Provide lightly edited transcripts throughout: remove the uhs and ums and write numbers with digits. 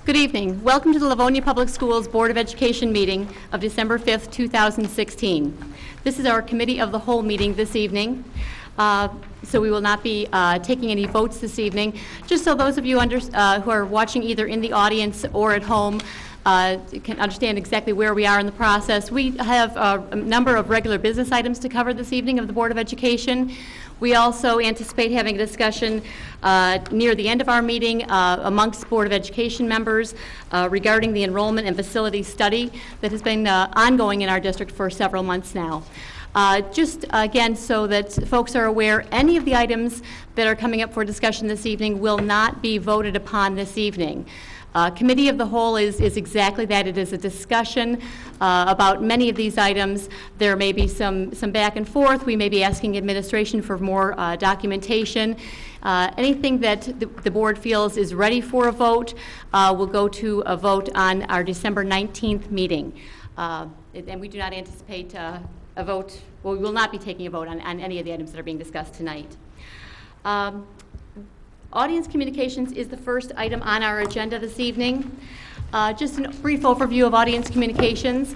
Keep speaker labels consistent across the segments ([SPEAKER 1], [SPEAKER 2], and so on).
[SPEAKER 1] Good evening. Welcome to the Livonia Public Schools Board of Education meeting of December 5th, 2016. This is our Committee of the Whole meeting this evening. So we will not be taking any votes this evening. Just so those of you who are watching either in the audience or at home can understand exactly where we are in the process, we have a number of regular business items to cover this evening of the Board of Education. We also anticipate having a discussion near the end of our meeting amongst Board of Education members regarding the enrollment and facility study that has been ongoing in our district for several months now. Just again, so that folks are aware, any of the items that are coming up for discussion this evening will not be voted upon this evening. Committee of the Whole is exactly that. It is a discussion about many of these items. There may be some back and forth. We may be asking administration for more documentation. Anything that the board feels is ready for a vote will go to a vote on our December 19th meeting. And we do not anticipate a vote, well, we will not be taking a vote on any of the items that are being discussed tonight. Audience communications is the first item on our agenda this evening. Just a brief overview of audience communications.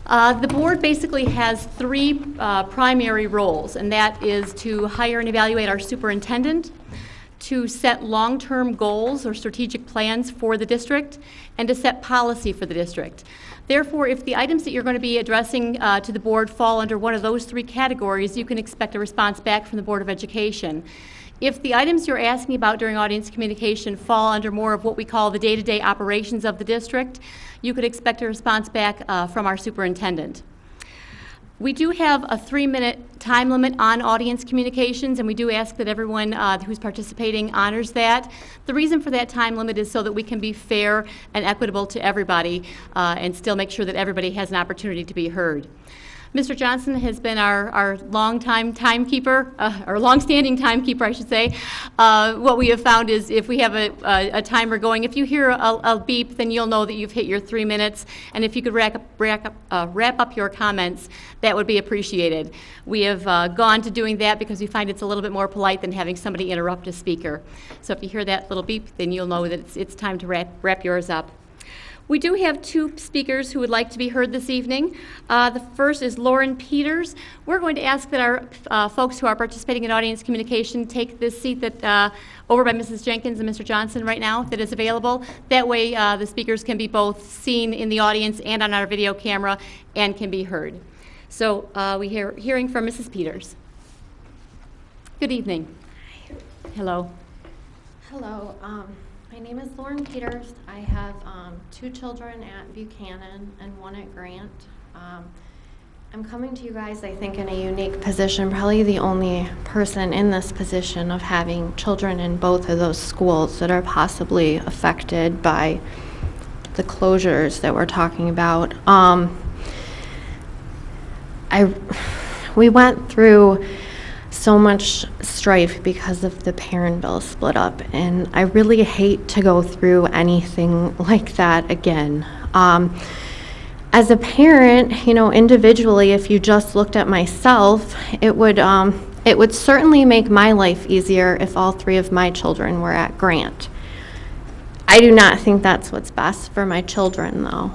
[SPEAKER 1] The board basically has three primary roles, and that is to hire and evaluate our superintendent, to set long-term goals or strategic plans for the district, and to set policy for the district. Therefore, if the items that you're going to be addressing to the board fall under one of those three categories, you can expect a response back from the Board of Education. If the items you're asking about during audience communication fall under more of what we call the day-to-day operations of the district, you could expect a response back from our superintendent. We do have a 3-minute time limit on audience communications, and we do ask that everyone who's participating honors that. The reason for that time limit is so that we can be fair and equitable to everybody and still make sure that everybody has an opportunity to be heard. Mr. Johnson has been our long-standing timekeeper, I should say. What we have found is if we have a timer going, if you hear a beep, then you'll know that you've hit your 3 minutes. And if you could wrap up your comments, that would be appreciated. We have gone to doing that because we find it's a little bit more polite than having somebody interrupt a speaker. So if you hear that little beep, then you'll know that it's time to wrap yours up. We do have two speakers who would like to be heard this evening. The first is Lauren Peters. We're going to ask that our folks who are participating in audience communication take this seat that over by Mrs. Jenkins and Mr. Johnson right now that is available. That way the speakers can be both seen in the audience and on our video camera and can be heard. So hearing from Mrs. Peters. Good evening.
[SPEAKER 2] Hi.
[SPEAKER 1] Hello.
[SPEAKER 2] Hello. My name is Lauren Peters. I have 2 children at Buchanan and 1 at Grant. I'm coming to you guys, I think, in a unique position, probably the only person in this position of having children in both of those schools that are possibly affected by the closures that we're talking about. We went through so much strife because of the parent bill split up, and I really hate to go through anything like that again. As a parent, individually, if you just looked at myself, it would certainly make my life easier if all 3 of my children were at Grant. I do not think that's what's best for my children, though.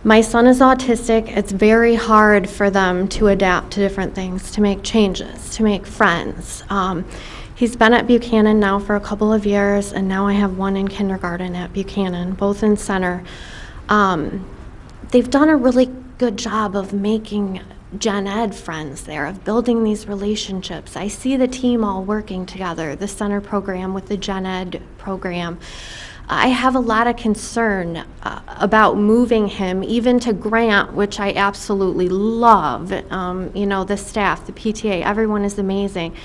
[SPEAKER 2] My son is autistic. It's very hard for them to adapt to different things, to make changes, to make friends. He's been at Buchanan now for a couple of years, and now I have 1 in kindergarten at Buchanan, both in center. They've done a really good job of making gen ed friends there, of building these relationships. I see the team all working together, the center program with the gen ed program. I have a lot of concern about moving him even to Grant, which I absolutely love. The staff, the PTA, everyone is amazing.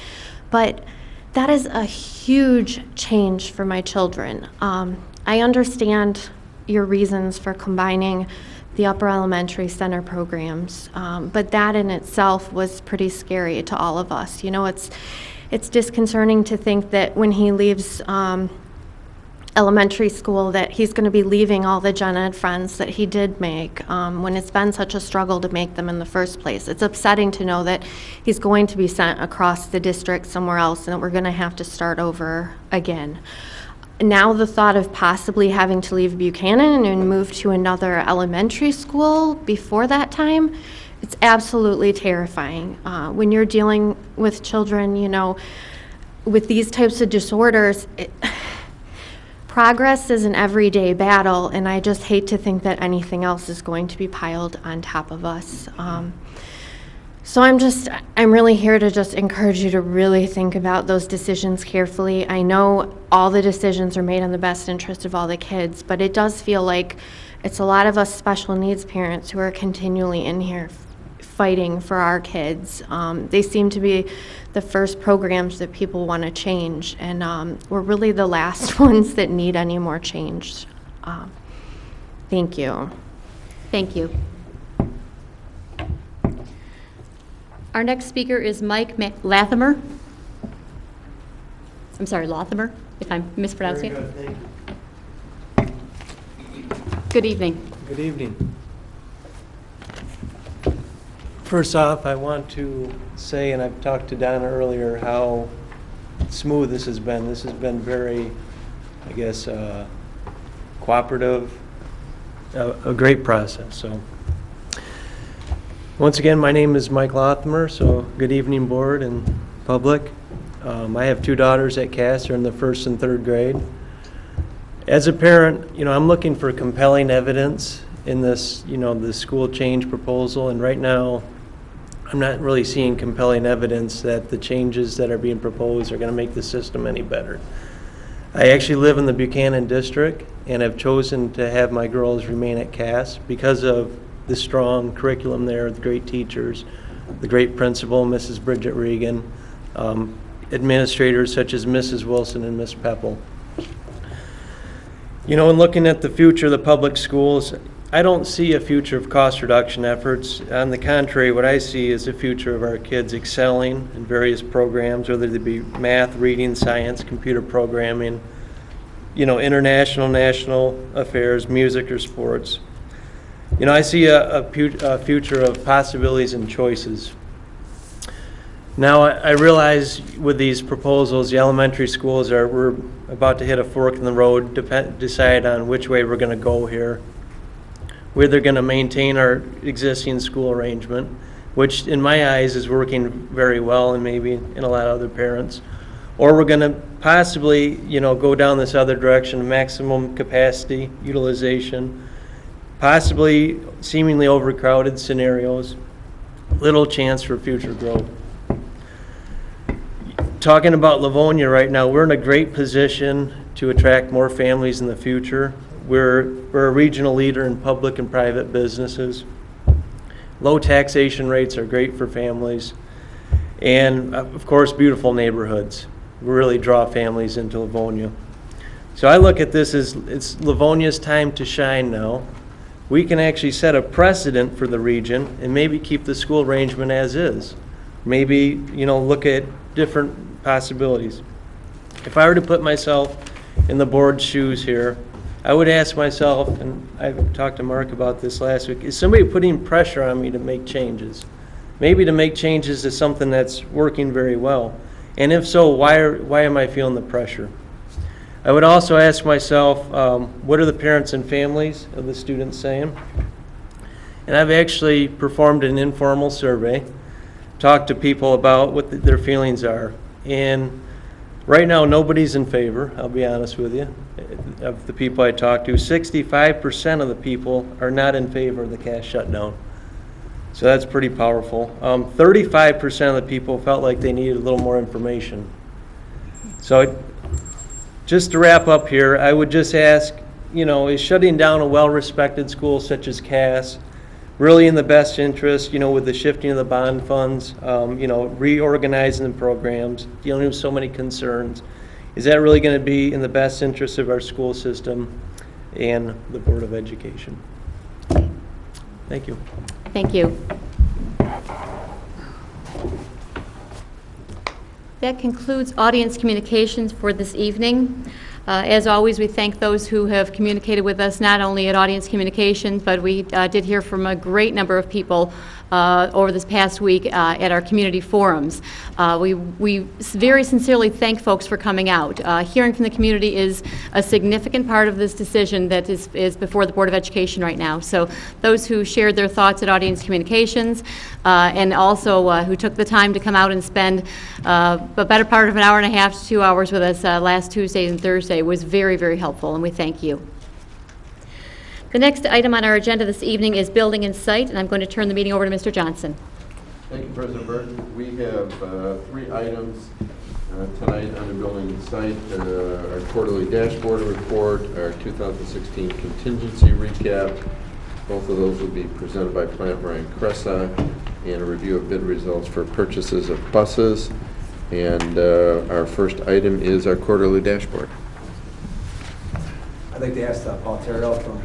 [SPEAKER 2] But that is a huge change for my children. I understand your reasons for combining the upper elementary center programs, but that in itself was pretty scary to all of us. It's disconcerting to think that when he leaves elementary school that he's going to be leaving all the gen ed friends that he did make when it's been such a struggle to make them in the first place. It's upsetting to know that he's going to be sent across the district somewhere else and that we're going to have to start over again. now the thought of possibly having to leave Buchanan and move to another elementary school before that time, it's absolutely terrifying. When you're dealing with children, with these types of disorders, progress is an everyday battle, and I just hate to think that anything else is going to be piled on top of us. So I'm really here to just encourage you to really think about those decisions carefully. I know all the decisions are made in the best interest of all the kids, but it does feel like it's a lot of us special needs parents who are continually in here fighting for our kids. They seem to be the first programs that people want to change, and we're really the last ones that need any more change. Thank you.
[SPEAKER 1] Thank you. Our next speaker is Mike Lathimer. I'm sorry, Lothimer, if I'm mispronouncing it.
[SPEAKER 3] Very good, thank you.
[SPEAKER 1] Good evening.
[SPEAKER 3] Good evening. First off, I want to say, and I've talked to Donna earlier, how smooth this has been. This has been very, cooperative, a great process. So, once again, my name is Mike Lothimer, so good evening, board and public. I have two daughters at Cass. They're in the 1st and 3rd grade. As a parent, I'm looking for compelling evidence in this, the school change proposal, and right now, I'm not really seeing compelling evidence that the changes that are being proposed are going to make the system any better. I actually live in the Buchanan district, and have chosen to have my girls remain at Cass because of the strong curriculum there, the great teachers, the great principal, Mrs. Bridget Regan, administrators such as Mrs. Wilson and Miss Peppel. In looking at the future of the public schools, I don't see a future of cost reduction efforts. On the contrary, what I see is a future of our kids excelling in various programs, whether they be math, reading, science, computer programming, international, national affairs, music, or sports. I see a future of possibilities and choices. Now, I realize with these proposals, the elementary schools we're about to hit a fork in the road, decide on which way we're going to go here. We're either going to maintain our existing school arrangement, which in my eyes is working very well and maybe in a lot of other parents, or we're going to possibly, go down this other direction, maximum capacity, utilization, possibly seemingly overcrowded scenarios, little chance for future growth. Talking about Livonia right now, we're in a great position to attract more families in the future. We're a regional leader in public and private businesses. Low taxation rates are great for families. And of course, beautiful neighborhoods. We really draw families into Livonia. So I look at this as it's Livonia's time to shine now. We can actually set a precedent for the region and maybe keep the school arrangement as is. Maybe, look at different possibilities. If I were to put myself in the board's shoes here, I would ask myself, and I've talked to Mark about this last week, is somebody putting pressure on me to make changes? Maybe to make changes to something that's working very well. And if so, why am I feeling the pressure? I would also ask myself, what are the parents and families of the students saying? And I've actually performed an informal survey, talked to people about what their feelings are. And right now, nobody's in favor, I'll be honest with you. Of the people I talked to, 65% of the people are not in favor of the Cass shutdown. So that's pretty powerful. 35% of the people felt like they needed a little more information. So just to wrap up here, I would just ask, is shutting down a well-respected school such as Cass really in the best interest, with the shifting of the bond funds, reorganizing the programs, dealing with so many concerns? Is that really going to be in the best interest of our school system and the Board of Education? Thank you.
[SPEAKER 1] Thank you. That concludes audience communications for this evening. As always, we thank those who have communicated with us, not only at Audience Communications, but we did hear from a great number of people over this past week at our community forums. We very sincerely thank folks for coming out. Hearing from the community is a significant part of this decision that is before the Board of Education right now. So those who shared their thoughts at Audience Communications and also who took the time to come out and spend a better part of an hour and a half to 2 hours with us last Tuesday and Thursday was very, very helpful, and we thank you. The next item on our agenda this evening is Building and Site, and I'm going to turn the meeting over to Mr. Johnson.
[SPEAKER 4] Thank you, President Burton. We have 3 items tonight on the Building and Site. Our quarterly dashboard report, our 2016 Contingency Recap. Both of those will be presented by Plant Ryan Cressa, and a review of bid results for purchases of buses. And our first item is our quarterly dashboard.
[SPEAKER 5] I'd like to ask Paul Terrell from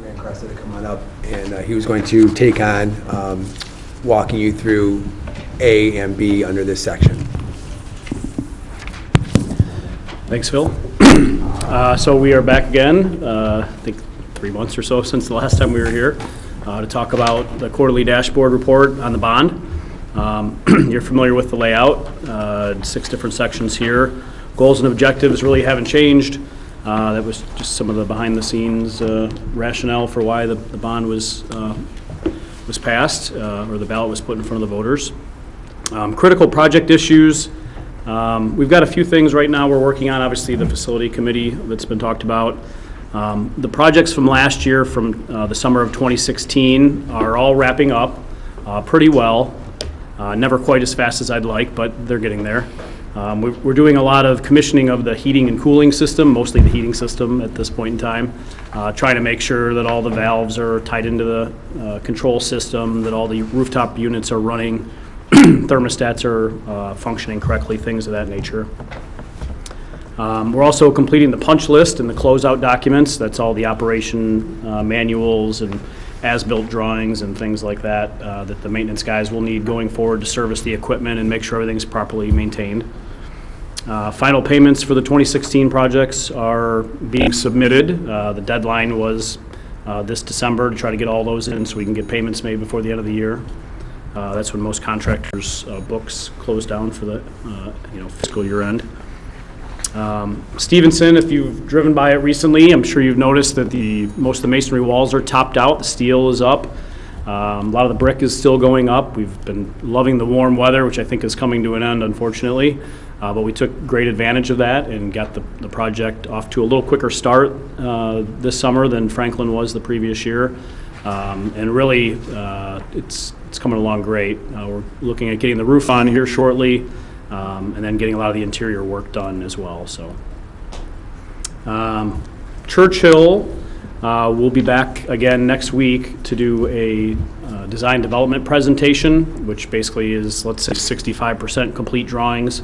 [SPEAKER 5] Ryan Cressa to come on up, and he was going to take on walking you through A and B under this section.
[SPEAKER 6] Thanks, Phil. So we are back again, I think 3 months or so since the last time we were here, to talk about the quarterly dashboard report on the bond. You're familiar with the layout, 6 different sections here. Goals and objectives really haven't changed. That was just some of the behind-the-scenes rationale for why the bond was passed, or the ballot was put in front of the voters. Critical project issues. We've got a few things right now we're working on. Obviously, the facility committee that's been talked about. The projects from last year, from the summer of 2016, are all wrapping up pretty well. Never quite as fast as I'd like, but they're getting there. We're doing a lot of commissioning of the heating and cooling system, mostly the heating system at this point in time, trying to make sure that all the valves are tied into the control system, that all the rooftop units are running, thermostats are functioning correctly, things of that nature. We're also completing the punch list and the closeout documents. That's all the operation manuals and as-built drawings and things like that that the maintenance guys will need going forward to service the equipment and make sure everything's properly maintained. Final payments for the 2016 projects are being submitted. The deadline was this December to try to get all those in so we can get payments made before the end of the year. That's when most contractors' books close down for the fiscal year end. Stevenson, if you've driven by it recently, I'm sure you've noticed that most of the masonry walls are topped out. The steel is up. A lot of the brick is still going up. We've been loving the warm weather, which I think is coming to an end, unfortunately. But we took great advantage of that and got the project off to a little quicker start this summer than Franklin was the previous year. And really, it's coming along great. We're looking at getting the roof on here shortly. And then getting a lot of the interior work done as well. So, Churchill will be back again next week to do a design development presentation, which basically is, let's say, 65% complete drawings,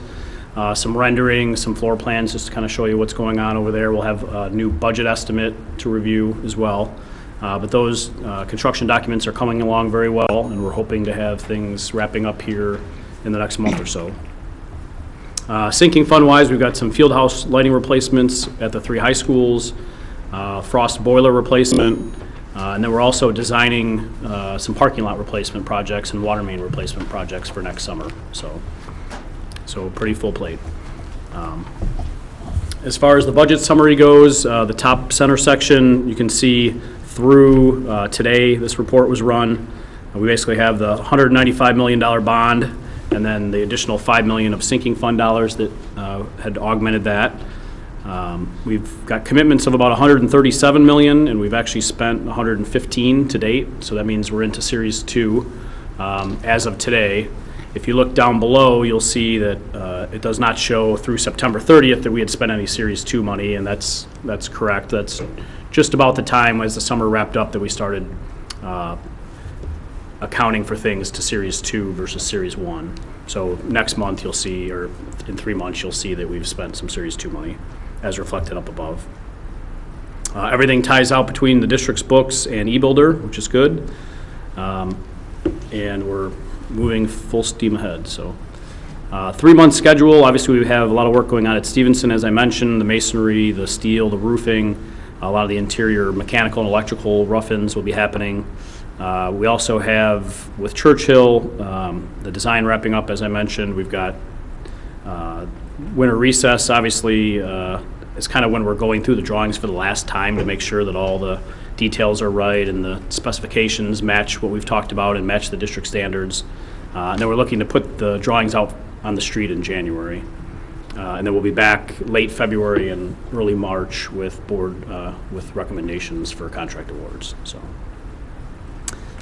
[SPEAKER 6] some rendering, some floor plans, just to kind of show you what's going on over there. We'll have a new budget estimate to review as well. But those construction documents are coming along very well, and we're hoping to have things wrapping up here in the next month or so. Sinking fund-wise, we've got some field house lighting replacements at the 3 high schools, frost boiler replacement, and then we're also designing some parking lot replacement projects and water main replacement projects for next summer. So pretty full plate. As far as the budget summary goes, the top center section, you can see through today, this report was run. We basically have the $195 million bond, and then the additional $5 million of sinking fund dollars that had augmented that. We've got commitments of about $137 million, and we've actually spent $115 to date, so that means we're into Series 2 as of today. If you look down below, you'll see that it does not show through September 30th that we had spent any Series 2 money, and that's correct. That's just about the time as the summer wrapped up that we started accounting for things to Series 2 versus Series 1. So next month you'll see, or in 3 months you'll see that we've spent some Series 2 money as reflected up above. Everything ties out between the district's books and eBuilder, which is good. And we're moving full steam ahead. So 3-month schedule, obviously we have a lot of work going on at Stevenson, as I mentioned, the masonry, the steel, the roofing, a lot of the interior mechanical and electrical rough-ins will be happening. We also have, with Churchill, the design wrapping up, as I mentioned. We've got winter recess, obviously, is kind of when we're going through the drawings for the last time to make sure that all the details are right and the specifications match what we've talked about and match the district standards. And then we're looking to put the drawings out on the street in January. And then we'll be back late February and early March with board, with recommendations for contract awards, so.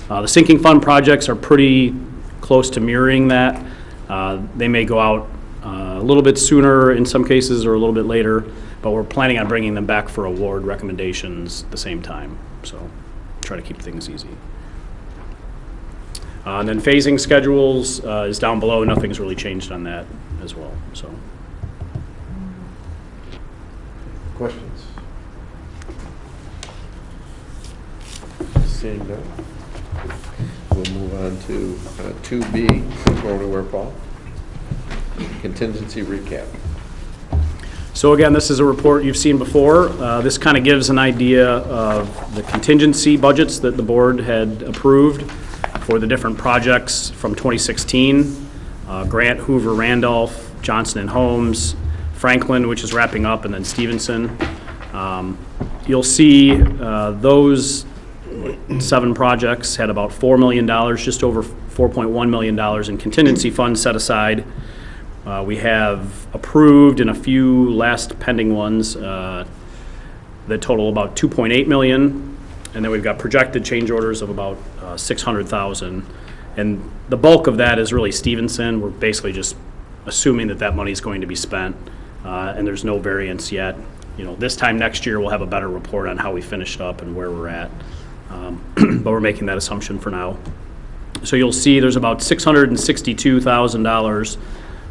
[SPEAKER 6] The sinking fund projects are pretty close to mirroring that. They may go out a little bit sooner in some cases or a little bit later, but we're planning on bringing them back for award recommendations at the same time, so try to keep things easy. And then phasing schedules is down below. Nothing's really changed on that as well, so.
[SPEAKER 4] Questions? Seeing none, we'll move on to 2B, going to where, Paul? Contingency recap.
[SPEAKER 6] So again, this is a report you've seen before. This kind of gives an idea of the contingency budgets that the board had approved for the different projects from 2016. Grant, Hoover, Randolph, Johnson and Holmes, Franklin, which is wrapping up, and then Stevenson. You'll see those 7 projects had about $4 million, just over $4.1 million in contingency funds set aside. We have approved in a few last pending ones that total about $2.8 million, and then we've got projected change orders of about $600,000. And the bulk of that is really Stevenson. We're basically just assuming that that money is going to be spent, and there's no variance yet. You know, this time next year we'll have a better report on how we finished up and where we're at, but we're making that assumption for now. So you'll see there's about $662,000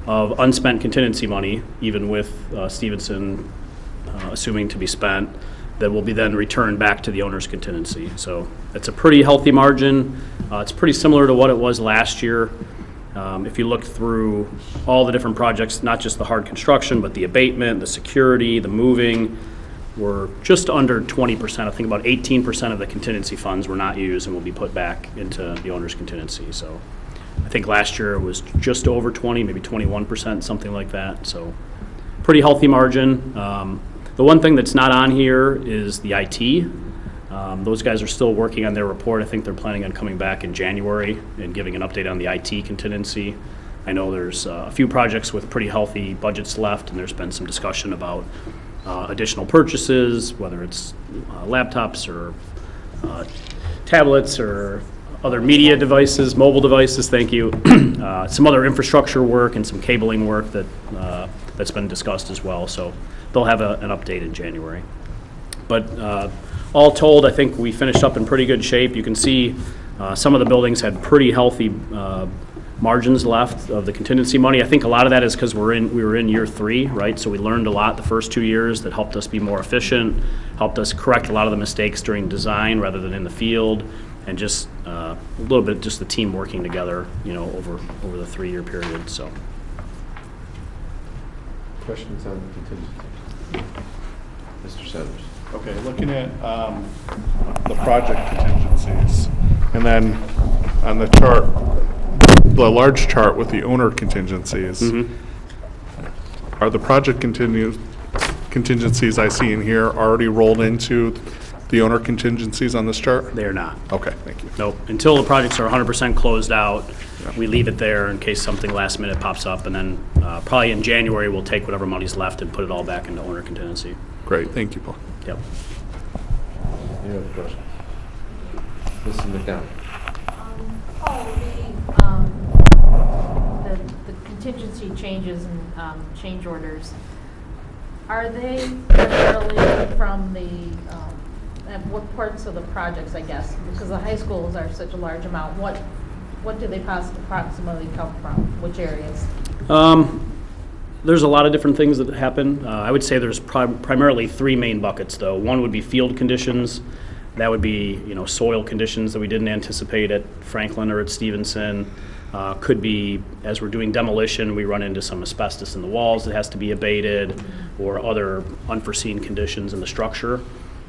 [SPEAKER 6] of unspent contingency money, even with Stevenson assuming to be spent, that will be then returned back to the owner's contingency. So it's a pretty healthy margin. It's pretty similar to what it was last year. If you look through all the different projects, not just the hard construction, but the abatement, the security, the moving, we're just under 20%. I think about 18% of the contingency funds were not used and will be put back into the owner's contingency. So I think last year it was just over 20, maybe 21%, something like that. So pretty healthy margin. The one thing that's not on here is the IT. Those guys are still working on their report. I think they're planning on coming back in January and giving an update on the IT contingency. I know there's a few projects with pretty healthy budgets left, and there's been some discussion about additional purchases, whether it's laptops or tablets or other media devices, mobile devices, thank you. Some other infrastructure work and some cabling work that's been discussed as well. So they'll have an update in January. But all told, I think we finished up in pretty good shape. You can see some of the buildings had pretty healthy margins left of the contingency money. I think a lot of that is because we were in year 3, right? So we learned a lot the first 2 years that helped us be more efficient, helped us correct a lot of the mistakes during design rather than in the field, and just a little bit just the team working together, you know, over the 3-year period. So.
[SPEAKER 4] Questions on contingency? Mr. Sanders.
[SPEAKER 7] Okay, looking at the project contingencies, and then on the chart, the large chart with the owner contingencies, are the project contingencies I see in here already rolled into the owner contingencies on this chart?
[SPEAKER 6] They're not.
[SPEAKER 7] Okay, thank you.
[SPEAKER 6] Nope. Until the projects are 100% closed out, we leave it there in case something last minute pops up, and then probably in January we'll take whatever money's left and put it all back into owner contingency.
[SPEAKER 7] Great, thank you, Paul.
[SPEAKER 6] Yep.
[SPEAKER 4] Any other questions? Mrs. McDonald.
[SPEAKER 8] The contingency changes and change orders, are they primarily from the, what parts of the projects, I guess? Because the high schools are such a large amount. What do they approximately come from? Which areas?
[SPEAKER 6] There's a lot of different things that happen. I would say there's primarily 3 main buckets, though. One would be field conditions. That would be, you know, soil conditions that we didn't anticipate at Franklin or at Stevenson. Could be, as we're doing demolition, we run into some asbestos in the walls that has to be abated, or other unforeseen conditions in the structure.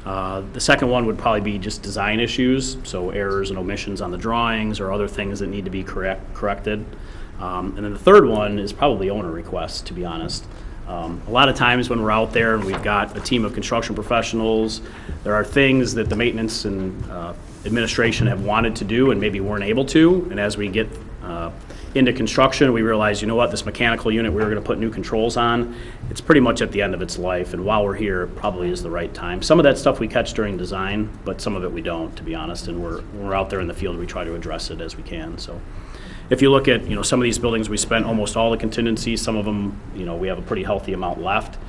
[SPEAKER 6] The second one would probably be just design issues, so errors and omissions on the drawings or other things that need to be corrected. And then the third one is probably owner requests, to be honest. A lot of times when we're out there and we've got a team of construction professionals, there are things that the maintenance and administration have wanted to do and maybe weren't able to. And as we get into construction, we realize, you know what, this mechanical unit we were going to put new controls on, it's pretty much at the end of its life. And while we're here, it probably is the right time. Some of that stuff we catch during design, but some of it we don't, to be honest. And when we're out there in the field, we try to address it as we can. So if you look at, some of these buildings, we spent almost all the contingencies. Some of them, we have a pretty healthy amount left.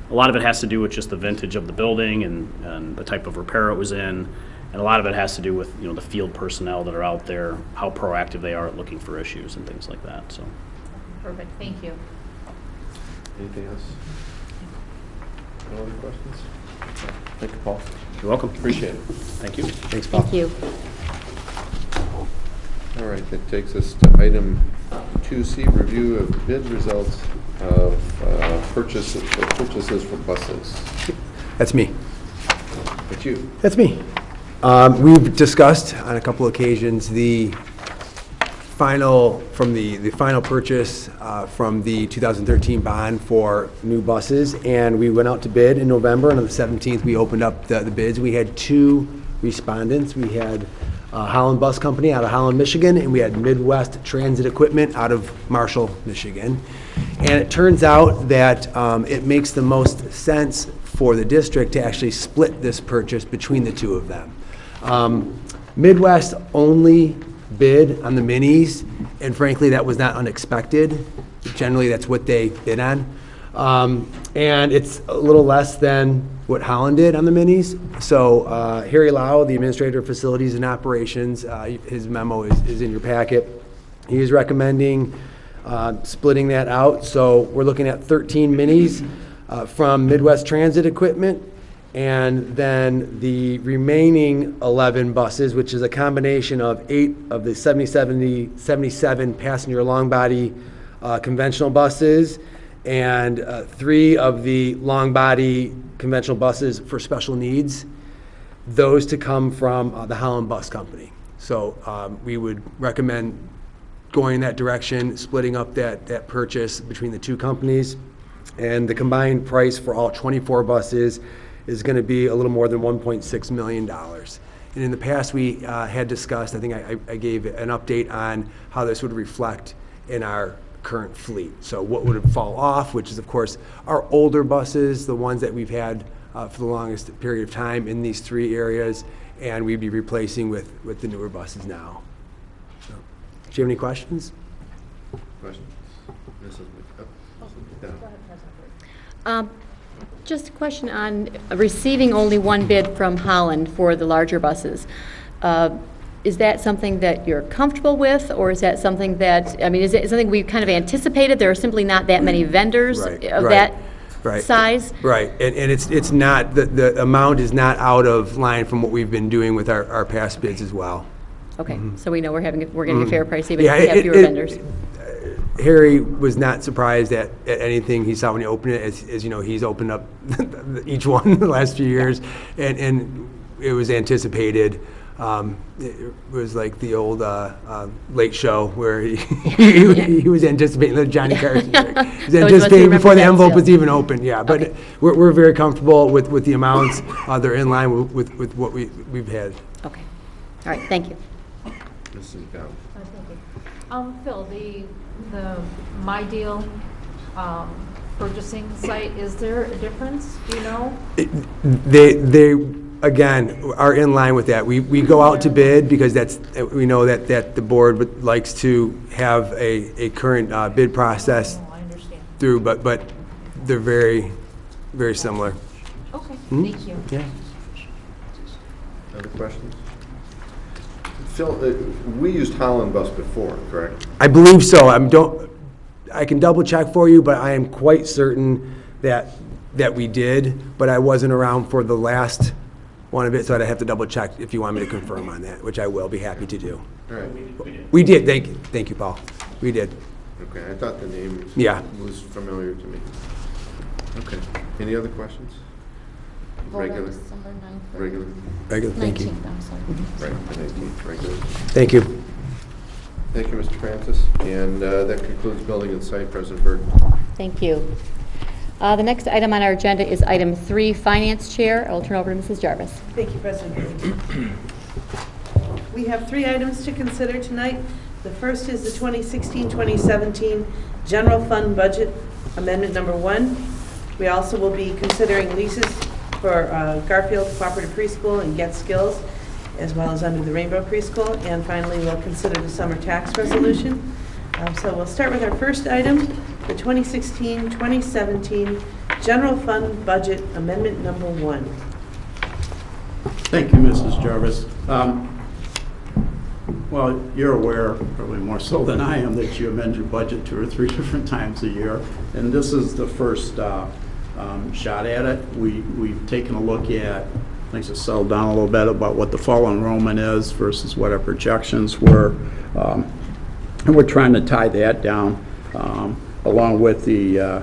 [SPEAKER 6] A lot of it has to do with just the vintage of the building and the type of repair it was in. And a lot of it has to do with, the field personnel that are out there, how proactive they are at looking for issues and things like that, so.
[SPEAKER 8] Perfect, thank you.
[SPEAKER 4] Anything else? No other questions? Thank you, Paul.
[SPEAKER 6] You're welcome.
[SPEAKER 4] Appreciate it.
[SPEAKER 6] Thank you.
[SPEAKER 5] Thanks, Paul.
[SPEAKER 1] Thank you.
[SPEAKER 4] All right, that takes us to item 2C, review of bid results of purchases for buses.
[SPEAKER 5] That's me.
[SPEAKER 4] That's you.
[SPEAKER 5] That's me. We've discussed on a couple occasions the final purchase from the 2013 bond for new buses, and we went out to bid in November, and on the 17th we opened up the bids. We had two respondents. We had Holland Bus Company out of Holland, Michigan, and we had Midwest Transit Equipment out of Marshall, Michigan. And it turns out that it makes the most sense for the district to actually split this purchase between the two of them. Midwest only bid on the minis, and frankly, that was not unexpected. Generally, that's what they bid on. And it's a little less than what Holland did on the minis. So Harry Lau, the Administrator of Facilities and Operations, his memo is in your packet. He is recommending splitting that out. So we're looking at 13 minis from Midwest Transit Equipment, and then the remaining 11 buses, which is a combination of 8 of the 77 passenger long body conventional buses and 3 of the long body conventional buses for special needs, those to come from the Holland Bus Company. So we would recommend going in that direction, splitting up that purchase between the two companies. And the combined price for all 24 buses is going to be a little more than $1.6 million. And in the past, we had discussed, I think I gave an update on how this would reflect in our current fleet. So what would fall off, which is, of course, our older buses, the ones that we've had for the longest period of time in these 3 areas, and we'd be replacing with the newer buses now. So, do you have any questions?
[SPEAKER 4] Questions? Mrs.
[SPEAKER 8] Go ahead, President Bird.
[SPEAKER 1] Just a question on receiving only one bid from Holland for the larger buses. Is that something that you're comfortable with, or is that something that, is it something we kind of anticipated? There are simply not that many vendors of that size?
[SPEAKER 5] Right, and it's not, the amount is not out of line from what we've been doing with our past bids as well.
[SPEAKER 1] Okay, so we know we're getting a fair price even if we have fewer vendors.
[SPEAKER 5] Harry was not surprised at anything he saw when he opened it. As you know, he's opened up each one the last few years, and it was anticipated. It was like the old Late Show where he was anticipating the Johnny Carson. He was anticipating before the envelope was even open. Yeah, but okay. We're very comfortable with the amounts. They're in line with what we've had.
[SPEAKER 1] Okay. All right. Thank you.
[SPEAKER 4] Mrs. Bell.
[SPEAKER 8] Thank you. Phil, the My Deal purchasing site, is there a difference? Do you know?
[SPEAKER 5] They again are in line with that. We go out to bid because we know that the board likes to have a current bid process
[SPEAKER 8] I understand.
[SPEAKER 5] through, but they're very, very similar.
[SPEAKER 8] Okay, thank you.
[SPEAKER 5] Yeah.
[SPEAKER 4] Other questions? Phil, we used Holland Bus before, correct?
[SPEAKER 5] I believe so. I can double check for you, but I am quite certain that we did, but I wasn't around for the last thought I'd have to double check if you want me to confirm on that, which I will be happy to do.
[SPEAKER 4] All right.
[SPEAKER 5] We did, thank you, Paul. We did.
[SPEAKER 4] Okay, I thought the name
[SPEAKER 5] Yeah.
[SPEAKER 4] was familiar to me. Okay. Any other questions? Regular.
[SPEAKER 8] December 9th.
[SPEAKER 4] Regular.
[SPEAKER 5] Very good, thank you.
[SPEAKER 8] 19th, I'm sorry.
[SPEAKER 4] Right, the 19th, regular.
[SPEAKER 5] Thank you.
[SPEAKER 4] Thank you, Mr. Francis. And that concludes building and site. President Burton.
[SPEAKER 1] Thank you. The next item on our agenda is item 3, Finance Chair. I will turn over to Mrs. Jarvis.
[SPEAKER 9] Thank you, President Burton. We have 3 items to consider tonight. The first is the 2016-2017 General Fund Budget Amendment Number 1. We also will be considering leases for Garfield Cooperative Preschool and Get Skills, as well as under the Rainbow Preschool. And finally, we'll consider the summer tax resolution. So we'll start with our first item, the 2016-2017 General Fund Budget Amendment Number 1.
[SPEAKER 10] Thank you, Mrs. Jarvis. Well, you're aware, probably more so than I am, that you amend your budget 2 or 3 different times a year, and this is the first shot at it. We've taken a look at, things have settled down a little bit about what the fall enrollment is versus what our projections were, and we're trying to tie that down along with the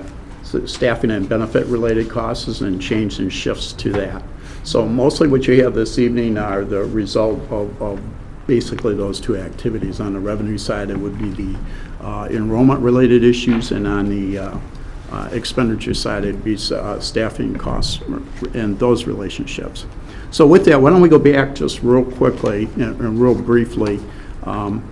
[SPEAKER 10] staffing and benefit-related costs and change and shifts to that. So mostly what you have this evening are the result of basically those 2 activities. On the revenue side, it would be the enrollment-related issues, and on the expenditure side, it'd be staffing costs and those relationships. So with that, why don't we go back just real quickly and real briefly to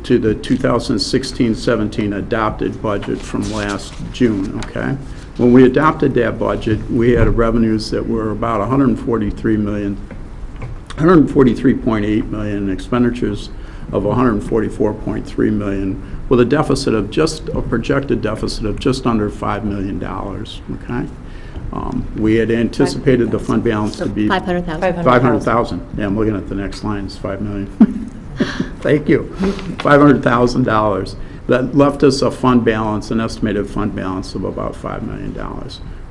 [SPEAKER 10] the 2016-17 adopted budget from last June, okay? When we adopted that budget, we had revenues that were about $143.8 million, and expenditures of $144.3 million, with a deficit of a projected deficit of just under $5 million, okay? We had anticipated the fund balance to be
[SPEAKER 1] 500,000.
[SPEAKER 10] 500,000. Yeah, I'm looking at the next line, it's 5 million. Thank you. $500,000. That left us a fund balance, an estimated fund balance of about $5 million.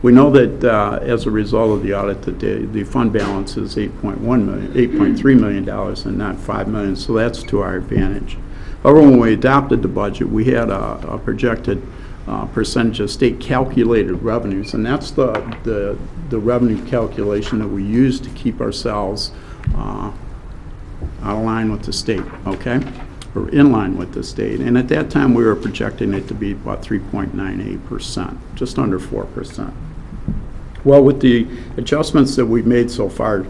[SPEAKER 10] We know that as a result of the audit today, the fund balance is $8.3 million and not $5 million, so that's to our advantage. However, when we adopted the budget, we had a projected percentage of state calculated revenues, and that's the revenue calculation that we use to keep ourselves out of line with the state, okay? Or in line with the state. And at that time, we were projecting it to be about 3.98%, just under 4%. Well, with the adjustments that we've made so far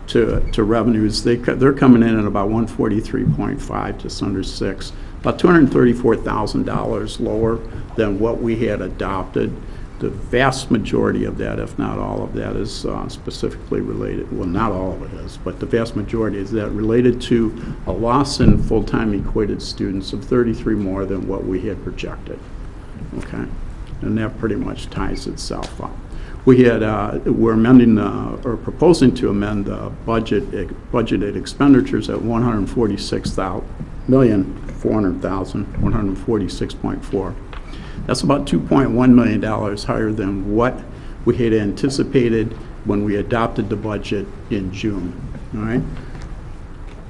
[SPEAKER 10] to revenues, they're coming in at about 143.5, just under 6, about $234,000 lower than what we had adopted. The vast majority of that, if not all of that, is specifically related, well, not all of it is, but the vast majority is that related to a loss in full-time equated students of 33 more than what we had projected, okay? And that pretty much ties itself up. We're amending, or proposing to amend the budgeted expenditures at $146,400,000, That's about $2.1 million higher than what we had anticipated when we adopted the budget in June, all right?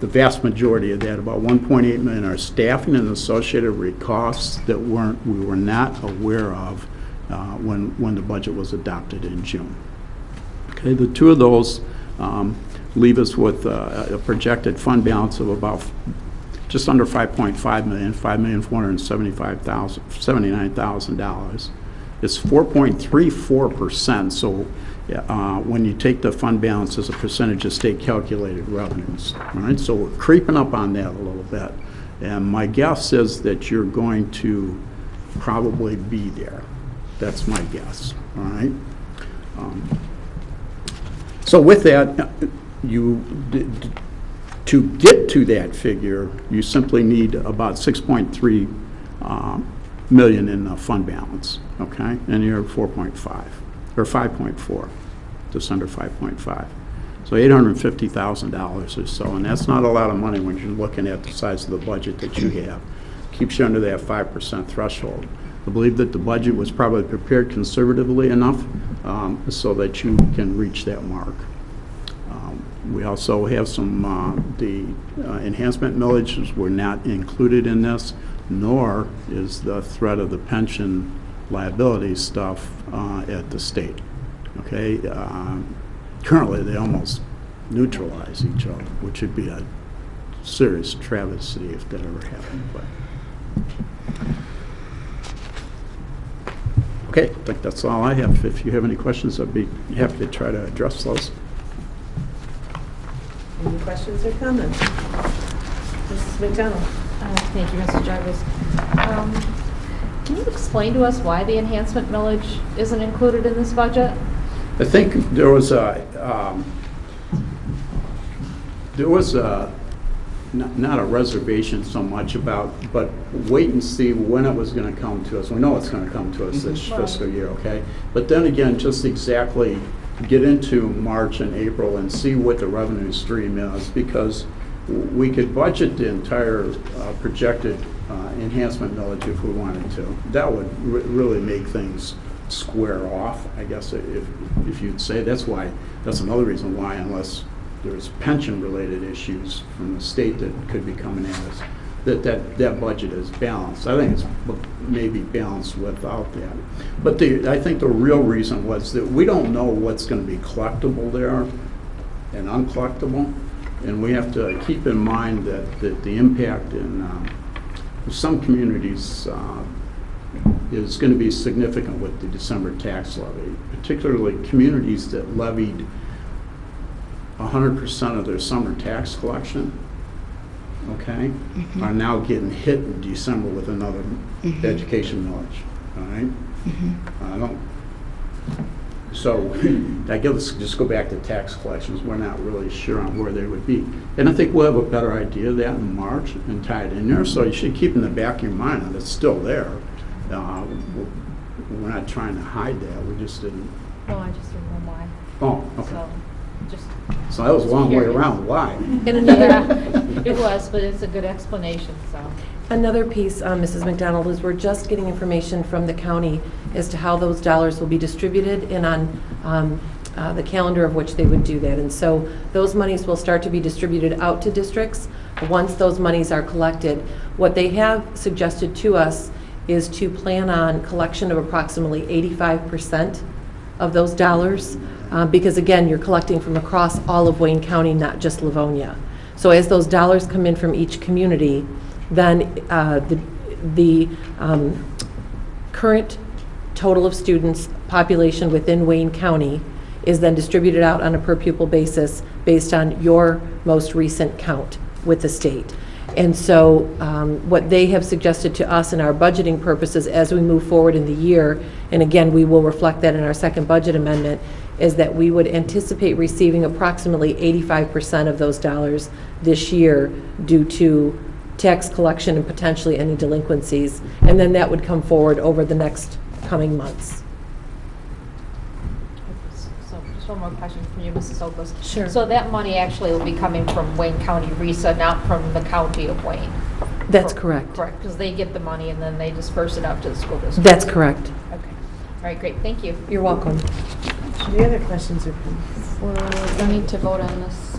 [SPEAKER 10] The vast majority of that, about $1.8 million, are staffing and associated costs that we were not aware of when the budget was adopted in June. Okay, the 2 of those leave us with a projected fund balance of about just under $5.5 million, $5,479,000. It's 4.34%, so when you take the fund balance as a percentage of state calculated revenues, all right? So we're creeping up on that a little bit. And my guess is that you're going to probably be there. That's my guess, all right? So with that, to get to that figure, you simply need about 6.3 million in the fund balance, okay? And you're at 4.5, or 5.4, just under 5.5. So $850,000 or so, and that's not a lot of money when you're looking at the size of the budget that you have. Keeps you under that 5% threshold. I believe that the budget was probably prepared conservatively enough so that you can reach that mark. We also have some, the enhancement millages were not included in this, nor is the threat of the pension liability stuff at the state. Okay? Currently, they almost neutralize each other, which would be a serious travesty if that ever happened. But okay, I think that's all I have. If you have any questions, I'd be happy to try to address those.
[SPEAKER 9] Any questions or comments? Mrs. McDonald?
[SPEAKER 8] Thank you, Mr. Jarvis. Can you explain to us why the enhancement millage isn't included in this budget?
[SPEAKER 10] I think there was not a reservation so much about, but wait and see when it was going to come to us. We know it's going to come to us this
[SPEAKER 8] Right.
[SPEAKER 10] fiscal year, okay? But then again, just exactly get into March and April and see what the revenue stream is, because we could budget the entire projected enhancement millage if we wanted to. That would really make things square off, I guess, if you'd say. That's another reason why, unless there's pension-related issues from the state that could be coming at us, that budget is balanced. I think it's maybe balanced without that. But I think the real reason was that we don't know what's going to be collectible there and uncollectible, and we have to keep in mind that the impact in some communities is going to be significant with the December tax levy, particularly communities that levied 100% of their summer tax collection, okay, are now getting hit in December with another education millage, all right? So I guess just go back to tax collections. We're not really sure on where they would be. And I think we'll have a better idea of that in March and tie it in there. So you should keep in the back of your mind that it's still there. We're not trying to hide that. We just didn't.
[SPEAKER 8] No, I just didn't know why.
[SPEAKER 10] Oh, okay.
[SPEAKER 8] So, just.
[SPEAKER 10] So that was a long way around. Why?
[SPEAKER 9] And another,
[SPEAKER 8] It was, but it's a good explanation, so.
[SPEAKER 11] Another piece, Mrs. McDonald, is we're just getting information from the county as to how those dollars will be distributed and on the calendar of which they would do that. And so those monies will start to be distributed out to districts once those monies are collected. What they have suggested to us is to plan on collection of approximately 85% of those dollars, because again, you're collecting from across all of Wayne County, not just Livonia. So as those dollars come in from each community, then the current total of students, population within Wayne County, is then distributed out on a per pupil basis based on your most recent count with the state. And so what they have suggested to us in our budgeting purposes as we move forward in the year, and again, we will reflect that in our second budget amendment, is that we would anticipate receiving approximately 85% of those dollars this year due to tax collection and potentially any delinquencies. And then that would come forward over the next coming months.
[SPEAKER 8] So just one more question from you, Mrs. Okos.
[SPEAKER 11] Sure.
[SPEAKER 8] So that money actually will be coming from Wayne County RESA, not from the county of Wayne?
[SPEAKER 11] That's correct.
[SPEAKER 8] Correct, because they get the money and then they disperse it out to the school district?
[SPEAKER 11] That's correct.
[SPEAKER 8] Okay. All right, great, thank you.
[SPEAKER 11] You're welcome.
[SPEAKER 9] any other questions or comments?
[SPEAKER 12] We're going to need to vote on this,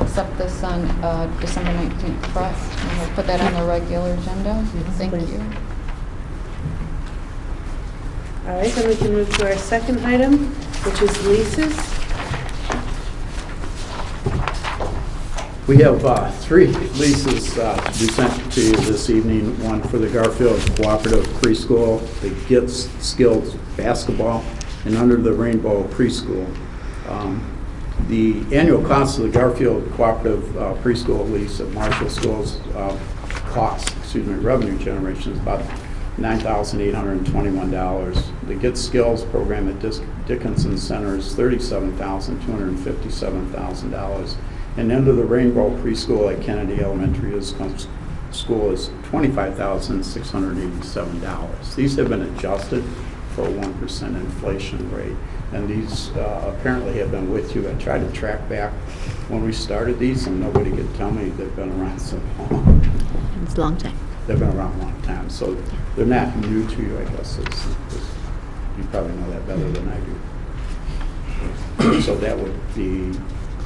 [SPEAKER 12] accept this on December 19th, correct? And we'll put that on the regular agenda.
[SPEAKER 9] Yes,
[SPEAKER 12] Thank
[SPEAKER 9] please.
[SPEAKER 12] you.
[SPEAKER 9] All right, then we can move to our second item, which is leases.
[SPEAKER 10] We have three leases to present to you this evening. One for the Garfield Cooperative Preschool, the Get Skills Basketball, and Under the Rainbow Preschool. The annual cost of the Garfield Cooperative Preschool lease at Marshall Schools revenue generation is about $9,821. The Get Skills program at Dickinson Center is $37,257,000. And Under the Rainbow Preschool at Kennedy Elementary School is $25,687. These have been adjusted for a 1% inflation rate. And these apparently have been with you. I tried to track back when we started these, and nobody could tell me they've been around so long.
[SPEAKER 13] It's a long time.
[SPEAKER 10] They've been around a long time, so they're not new to you, I guess. You probably know that better than I do. So that would be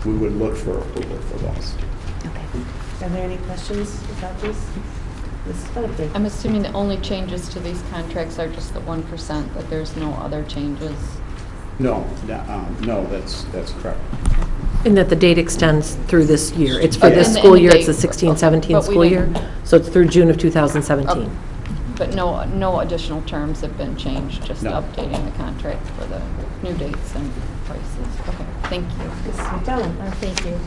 [SPEAKER 10] we would look for approval for those.
[SPEAKER 9] Are there any questions about this? Mrs. Butterfield?
[SPEAKER 12] I'm assuming the only changes to these contracts are just the 1%, that there's no other changes.
[SPEAKER 10] No, that's correct.
[SPEAKER 11] And that the date extends through this year. It's for this
[SPEAKER 12] And the
[SPEAKER 11] school
[SPEAKER 12] end
[SPEAKER 11] year, it's the
[SPEAKER 12] date.
[SPEAKER 11] 16-17
[SPEAKER 12] But we
[SPEAKER 11] school year,
[SPEAKER 12] didn't-
[SPEAKER 11] so it's through June of 2017.
[SPEAKER 12] But no additional terms have been changed, just
[SPEAKER 10] No.
[SPEAKER 12] updating the contract for the new dates and prices. Okay, thank you.
[SPEAKER 9] Mrs. McDonald?
[SPEAKER 8] Thank you.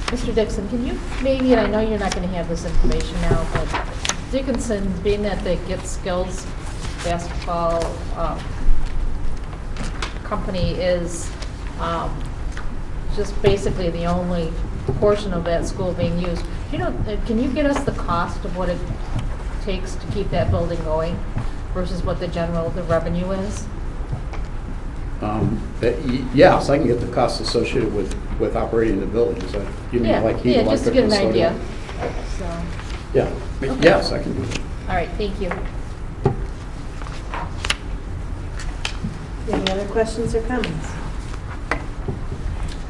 [SPEAKER 8] Mr. Dixon, can you maybe, and I know you're not going to have this information now, but Dickinson, being that the Get Skills basketball company is just basically the only portion of that school being used, can you get us the cost of what it takes to keep that building going versus what the revenue is?
[SPEAKER 10] Yes, I can get the costs associated with operating the building. Is that, you mean like heat,
[SPEAKER 8] Yeah, just to get an
[SPEAKER 10] electric,
[SPEAKER 8] idea.
[SPEAKER 10] custodial?
[SPEAKER 8] So,
[SPEAKER 10] Yeah,
[SPEAKER 8] Okay.
[SPEAKER 10] yes, I can do that.
[SPEAKER 8] all right, thank you.
[SPEAKER 9] Any other questions or comments?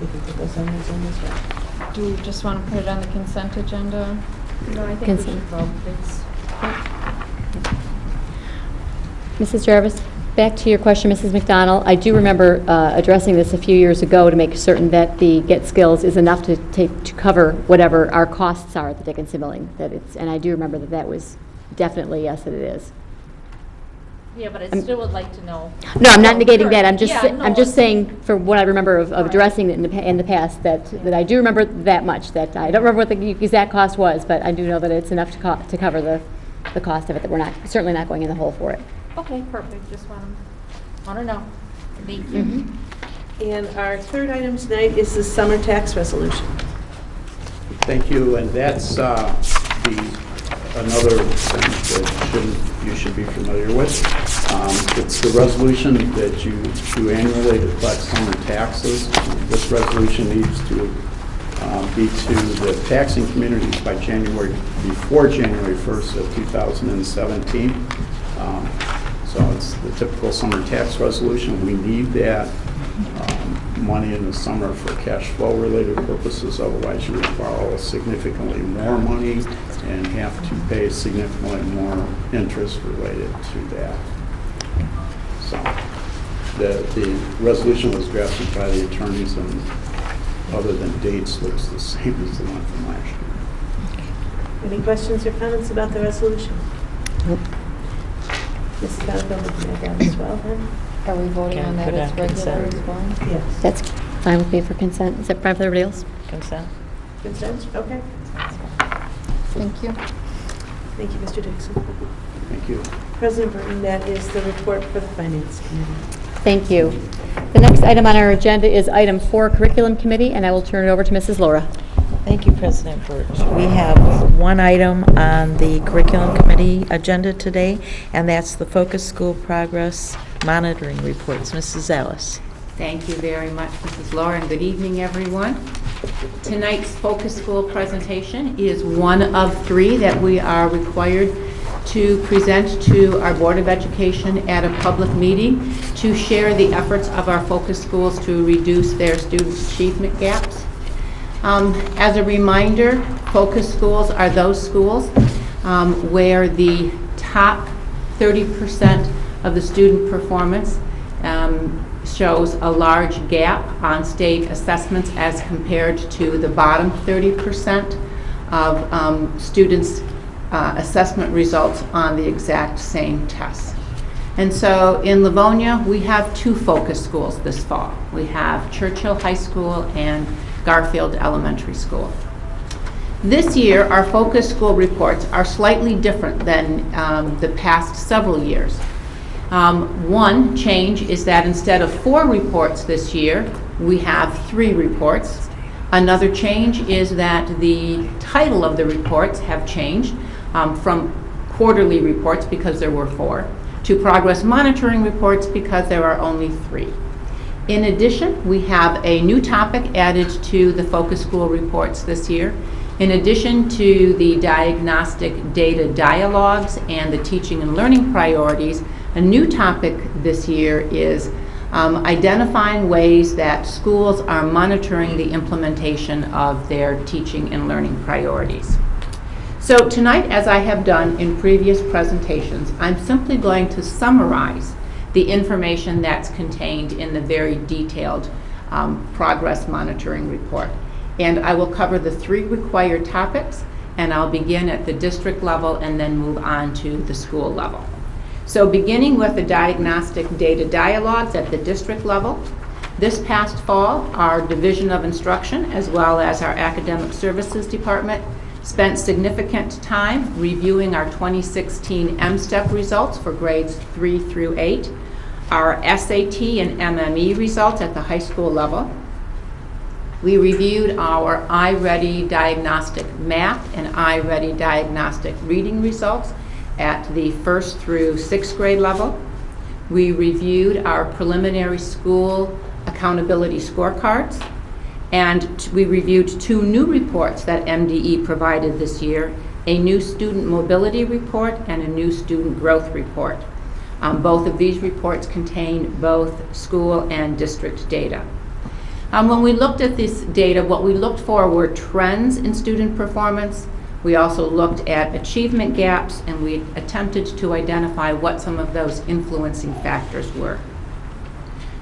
[SPEAKER 9] We can put those on the agenda as well.
[SPEAKER 12] Do we just want to put it on the consent agenda?
[SPEAKER 8] No, I think we
[SPEAKER 1] Consent.
[SPEAKER 8] should vote.
[SPEAKER 1] Mrs. Jarvis, back to your question, Mrs. McDonald. I do remember addressing this a few years ago to make certain that the Get Skills is enough to cover whatever our costs are at the Dickinson building. And I do remember that was definitely yes, that it is.
[SPEAKER 8] Yeah, but I still would like to know.
[SPEAKER 1] No, I'm not
[SPEAKER 8] Oh,
[SPEAKER 1] negating
[SPEAKER 8] sure.
[SPEAKER 1] that. I'm just
[SPEAKER 8] Yeah, no,
[SPEAKER 1] I'm just
[SPEAKER 8] it's-
[SPEAKER 1] saying for what I remember of
[SPEAKER 8] Right.
[SPEAKER 1] addressing it in the past that I do remember that much. That I don't remember what the exact cost was, but I do know that it's enough to cover the cost of it. That we're certainly not going in the hole for it.
[SPEAKER 8] Okay, perfect, just want to know. Thank you.
[SPEAKER 9] And our third item tonight is the summer tax resolution.
[SPEAKER 10] Thank you, and that's another thing that you should be familiar with. It's the resolution that you do annually to collect summer taxes. This resolution needs to be to the taxing communities by before January 1st of 2017. So it's the typical summer tax resolution. We need that money in the summer for cash flow related purposes, otherwise you would borrow significantly more money and have to pay significantly more interest related to that. So the resolution was drafted by the attorneys, and other than dates looks the same as the one from last year.
[SPEAKER 9] Any questions or comments about the resolution?
[SPEAKER 1] Nope.
[SPEAKER 9] Mrs. Butterfield, looking at that as well, then?
[SPEAKER 12] Are we voting on that as regular as well?
[SPEAKER 9] Yes.
[SPEAKER 1] That's fine with me for consent. Is that fine for everybody else?
[SPEAKER 9] Consent? Consent, okay.
[SPEAKER 12] Thank you.
[SPEAKER 9] Thank you, Mr. Dixon.
[SPEAKER 10] Thank you.
[SPEAKER 9] President Burton, that is the report for the Finance Committee.
[SPEAKER 1] Thank you. The next item on our agenda is item 4, Curriculum Committee, and I will turn it over to Mrs. Laura.
[SPEAKER 13] Thank you, President Birch. We have one item on the Curriculum Committee agenda today, and that's the Focus School Progress Monitoring Reports. Mrs. Ellis.
[SPEAKER 14] Thank you very much, Mrs. Laura, and good evening, everyone. Tonight's Focus School presentation is one of 3 that we are required to present to our Board of Education at a public meeting to share the efforts of our focus schools to reduce their student achievement gaps. As a reminder, focus schools are those schools where the top 30% of the student performance shows a large gap on state assessments as compared to the bottom 30% of students' assessment results on the exact same tests. And so in Livonia, we have 2 focus schools this fall. We have Churchill High School and Garfield Elementary School. This year, our focus school reports are slightly different than the past several years. One change is that instead of 4 reports this year, we have 3 reports. Another change is that the title of the reports have changed from quarterly reports, because there were 4, to progress monitoring reports, because there are only 3. In addition, we have a new topic added to the focus school reports this year. In addition to the diagnostic data dialogues and the teaching and learning priorities, a new topic this year is identifying ways that schools are monitoring the implementation of their teaching and learning priorities. So tonight, as I have done in previous presentations, I'm simply going to summarize the information that's contained in the very detailed progress monitoring report. And I will cover the 3 required topics, and I'll begin at the district level and then move on to the school level. So beginning with the diagnostic data dialogues at the district level, this past fall, our Division of Instruction, as well as our Academic Services Department, spent significant time reviewing our 2016 M-STEP results for grades 3 through 8, our SAT and MME results at the high school level. We reviewed our iReady Diagnostic Math and iReady Diagnostic Reading results at the 1st through 6th grade level. We reviewed our preliminary school accountability scorecards, and we reviewed 2 new reports that MDE provided this year, a new student mobility report and a new student growth report. Both of these reports contain both school and district data. When we looked at this data, what we looked for were trends in student performance. We also looked at achievement gaps, and we attempted to identify what some of those influencing factors were.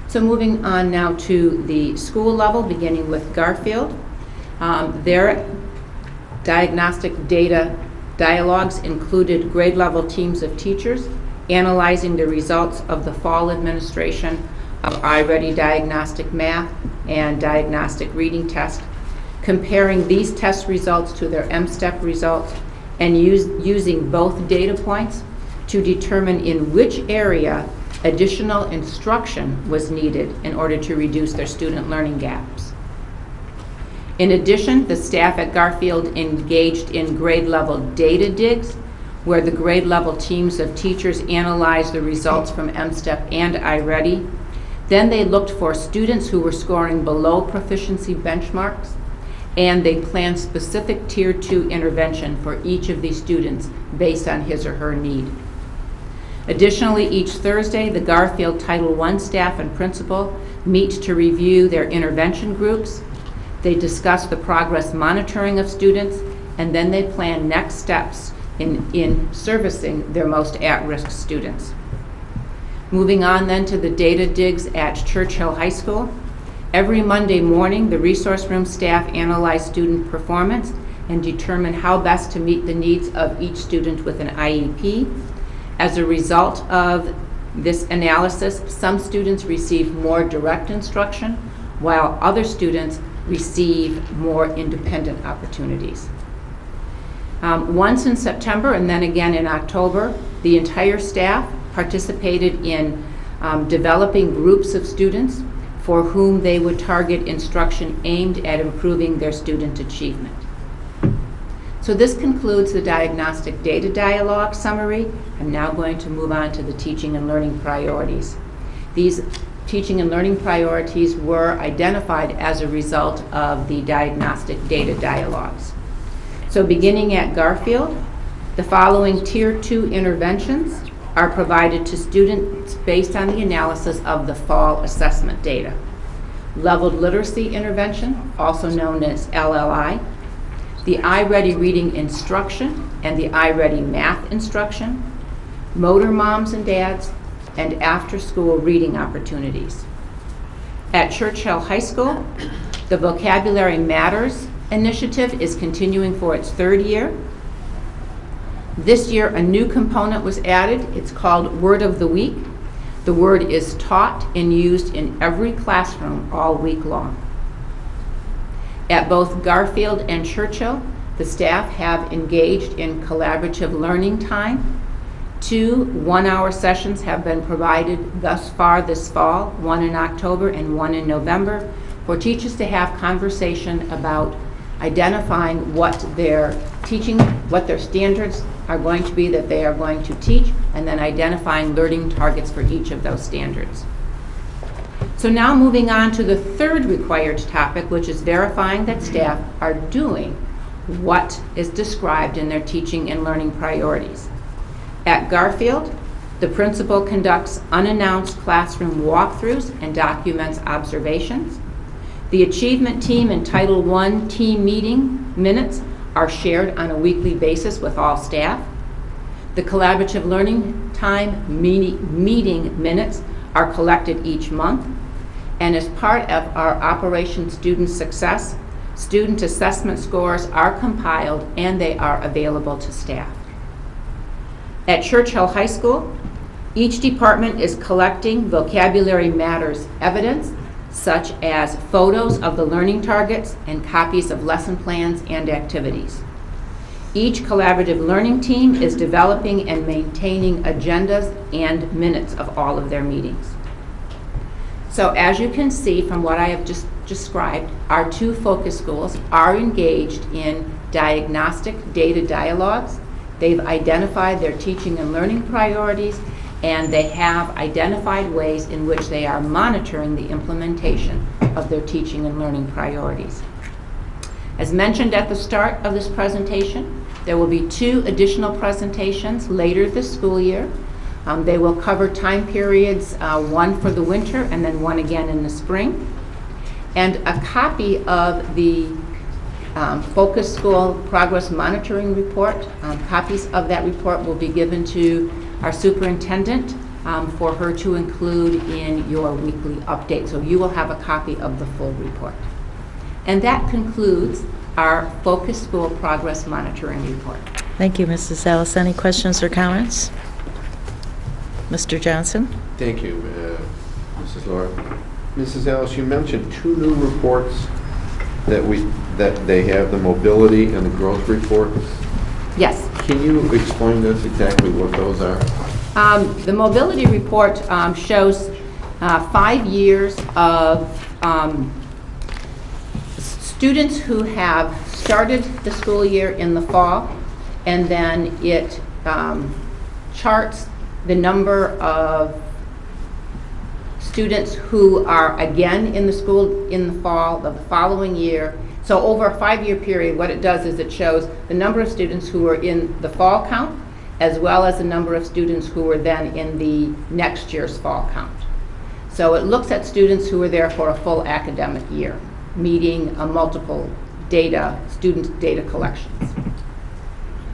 [SPEAKER 14] So moving on now to the school level, beginning with Garfield. Their diagnostic data dialogues included grade level teams of teachers analyzing the results of the fall administration of iReady Diagnostic Math and Diagnostic Reading Test, comparing these test results to their M-STEP results, and using both data points to determine in which area additional instruction was needed in order to reduce their student learning gaps. In addition, the staff at Garfield engaged in grade level data digs, where the grade level teams of teachers analyzed the results from M-STEP and iReady. Then they looked for students who were scoring below proficiency benchmarks, and they planned specific Tier 2 intervention for each of these students based on his or her need. Additionally, each Thursday, the Garfield Title I staff and principal meet to review their intervention groups. They discuss the progress monitoring of students, and then they plan next steps in servicing their most at-risk students. Moving on then to the data digs at Churchill High School. Every Monday morning, the resource room staff analyze student performance and determine how best to meet the needs of each student with an IEP. As a result of this analysis, some students receive more direct instruction, while other students receive more independent opportunities. Once in September and then again in October, the entire staff participated in developing groups of students for whom they would target instruction aimed at improving their student achievement. So this concludes the diagnostic data dialogue summary. I'm now going to move on to the teaching and learning priorities. These teaching and learning priorities were identified as a result of the diagnostic data dialogues. So beginning at Garfield, the following Tier 2 interventions are provided to students based on the analysis of the fall assessment data. Leveled literacy intervention, also known as LLI, the iReady reading instruction and the iReady math instruction, motor moms and dads, and after-school reading opportunities. At Churchill High School, the Vocabulary Matters initiative is continuing for its 3rd year. This year, a new component was added. It's called Word of the Week. The word is taught and used in every classroom all week long. At both Garfield and Churchill, the staff have engaged in collaborative learning time. 2 one-hour sessions have been provided thus far this fall, one in October and one in November, for teachers to have conversation about identifying what they're teaching, what their standards are going to be that they are going to teach, and then identifying learning targets for each of those standards. So now moving on to the 3rd required topic, which is verifying that staff are doing what is described in their teaching and learning priorities. At Garfield, The principal conducts unannounced classroom walkthroughs and documents observations. The achievement team and Title I team meeting minutes are shared on a weekly basis with all staff. The collaborative learning time meeting minutes are collected each month. And as part of our Operation Student Success, student assessment scores are compiled and they are available to staff. At Churchill High School, each department is collecting Vocabulary Matters evidence, such as photos of the learning targets and copies of lesson plans and activities. Each collaborative learning team is developing and maintaining agendas and minutes of all of their meetings. So as you can see from what I have just described, our two focus schools are engaged in diagnostic data dialogues. They've identified their teaching and learning priorities, and they have identified ways in which they are monitoring the implementation of their teaching and learning priorities. As mentioned at the start of this presentation, there will be 2 additional presentations later this school year. They will cover time periods, one for the winter and then one again in the spring. And a copy of the Focus School Progress Monitoring Report, copies of that report will be given to our superintendent for her to include in your weekly update. So you will have a copy of the full report. And that concludes our Focus School Progress Monitoring Report.
[SPEAKER 13] Thank you, Mrs. Ellis. Any questions or comments? Mr. Johnson?
[SPEAKER 4] Thank you, Mrs. Laura. Mrs. Ellis, you mentioned 2 new reports that they have, the mobility and the growth report.
[SPEAKER 14] Yes.
[SPEAKER 4] Can you explain to us exactly what those are?
[SPEAKER 14] The mobility report shows 5 years of students who have started the school year in the fall, and then it charts the number of students who are again in the school in the fall of the following year. So over a 5-year period, what it does is it shows the number of students who are in the fall count, as well as the number of students who were then in the next year's fall count. So it looks at students who were there for a full academic year, meeting multiple student data collections.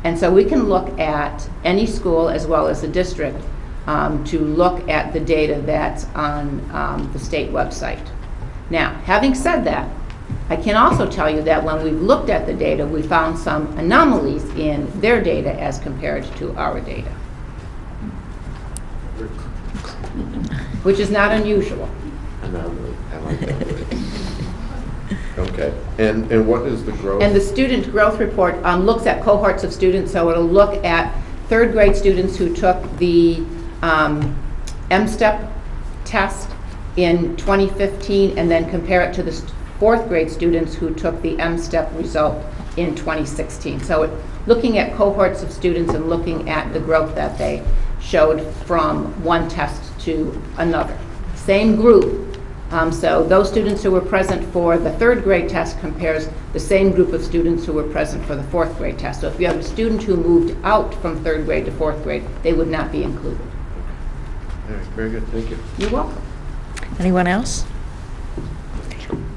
[SPEAKER 14] And so we can look at any school as well as the district to look at the data that's on the state website. Now, having said that, I can also tell you that when we've looked at the data, we found some anomalies in their data as compared to our data, which is not unusual.
[SPEAKER 4] Anomaly. I like that word. Okay. And what is the growth?
[SPEAKER 14] And the student growth report looks at cohorts of students, so it'll look at 3rd grade students who took the M-STEP test in 2015 and then compare it to the 4th grade students who took the M-STEP result in 2016. So looking at cohorts of students and looking at the growth that they showed from one test to another. Same group. So those students who were present for the 3rd grade test compares the same group of students who were present for the 4th grade test. So if you have a student who moved out from 3rd grade to 4th grade, they would not be included.
[SPEAKER 4] All right, very good. Thank you.
[SPEAKER 14] You're welcome.
[SPEAKER 13] Anyone else?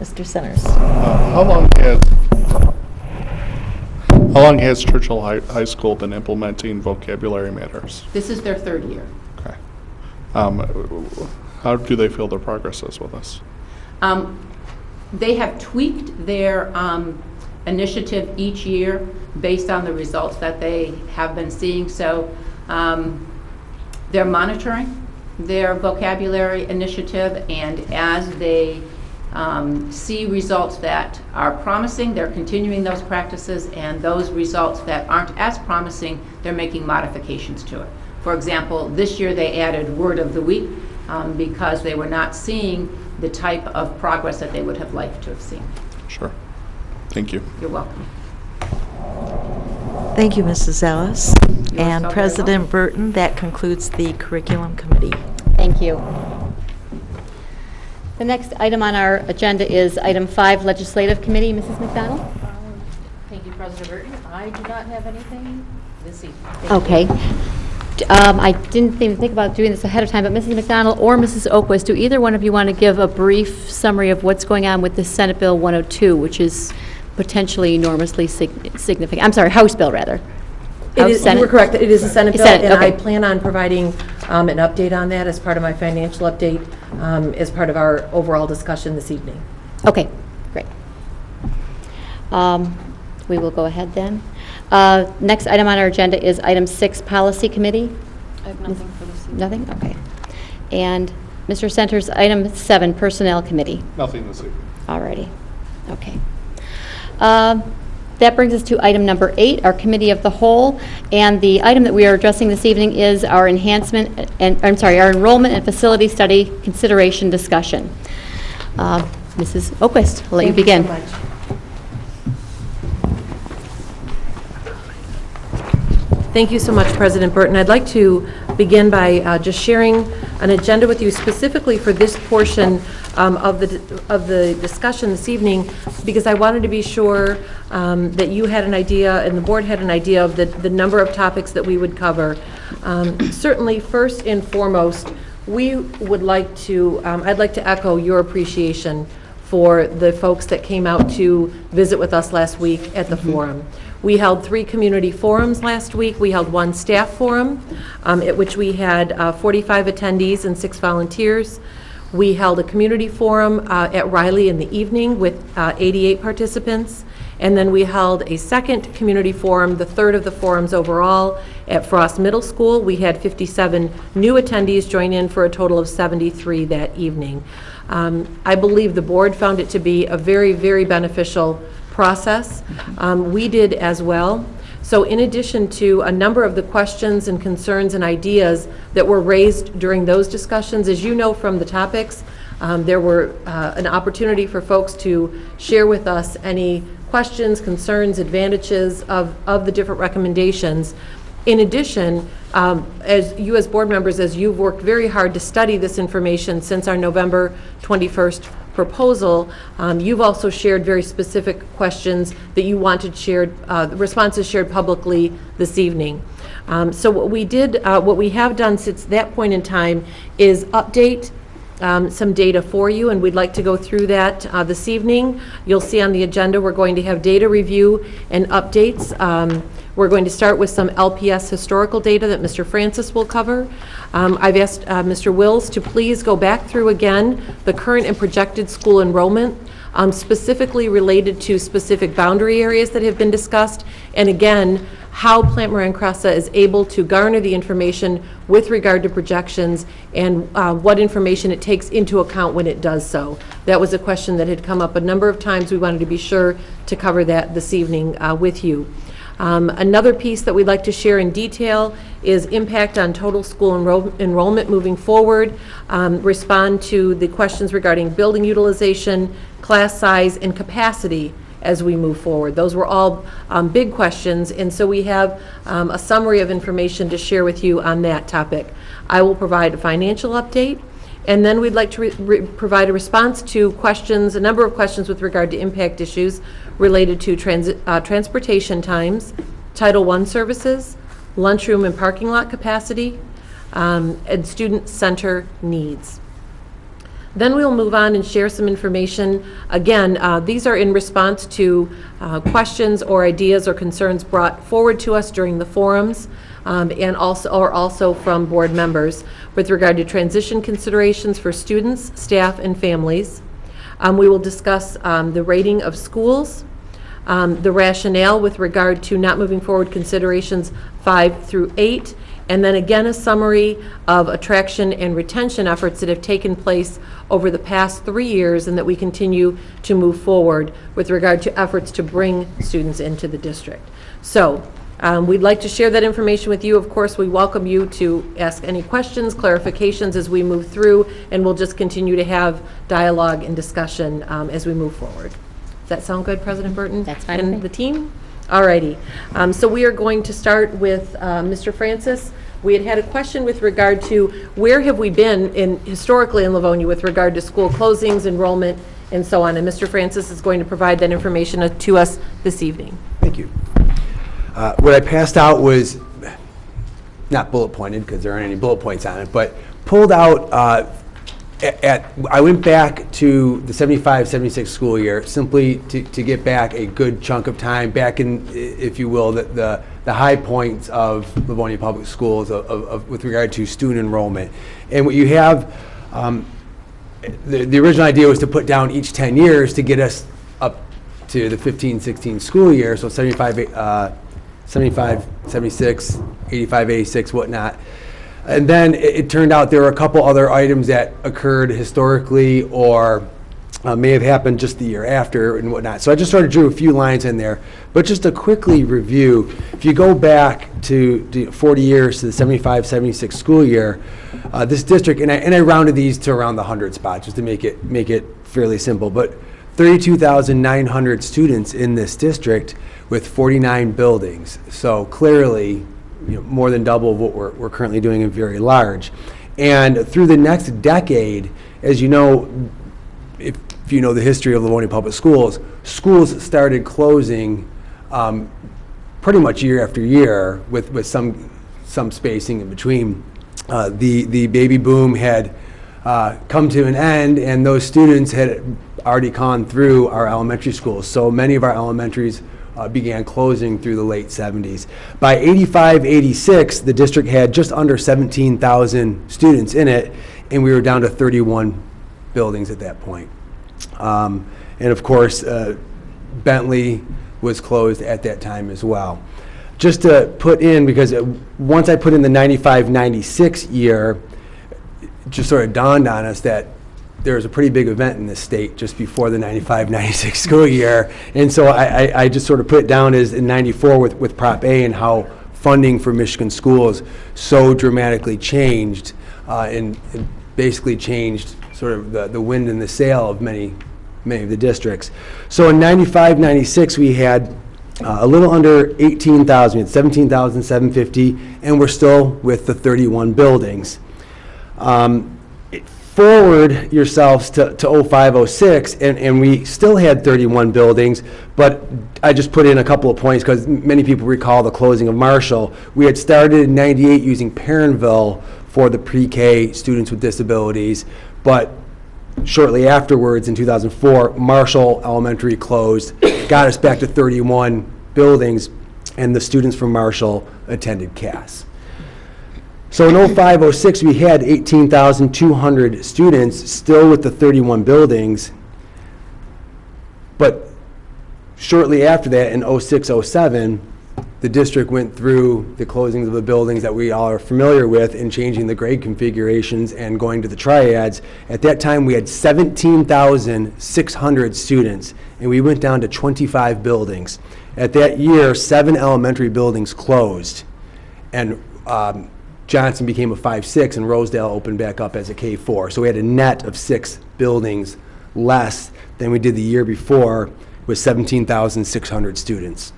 [SPEAKER 13] Mr. Centers?
[SPEAKER 7] How long has Churchill High School been implementing Vocabulary Matters?
[SPEAKER 14] This is their 3rd year.
[SPEAKER 7] Okay. How do they feel their progress is with us?
[SPEAKER 14] They have tweaked their initiative each year based on the results that they have been seeing. So they're monitoring their vocabulary initiative, and as they see results that are promising, they're continuing those practices, and those results that aren't as promising, they're making modifications to it. For example, this year they added Word of the Week because they were not seeing the type of progress that they would have liked to have seen.
[SPEAKER 7] Sure. Thank you.
[SPEAKER 14] You're welcome.
[SPEAKER 13] Thank you, Mrs. Ellis.
[SPEAKER 14] You're
[SPEAKER 13] And
[SPEAKER 14] so very
[SPEAKER 13] President Burton, that concludes the Curriculum Committee.
[SPEAKER 1] Thank you. The next item on our agenda is item 5, Legislative Committee. Mrs. McDonald?
[SPEAKER 8] Thank you, President Burton. I do not have anything this evening.
[SPEAKER 1] Okay. I didn't even think about doing this ahead of time, but Mrs. McDonald or Mrs. Oquist, do either one of you want to give a brief summary of what's going on with the Senate Bill 102, which is potentially enormously significant? I'm sorry, House Bill, rather.
[SPEAKER 11] It is, you were correct, it is a Senate bill,
[SPEAKER 1] Senate,
[SPEAKER 11] and I
[SPEAKER 1] okay.
[SPEAKER 11] plan on providing an update on that as part of my financial update, as part of our overall discussion this evening.
[SPEAKER 1] Okay, great. We will go ahead then. Next item on our agenda is item 6, Policy Committee.
[SPEAKER 12] I have nothing for this evening.
[SPEAKER 1] Nothing? Okay. And Mr. Centers, item 7, Personnel Committee.
[SPEAKER 7] Nothing this evening.
[SPEAKER 1] All righty. Okay. That brings us to item number 8, our Committee of the Whole. And the item that we are addressing this evening is our our Enrollment and Facility Study Consideration Discussion. Mrs. Oquist, I'll let you begin.
[SPEAKER 11] Thank you so much. Thank you so much, President Burton. I'd like to begin by just sharing an agenda with you specifically for this portion of the discussion this evening, because I wanted to be sure that you had an idea and the board had an idea of the number of topics that we would cover. Certainly, first and foremost, we would like to, I'd like to echo your appreciation for the folks that came out to visit with us last week at the forum. We held 3 community forums last week. We held 1 staff forum, at which we had 45 attendees and 6 volunteers. We held a community forum at Riley in the evening with 88 participants. And then we held a second community forum, the third of the forums overall, at Frost Middle School. We had 57 new attendees join in for a total of 73 that evening. I believe the board found it to be a very, very beneficial process. We did as well. So in addition to a number of the questions and concerns and ideas that were raised during those discussions, as you know from the topics, there were an opportunity for folks to share with us any questions, concerns, advantages of the different recommendations. In addition, as board members, as you've worked very hard to study this information since our November 21st proposal, you've also shared very specific questions that you wanted shared, responses shared publicly this evening. So what we have done since that point in time is update some data for you, and we'd like to go through that this evening. You'll see on the agenda we're going to have data review and updates. We're going to start with some LPS historical data that Mr. Francis will cover. I've asked Mr. Wills to please go back through again the current and projected school enrollment, specifically related to specific boundary areas that have been discussed, and again, how Plant Moran Cressa is able to garner the information with regard to projections and what information it takes into account when it does so. That was a question that had come up a number of times. We wanted to be sure to cover that this evening with you. Another piece that we'd like to share in detail is impact on total school enrollment moving forward, respond to the questions regarding building utilization, class size, and capacity as we move forward. Those were all big questions, and so we have a summary of information to share with you on that topic. I will provide a financial update, and then we'd like to provide a response to questions, a number of questions with regard to impact issues related to transportation times, Title I services, lunchroom and parking lot capacity, and student center needs. Then we'll move on and share some information. Again, these are in response to questions or ideas or concerns brought forward to us during the forums, and also from board members with regard to transition considerations for students, staff, and families. We will discuss the rating of schools, the rationale with regard to not moving forward considerations 5 through 8, and then again a summary of attraction and retention efforts that have taken place over the past 3 years and that we continue to move forward with regard to efforts to bring students into the district. So we'd like to share that information with you. Of course, we welcome you to ask any questions, clarifications as we move through, and we'll just continue to have dialogue and discussion as we move forward. Does that sound good, President Burton?
[SPEAKER 1] That's fine.
[SPEAKER 11] And the team? All righty. So we are going to start with Mr. Francis. We had a question with regard to where have we been historically in Livonia with regard to school closings, enrollment, and so on. And Mr. Francis is going to provide that information to us this evening.
[SPEAKER 5] Thank you. What I passed out was not bullet pointed because there aren't any bullet points on it, but pulled out I went back to the 75-76 school year simply to get back a good chunk of time, back in, if you will, the high points of Livonia Public Schools with regard to student enrollment. And what you have, the original idea was to put down each 10 years to get us up to the 15-16 school year, so 75, 76, 85, 86, whatnot. And then it turned out there were a couple other items that occurred historically or may have happened just the year after and whatnot. So I just sort of drew a few lines in there. But just to quickly review, if you go back to 40 years to the 75-76 school year, this district, and I rounded these to around the 100 spot just to make it fairly simple, but 32,900 students in this district with 49 buildings. So clearly, more than double what we're currently doing and very large. And through the next decade, as you know, if you know the history of Livonia Public Schools, schools started closing pretty much year after year with some spacing in between. The baby boom had come to an end, and those students had already gone through our elementary schools. So many of our elementaries began closing through the late 70s. By 85, 86, the district had just under 17,000 students in it, and we were down to 31 buildings at that point. And of course, Bentley was closed at that time as well. Just to put in, because once I put in the 95, 96 year, it just sort of dawned on us that there was a pretty big event in this state just before the 95-96 school year. And so I just sort of put it down as in 94 with Prop A and how funding for Michigan schools so dramatically changed and basically changed sort of the wind in the sail of many of the districts. So in 95-96 we had a little under 18,000, we had 17,750, and we're still with the 31 buildings. Forward yourselves to 05-06, and we still had 31 buildings, but I just put in a couple of points because many people recall the closing of Marshall. We had started in 98 using Perrinville for the pre-K students with disabilities, but shortly afterwards in 2004, Marshall Elementary closed, got us back to 31 buildings, and the students from Marshall attended CAS. So in 05-06, we had 18,200 students still with the 31 buildings, but shortly after that, in 06-07, the district went through the closings of the buildings that we all are familiar with and changing the grade configurations and going to the triads. At that time, we had 17,600 students, and we went down to 25 buildings. At that year, 7 elementary buildings closed, and Johnson became a 5-6, and Rosedale opened back up as a K4. So we had a net of 6 buildings less than we did the year before with 17,600 students.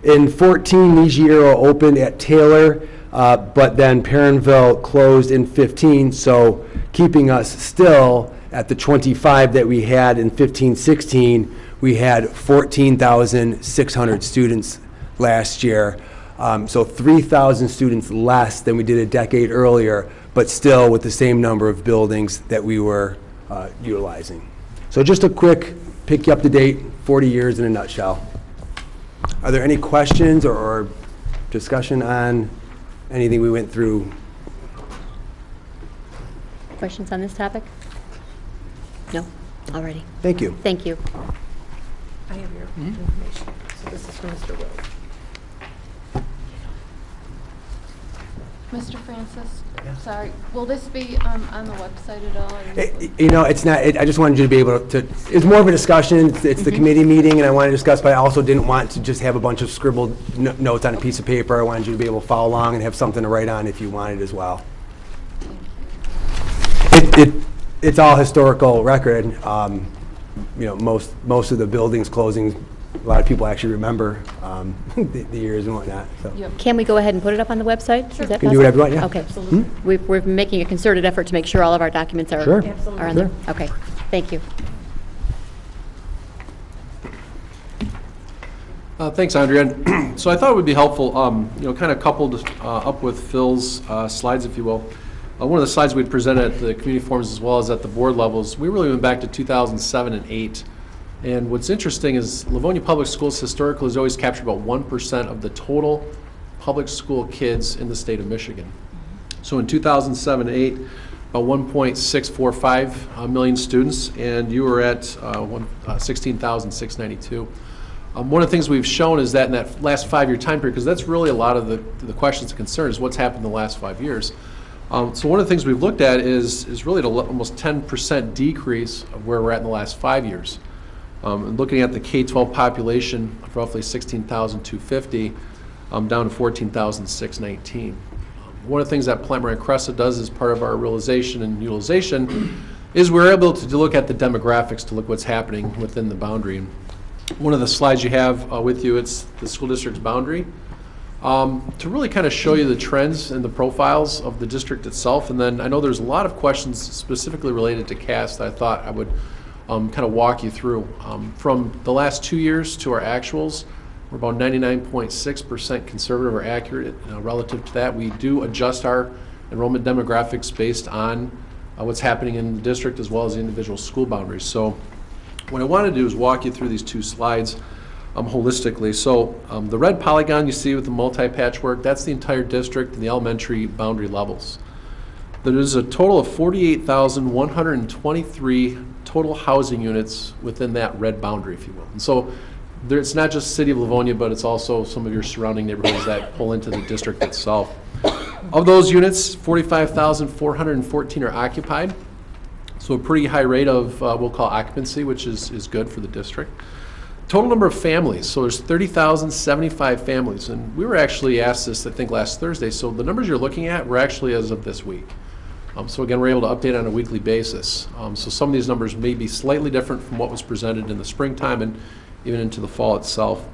[SPEAKER 5] In 14, Nijiiro opened at Taylor, but then Perrinville closed in 15, so keeping us still at the 25 that we had in 15-16. We had 14,600 students last year. So 3,000 students less than we did a decade earlier, but still with the same number of buildings that we were utilizing. So just a quick pick you up to date, 40 years in a nutshell. Are there any questions or discussion on anything we went through?
[SPEAKER 1] Questions on this topic? No? Alrighty.
[SPEAKER 5] Thank you.
[SPEAKER 1] Thank you.
[SPEAKER 11] I have your information. So this is from Mr. Will.
[SPEAKER 12] Mr. Francis, sorry, will this be on the website at all?
[SPEAKER 5] You know, it's not, I just wanted you to be able to, it's more of a discussion, it's the committee meeting, and I wanted to discuss, but I also didn't want to just have a bunch of scribbled notes on a piece of paper. I wanted you to be able to follow along and have something to write on if you wanted as well. It's all historical record. You know, most of the buildings closings, a lot of people actually remember the years and whatnot. So.
[SPEAKER 12] Yep.
[SPEAKER 1] Can we go ahead and put it up on the website? Is that
[SPEAKER 5] Can do whatever you want, yeah.
[SPEAKER 1] Okay. We're making a concerted effort to make sure all of our documents are,
[SPEAKER 5] Sure.
[SPEAKER 1] are on there. Okay, thank you.
[SPEAKER 15] Thanks, Andrea. So I thought it would be helpful, kind of coupled up with Phil's slides, if you will. One of the slides we'd presented at the community forums as well as at the board levels, we really went back to 2007 and 8. And what's interesting is Livonia Public Schools historically has always captured about 1% of the total public school kids in the state of Michigan. So in 2007 and 8, about 1.645 million students, and you were at 16,692. One of the things we've shown is that in that last 5-year time period, because that's really a lot of the questions and concerns, what's happened in the last 5 years. So one of the things we've looked at is really almost 10% decrease of where we're at in the last 5 years. And looking at the K-12 population of roughly 16,250 down to 14,619. One of the things that Mclamore and Cressa does as part of our realization and utilization is we're able to look at the demographics to look what's happening within the boundary. One of the slides you have with you, it's the school district's boundary. To really kind of show you the trends and the profiles of the district itself. And then I know there's a lot of questions specifically related to CAS that I thought I would kind of walk you through. From the last 2 years to our actuals, we're about 99.6% conservative or accurate. Relative to that, we do adjust our enrollment demographics based on what's happening in the district as well as the individual school boundaries. So what I want to do is walk you through these two slides holistically. So the red polygon you see with the multi-patchwork, that's the entire district and the elementary boundary levels. There is a total of 48,123 total housing units within that red boundary, if you will. And so it's not just the city of Livonia, but it's also some of your surrounding neighborhoods that pull into the district itself. Of those units, 45,414 are occupied. So a pretty high rate of we'll call occupancy, which is good for the district. Total number of families, so there's 30,075 families, and we were actually asked this, I think, last Thursday, so the numbers you're looking at were actually as of this week. So again, we're able to update on a weekly basis. So some of these numbers may be slightly different from what was presented in the springtime and even into the fall itself.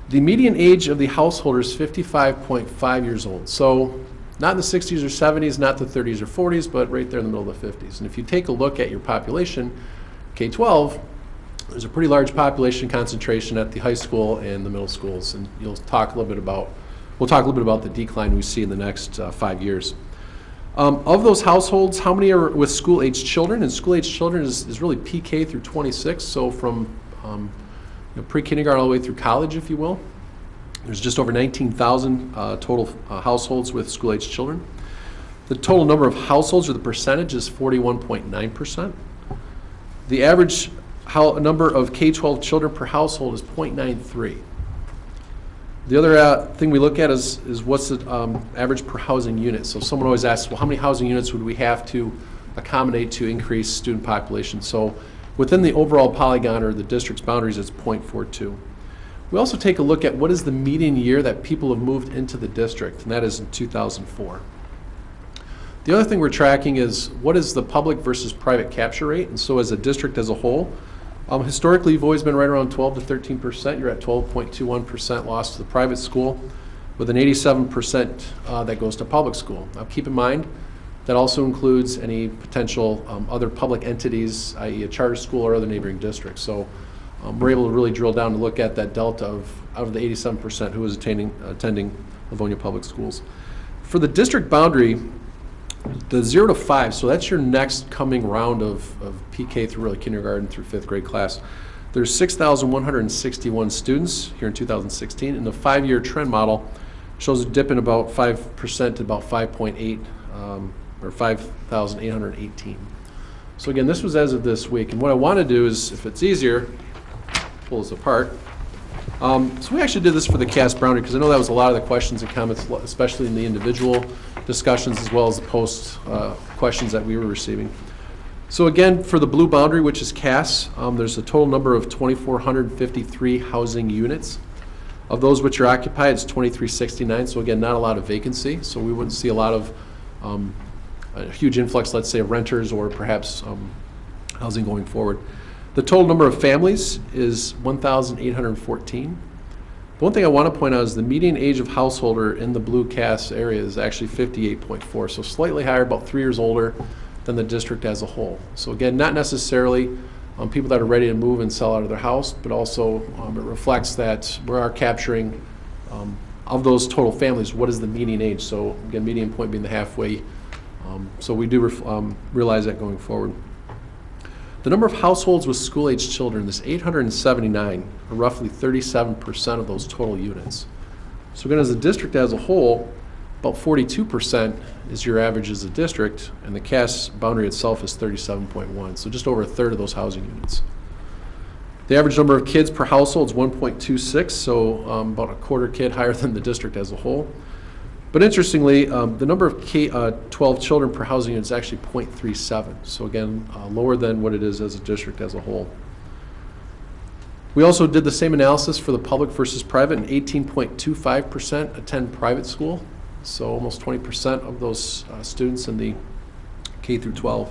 [SPEAKER 15] The median age of the householder is 55.5 years old, so not in the 60s or 70s, not the 30s or 40s, but right there in the middle of the 50s. And if you take a look at your population, K-12, there's a pretty large population concentration at the high school and the middle schools, and we'll talk a little bit about the decline we see in the next 5 years. Of those households, how many are with school-aged children? And school-aged children is really PK through 26, so from pre-kindergarten all the way through college, if you will. There's just over 19,000 total households with school-aged children. The total number of households, or the percentage, is 41.9%. The average number of K-12 children per household is 0.93. The other thing we look at is what's the average per housing unit. So someone always asks, well, how many housing units would we have to accommodate to increase student population? So within the overall polygon or the district's boundaries, it's 0.42. We also take a look at what is the median year that people have moved into the district, and that is in 2004. The other thing we're tracking is what is the public versus private capture rate. And so as a district as a whole, historically, you've always been right around 12 to 13%. You're at 12.21% loss to the private school, with an 87% that goes to public school. Now, keep in mind, that also includes any potential other public entities, i.e. a charter school or other neighboring districts. So we're able to really drill down to look at that delta of out of the 87% who is attending Livonia Public Schools. For the district boundary, the 0 to 5, so that's your next coming round of PK through really kindergarten through 5th grade class. There's 6,161 students here in 2016, and the 5-year trend model shows a dip in about 5% to about 5.8, or 5,818. So again, this was as of this week, and what I want to do is, if it's easier, pull this apart. So we actually did this for the CAS boundary because I know that was a lot of the questions and comments, especially in the individual discussions as well as the post questions that we were receiving. So again, for the blue boundary, which is CAS, there's a total number of 2,453 housing units. Of those which are occupied, it's 2,369. So again, not a lot of vacancy. So we wouldn't see a lot of a huge influx, let's say, of renters or perhaps housing going forward. The total number of families is 1,814. The one thing I want to point out is the median age of householder in the blue CAS area is actually 58.4, so slightly higher, about 3 years older than the district as a whole. So again, not necessarily people that are ready to move and sell out of their house, but also it reflects that we are capturing of those total families, what is the median age? So again, median point being the halfway. So we do realize that going forward. The number of households with school-aged children, this 879, are roughly 37% of those total units. So again, as a district as a whole, about 42% is your average as a district, and the CAS boundary itself is 37.1, so just over a third of those housing units. The average number of kids per household is 1.26, so about a quarter kid higher than the district as a whole. But interestingly, the number of K-12 children per housing unit is actually 0.37, so again, lower than what it is as a district as a whole. We also did the same analysis for the public versus private, and 18.25% attend private school, so almost 20% of those students in the K through 12.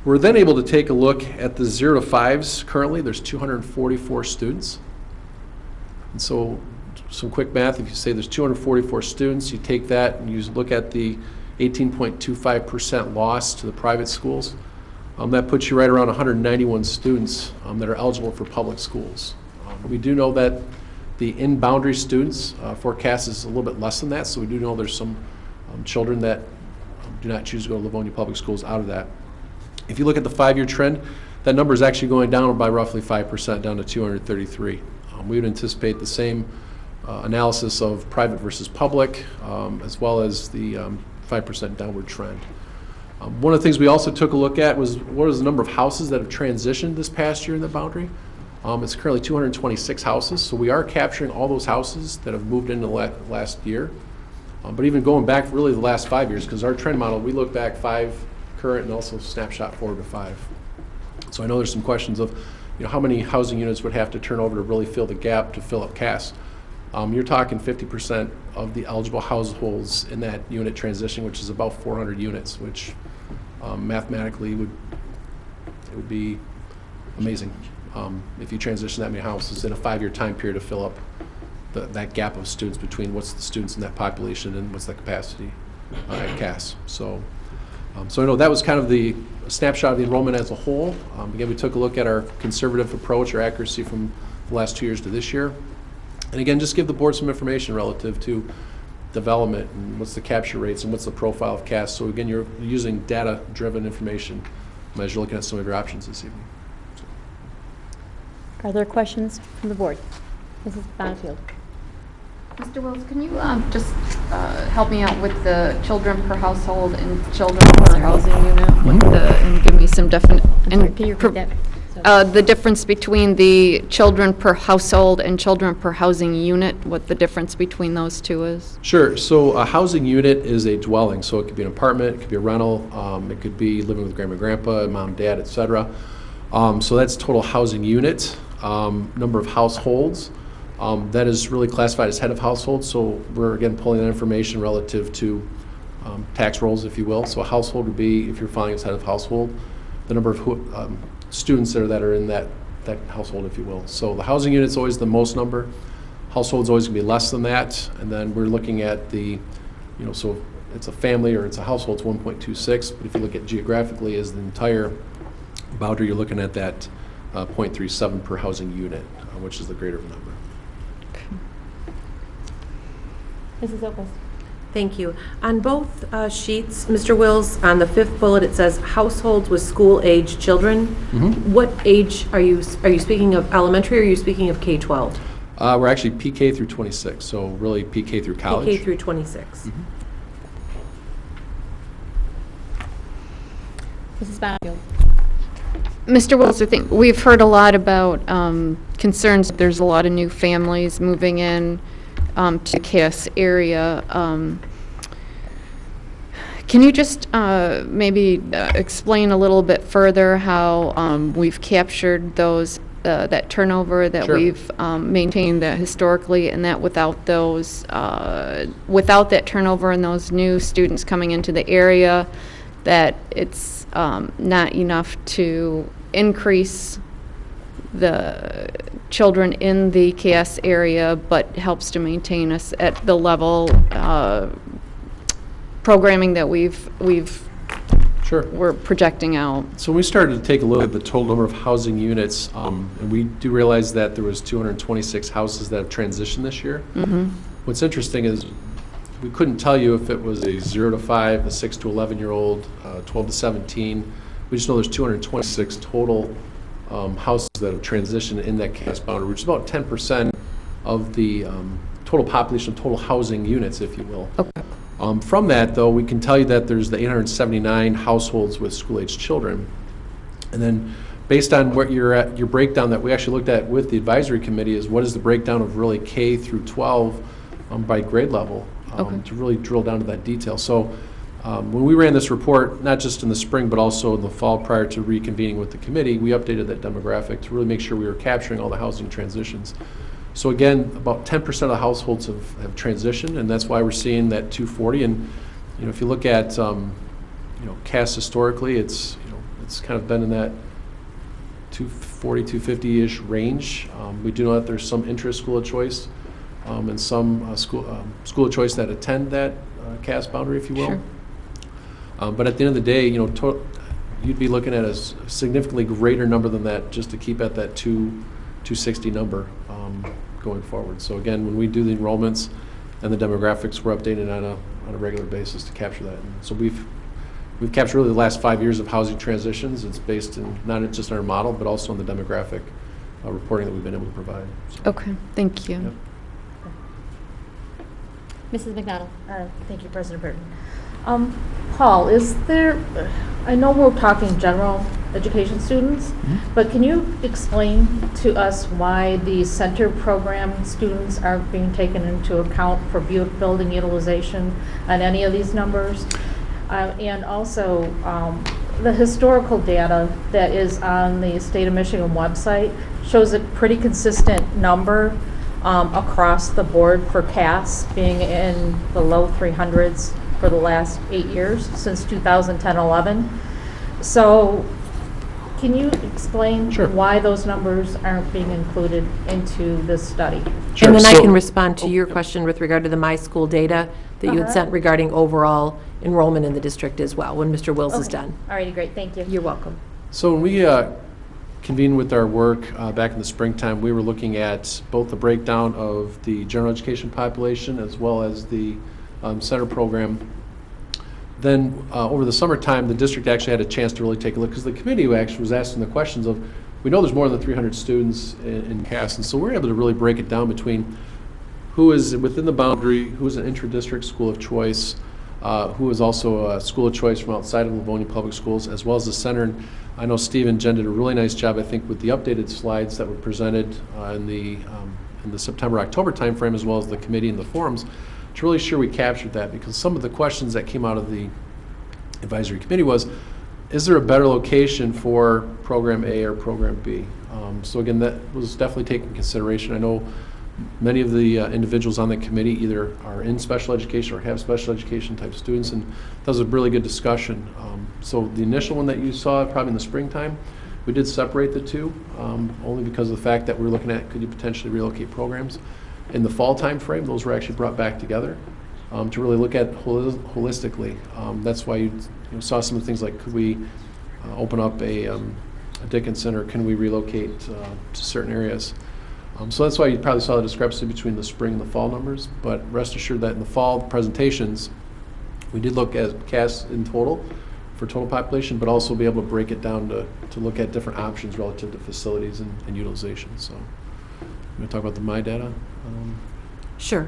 [SPEAKER 15] We're then able to take a look at the 0 to 5s. Currently, there's 244 students. And so some quick math, if you say there's 244 students, you take that and you look at the 18.25% loss to the private schools, that puts you right around 191 students that are eligible for public schools. We do know that the in-boundary students forecast is a little bit less than that, so we do know there's some children that do not choose to go to Livonia Public Schools out of that. If you look at the 5-year trend, that number is actually going down by roughly 5%, down to 233. We would anticipate the same analysis of private versus public, as well as the 5% downward trend. One of the things we also took a look at was what is the number of houses that have transitioned this past year in the boundary. It's currently 226 houses, so we are capturing all those houses that have moved into last year. But even going back really the last 5 years, because our trend model, we look back 5 current and also snapshot forward to 5. So I know there's some questions of, how many housing units would have to turn over to really fill the gap to fill up CAS. You're talking 50% of the eligible households in that unit transition, which is about 400 units, which mathematically it would be amazing if you transition that many houses in a 5-year time period to fill up that gap of students between what's the students in that population and what's the capacity at CAS. So I know that was kind of the snapshot of the enrollment as a whole. Again, we took a look at our conservative approach or accuracy from the last 2 years to this year. And again, just give the board some information relative to development and what's the capture rates and what's the profile of CAS. So again, you're using data-driven information as you're looking at some of your options this evening.
[SPEAKER 1] Are there questions from the board? Mrs. Bonnefield.
[SPEAKER 12] Mr. Wills, can you just help me out with the children per household and children per housing unit? And give me some
[SPEAKER 1] Can you repeat that?
[SPEAKER 12] the difference between the children per household and children per housing unit, what the difference between those two is?
[SPEAKER 15] Sure. So a housing unit is a dwelling. So it could be an apartment, it could be a rental, it could be living with grandma and grandpa, mom, dad, etc. So that's total housing unit. Number of households. That is really classified as head of household, so we're again pulling that information relative to tax rolls, if you will. So a household would be, if you're filing as head of household, the number of students that are in that household, if you will. So the housing unit's always the most number. Household's always going to be less than that, and then we're looking at the, so it's a family or it's a household, it's 1.26, but if you look at geographically as the entire boundary, you're looking at that 0.37 per housing unit, which is the greater number.
[SPEAKER 1] Mrs. Opus.
[SPEAKER 11] Thank you. On both sheets, Mr. Wills, on the 5th bullet, it says households with school-age children.
[SPEAKER 15] Mm-hmm.
[SPEAKER 11] What age are you speaking of elementary, or are you speaking of K-12?
[SPEAKER 15] We're actually PK through 26, so really PK through college.
[SPEAKER 11] PK through 26.
[SPEAKER 15] Mm-hmm.
[SPEAKER 1] Mrs. Bonnefield.
[SPEAKER 12] Mr. Wills, I think we've heard a lot about concerns. There's a lot of new families moving in to Cass area. Can you just maybe explain a little bit further how we've captured those that turnover that
[SPEAKER 15] Sure.
[SPEAKER 12] we've maintained that historically, and that without those without that turnover and those new students coming into the area, that it's not enough to increase the children in the KS area, but helps to maintain us at the level programming that we've
[SPEAKER 15] Sure.
[SPEAKER 12] we're projecting out.
[SPEAKER 15] So we started to take a look at the total number of housing units, and we do realize that there was 226 houses that have transitioned this year. What's interesting is we couldn't tell you if it was a 0 to 5, a 6 to 11-year-old, 12 to 17. We just know there's 226 total houses that have transitioned in that CAS boundary, which is about 10% of the total population of total housing units, if you will.
[SPEAKER 12] Okay.
[SPEAKER 15] From that, though, we can tell you that there's the 879 households with school-aged children. And then based on what your breakdown that we actually looked at with the advisory committee is what is the breakdown of really K through 12 by grade level to really drill down to that detail. So when we ran this report, not just in the spring but also in the fall prior to reconvening with the committee, we updated that demographic to really make sure we were capturing all the housing transitions. So again, about 10% of the households have transitioned, and that's why we're seeing that 240. And if you look at CAS historically, it's kind of been in that 240, 250-ish range. We do know that there's some interest school of choice and some school of choice that attend that CAS boundary, if you will.
[SPEAKER 12] Sure.
[SPEAKER 15] But at the end of the day, you'd be looking at a significantly greater number than that just to keep at that 260 number going forward. So again, when we do the enrollments and the demographics, we're updating on a regular basis to capture that. And so we've captured really the last 5 years of housing transitions. It's based in not just on our model, but also on the demographic reporting that we've been able to provide. So,
[SPEAKER 12] Okay, thank you.
[SPEAKER 15] Yep.
[SPEAKER 1] Mrs. McDonald.
[SPEAKER 8] Thank you, President Burton. Paul, is there, I know we're talking general education students, but can you explain to us why the center program students aren't being taken into account for building utilization on any of these numbers? And also, the historical data that is on the State of Michigan website shows a pretty consistent number across the board for CAS being in the low 300s for the last 8 years, since 2010-11. So can you explain why those numbers aren't being included into this study?
[SPEAKER 15] Sure.
[SPEAKER 11] And then I can respond to your question with regard to the My School data that you had sent regarding overall enrollment in the district as well, when Mr. Wills is done.
[SPEAKER 1] All righty, great, thank you.
[SPEAKER 11] You're welcome.
[SPEAKER 15] So when we convened with our work back in the springtime, we were looking at both the breakdown of the general education population as well as the center program. Then over the summertime, the district actually had a chance to really take a look, because the committee actually was asking the questions of, we know there's more than 300 students in CAS, and so we're able to really break it down between who is within the boundary, who is an intra-district school of choice, who is also a school of choice from outside of Livonia Public Schools, as well as the center. And I know Steve and Jen did a really nice job, I think, with the updated slides that were presented in the September-October timeframe, as well as the committee and the forums, to really sure we captured that, because some of the questions that came out of the advisory committee was, is there a better location for program A or program B? So again, that was definitely taken into consideration. I know many of the individuals on the committee either are in special education or have special education type students, and that was a really good discussion. So the initial one that you saw probably in the springtime, we did separate the two, only because of the fact that we were looking at could you potentially relocate programs. In the fall time frame, those were actually brought back together to really look at holistically. That's why you saw some of the things like, could we open up a Dickinson, or can we relocate to certain areas? So that's why you probably saw the discrepancy between the spring and the fall numbers. But rest assured that in the fall presentations, we did look at CAS in total for total population, but also be able to break it down to look at different options relative to facilities and utilization. So I'm going to talk about the My Data.
[SPEAKER 11] Sure.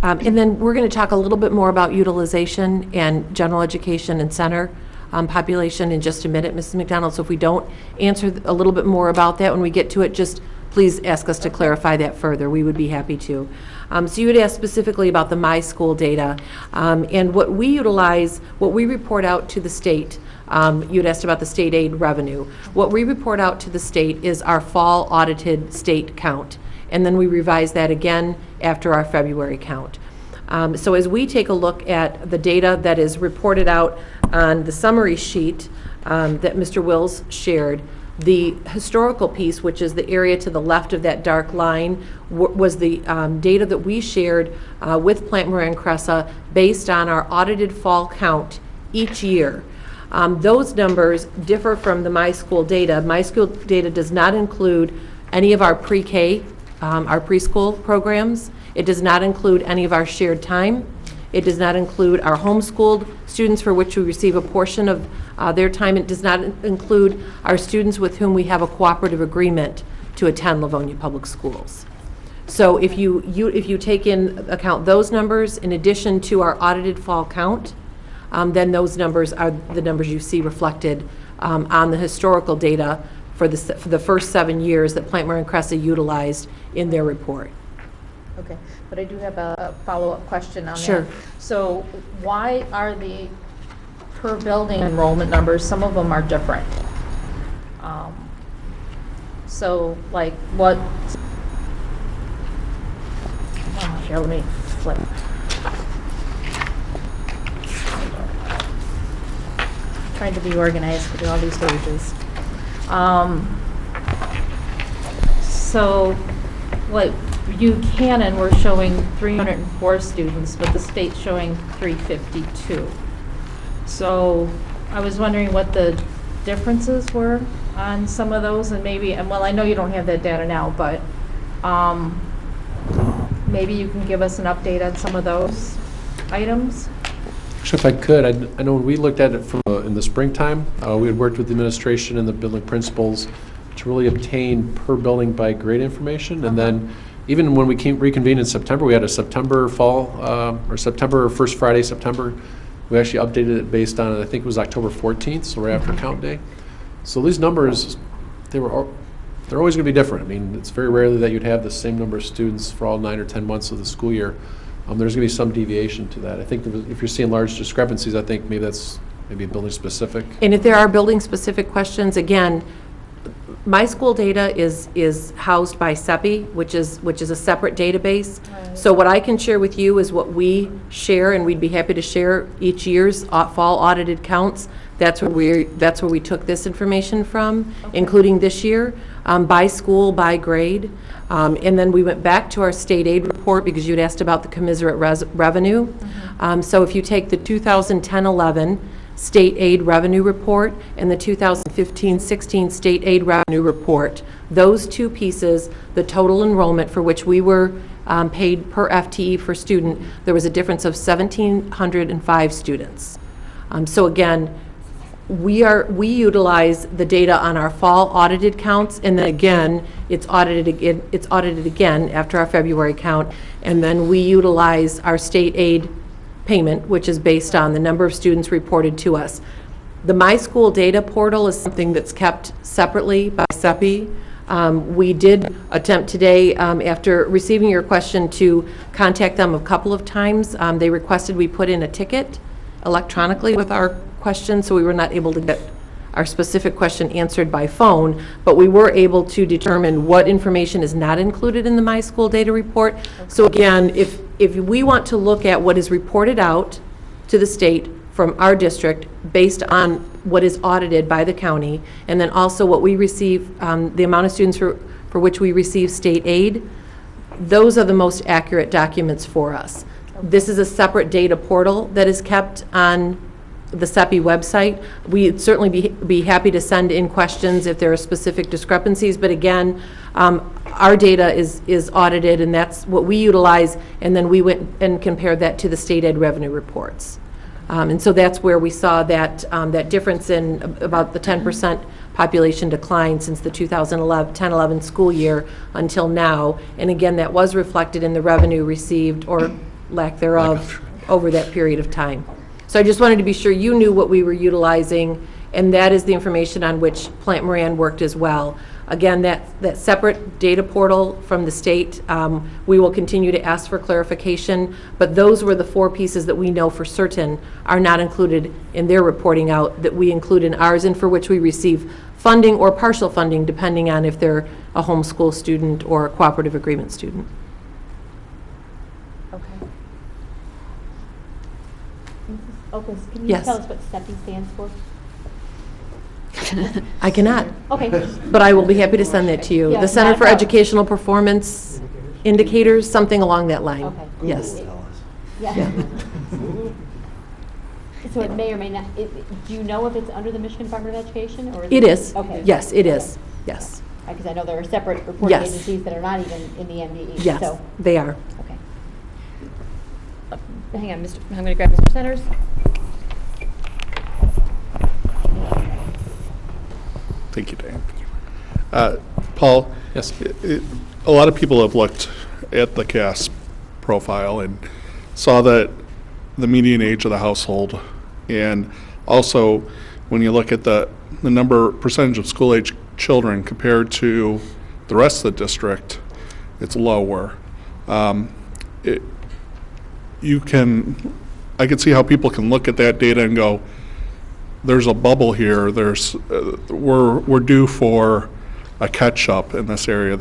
[SPEAKER 11] And then we're going to talk a little bit more about utilization and general education and center population in just a minute, Mrs. McDonald. So if we don't answer a little bit more about that when we get to it, just please ask us to clarify that further. We would be happy to. So you had asked specifically about the My School data. And what we utilize, what we report out to the state, you had asked about the state aid revenue. What we report out to the state is our fall audited state count. And then we revise that again after our February count. So as we take a look at the data that is reported out on the summary sheet that Mr. Wills shared, the historical piece, which is the area to the left of that dark line, was the data that we shared with Mclamore and Cressa based on our audited fall count each year. Those numbers differ from the My School data. My School data does not include any of our pre-K, our preschool programs. It does not include any of our shared time. It does not include our homeschooled students for which we receive a portion of their time. It does not include our students with whom we have a cooperative agreement to attend Livonia Public Schools. So if you take in account those numbers in addition to our audited fall count, then those numbers are the numbers you see reflected on the historical data for the first 7 years that Plant Moran Cressa utilized in their report.
[SPEAKER 8] Okay, but I do have a follow-up question on that.
[SPEAKER 11] Sure.
[SPEAKER 8] So why are the per building enrollment numbers, some of them are different? So like what, here, let me flip. Trying to be organized with all these pages. So, like, Buchanan, we're showing 304 students, but the state's showing 352. So, I was wondering what the differences were on some of those, and maybe, and well, I know you don't have that data now, but maybe you can give us an update on some of those items?
[SPEAKER 15] Actually, if I could, I know when we looked at it from in the springtime, we had worked with the administration and the building principals to really obtain per building by grade information. And then even when we reconvened in September, we had a September fall, or September, first Friday, September. We actually updated it based on, I think it was October 14th, so right after count day. So these numbers, they're always going to be different. I mean, it's very rarely that you'd have the same number of students for all 9 or 10 months of the school year. There's going to be some deviation to that. I think if you're seeing large discrepancies, I think maybe that's maybe building specific.
[SPEAKER 11] And if there are building specific questions, again, My School data is housed by CEPI, which is a separate database. Right. So what I can share with you is what we share, and we'd be happy to share each year's fall audited counts. That's where we took this information from, okay, including this year, by school, by grade. And then we went back to our state aid report because you'd asked about the commiserate revenue. Mm-hmm. So if you take the 2010-11 state aid revenue report and the 2015-16 state aid revenue report, those two pieces, the total enrollment for which we were paid per FTE for student, there was a difference of 1,705 students. So again, we utilize the data on our fall audited counts, and then again, it's audited again after our February count, and then we utilize our state aid payment, which is based on the number of students reported to us. The My School data portal is something that's kept separately by CEPI. We did attempt today, after receiving your question, to contact them a couple of times. They requested we put in a ticket electronically with our question, so we were not able to get our specific question answered by phone, but we were able to determine what information is not included in the My School data report. Okay. So again, if we want to look at what is reported out to the state from our district based on what is audited by the county, and then also what we receive, the amount of students for which we receive state aid, those are the most accurate documents for us. Okay. This is a separate data portal that is kept on the CEPI website. We'd certainly be happy to send in questions if there are specific discrepancies, but again, our data is audited, and that's what we utilize, and then we went and compared that to the state ed revenue reports. And so that's where we saw that difference in about the 10% population decline since the 2010-11 school year until now. And again, that was reflected in the revenue received or lack thereof over that period of time. So I just wanted to be sure you knew what we were utilizing, and that is the information on which Plant Moran worked as well. Again, that separate data portal from the state, we will continue to ask for clarification, but those were the 4 pieces that we know for certain are not included in their reporting out that we include in ours, and for which we receive funding or partial funding depending on if they're a homeschool student or a cooperative agreement student.
[SPEAKER 1] Okay, can you
[SPEAKER 11] Yes.
[SPEAKER 1] tell us what CEPI stands for?
[SPEAKER 11] I cannot.
[SPEAKER 1] Okay.
[SPEAKER 11] But I will be happy to send that to you.
[SPEAKER 1] Yeah,
[SPEAKER 11] The Center
[SPEAKER 1] not a
[SPEAKER 11] for
[SPEAKER 1] problem.
[SPEAKER 11] Educational Performance Indicators, something along that line.
[SPEAKER 1] Okay.
[SPEAKER 11] Yes.
[SPEAKER 1] Yeah. So it may or may not, do you know if it's under the Michigan Department of Education, or?
[SPEAKER 11] It is.
[SPEAKER 1] Okay.
[SPEAKER 11] Yes, it is. Yes.
[SPEAKER 1] Because I know there are separate reporting
[SPEAKER 11] Yes.
[SPEAKER 1] agencies that are not even in the MDE.
[SPEAKER 11] Yes,
[SPEAKER 1] So,
[SPEAKER 11] they are.
[SPEAKER 1] okay. Hang on, I'm going to grab Mr. Centers.
[SPEAKER 7] Thank you, Dan. Paul?
[SPEAKER 15] Yes.
[SPEAKER 7] A lot of people have looked at the CAS profile and saw that the median age of the household, and also when you look at the percentage of school-age children compared to the rest of the district, it's lower. I could see how people can look at that data and go, there's a bubble here, we're due for a catch-up in this area.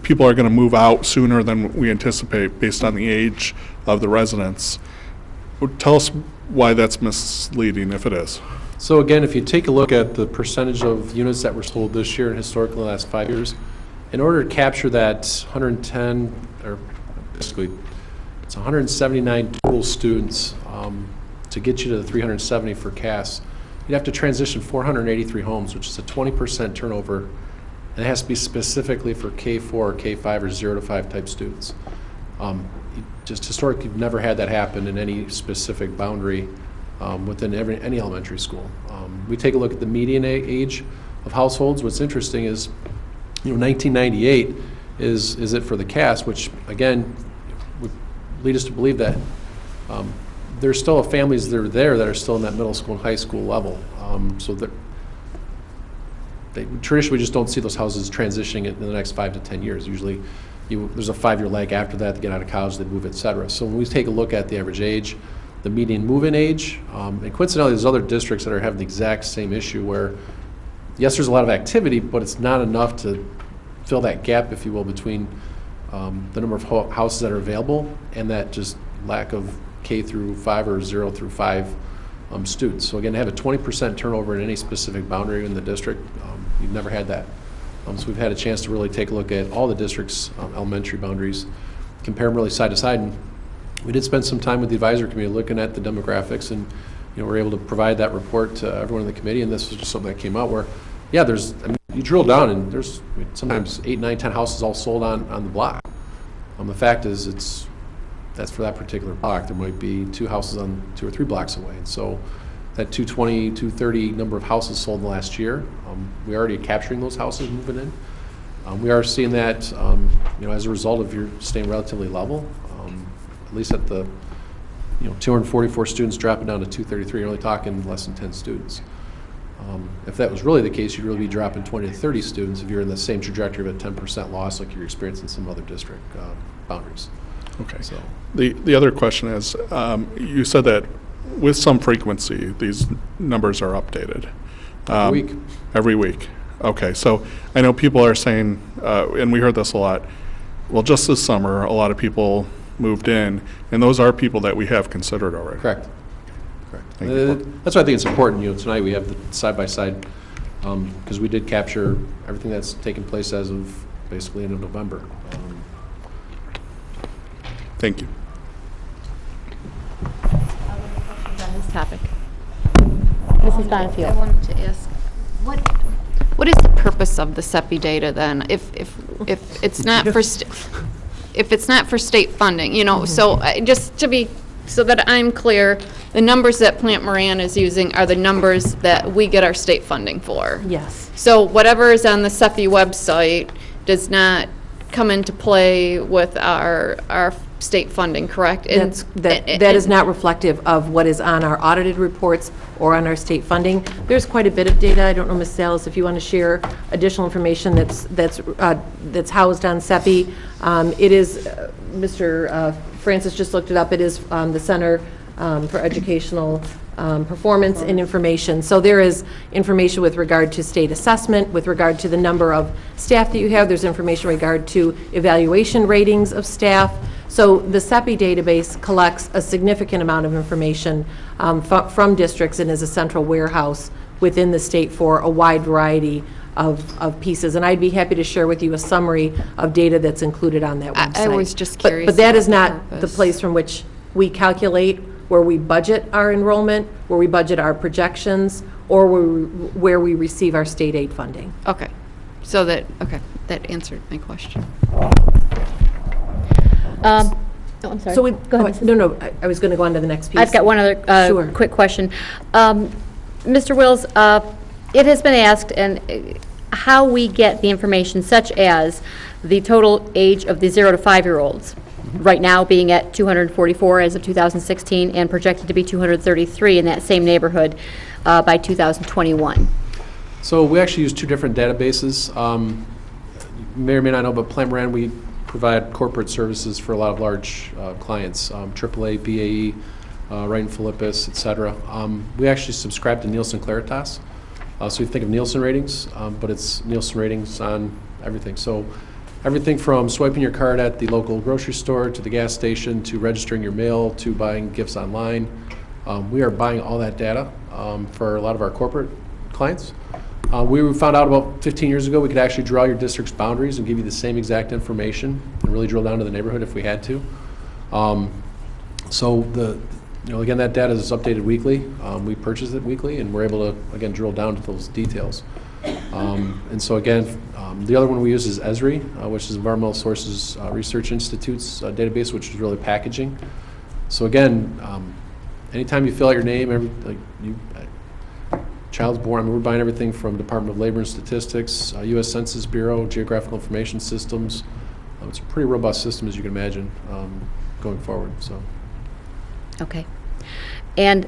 [SPEAKER 7] People are going to move out sooner than we anticipate based on the age of the residents. Tell us why that's misleading, if it is.
[SPEAKER 15] So again, if you take a look at the percentage of units that were sold this year and historically the last 5 years, in order to capture that 110, or basically it's 179 total students, to get you to the 370 for CAS, you'd have to transition 483 homes, which is a 20% turnover, and it has to be specifically for K4 or K5 or 0 to 5 type students. Just historically, you've never had that happen in any specific boundary within any elementary school. We take a look at the median age of households. What's interesting is, 1998 is it for the CAS, which again would lead us to believe that there's still families that are there that are still in that middle school and high school level. So traditionally, we just don't see those houses transitioning in the next 5 to 10 years. Usually, there's a 5-year lag after that to get out of college, they move, et cetera. So when we take a look at the average age, the median move-in age, and coincidentally, there's other districts that are having the exact same issue where, yes, there's a lot of activity, but it's not enough to fill that gap, if you will, between the number of houses that are available and that just lack of K through 5 or 0 through 5 students. So again, to have a 20% turnover in any specific boundary in the district, you've never had that. So we've had a chance to really take a look at all the district's elementary boundaries, compare them really side to side. And we did spend some time with the advisory committee looking at the demographics, and we're able to provide that report to everyone in the committee. And this was just something that came out where, yeah, you drill down and there's sometimes 8, 9, 10 houses all sold on the block. The fact is, that's for that particular block. There might be 2 houses on 2 or 3 blocks away. And so that 220, 230 number of houses sold in the last year, we are already capturing those houses moving in. We are seeing that, as a result of your staying relatively level, at least at the, 244 students dropping down to 233, you're only talking less than 10 students. If that was really the case, you'd really be dropping 20 to 30 students if you're in the same trajectory of a 10% loss like you're experiencing some other district boundaries.
[SPEAKER 7] Okay.
[SPEAKER 15] So
[SPEAKER 7] the other question is, you said that with some frequency, these numbers are updated.
[SPEAKER 15] every week.
[SPEAKER 7] Every week. Okay, so I know people are saying, and we heard this a lot, well, just this summer, a lot of people moved in, and those are people that we have considered already.
[SPEAKER 15] Correct.
[SPEAKER 7] Thank you.
[SPEAKER 15] That's why I think it's important, tonight we have the side-by-side, because we did capture everything that's taken place as of basically end of November.
[SPEAKER 7] Thank you.
[SPEAKER 1] On this topic. Mrs. Bonnefield.
[SPEAKER 12] I wanted to ask, what is the purpose of the CEPI data then? If it's not for, if it's not for state funding, so just to be, so that I'm clear, the numbers that Plant Moran is using are the numbers that we get our state funding for.
[SPEAKER 11] Yes.
[SPEAKER 12] So whatever is on the CEPI website does not come into play with our state funding, correct?
[SPEAKER 11] That is not reflective of what is on our audited reports or on our state funding. There's quite a bit of data. I don't know, Ms. Salas, if you want to share additional information that's housed on CEPI. It is, Mr. Francis just looked it up. It is the Center for Educational Performance and Information. So there is information with regard to state assessment, with regard to the number of staff that you have. There's information with regard to evaluation ratings of staff. So the CEPI database collects a significant amount of information from districts and is a central warehouse within the state for a wide variety of pieces. And I'd be happy to share with you a summary of data that's included on that website.
[SPEAKER 12] I was just curious.
[SPEAKER 11] But that is
[SPEAKER 12] about
[SPEAKER 11] not
[SPEAKER 12] the
[SPEAKER 11] the
[SPEAKER 12] purpose.
[SPEAKER 11] place from which we calculate where we budget our enrollment, where we budget our projections, or where we receive our state aid funding.
[SPEAKER 12] Okay, so that answered my question.
[SPEAKER 1] Oh, I'm sorry.
[SPEAKER 11] So we,
[SPEAKER 1] Go ahead, Mrs.
[SPEAKER 11] no, I was going to go on to the next piece.
[SPEAKER 1] I've got one other
[SPEAKER 11] Sure.
[SPEAKER 1] quick question. Mr. Wills, it has been asked, and how we get the information such as the total age of the 0 to 5-year-olds, right now being at 244 as of 2016 and projected to be 233 in that same neighborhood by 2021.
[SPEAKER 15] So we actually use two different databases. You may or may not know, but Mclamore, we provide corporate services for a lot of large clients, AAA, BAE, Wright & Philippus, et cetera. We actually subscribe to Nielsen Claritas. So we think of Nielsen ratings, but it's Nielsen ratings on everything. So everything from swiping your card at the local grocery store to the gas station to registering your mail to buying gifts online. We are buying all that data for a lot of our corporate clients. We found out about 15 years ago we could actually draw your district's boundaries and give you the same exact information and really drill down to the neighborhood if we had to. So again, that data is updated weekly. We purchase it weekly, and we're able to, again, drill down to those details. And so again, the other one we use is ESRI, which is Environmental Sources Research Institute's database, which is really packaging. So again, anytime you fill out your name, child's born, we're buying everything from Department of Labor and Statistics, U.S. Census Bureau, Geographical Information Systems. It's a pretty robust system, as you can imagine, going forward. So.
[SPEAKER 1] Okay. And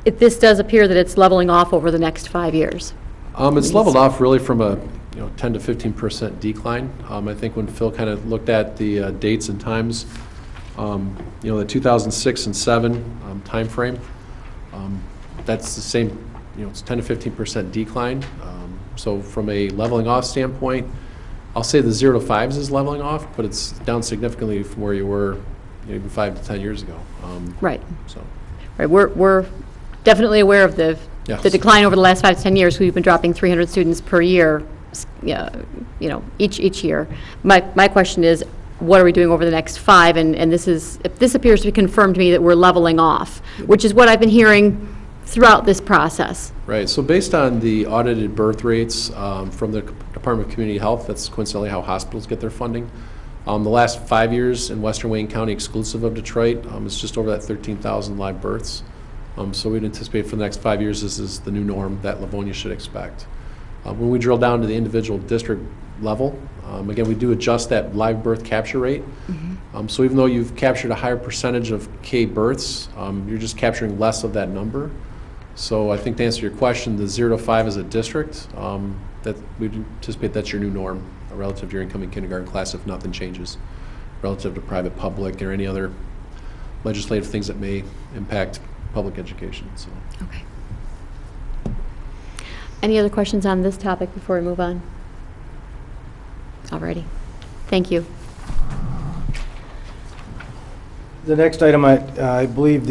[SPEAKER 1] this does appear that it's leveling off over the next 5 years.
[SPEAKER 15] It's leveled off really from a 10 to 15% decline. I think when Phil kind of looked at the dates and times, the 2006 and 7 time frame, that's the same. It's 10 to 15% decline. So from a leveling off standpoint, I'll say the 0 to 5s is leveling off, but it's down significantly from where you were even 5 to 10 years ago.
[SPEAKER 1] Right.
[SPEAKER 15] So.
[SPEAKER 1] Right. We're definitely aware of the decline over the last 5 to 10 years. We've been dropping 300 students per year, each year. My question is, what are we doing over the next 5? And if this appears to be confirmed to me that we're leveling off, which is what I've been hearing throughout this process.
[SPEAKER 15] Right. So based on the audited birth rates from the Department of Community Health, that's coincidentally how hospitals get their funding. The last 5 years in Western Wayne County, exclusive of Detroit, it's just over that 13,000 live births. So we'd anticipate for the next 5 years this is the new norm that Livonia should expect. When we drill down to the individual district level, again, we do adjust that live birth capture rate. Mm-hmm. So even though you've captured a higher percentage of K births, you're just capturing less of that number. So I think to answer your question, the 0 to 5 as a district, that we'd anticipate that's your new norm relative to your incoming kindergarten class if nothing changes relative to private, public, or any other legislative things that may impact public education. So.
[SPEAKER 1] Okay. Any other questions on this topic before we move on? Alrighty. Thank you.
[SPEAKER 16] The next item, I believe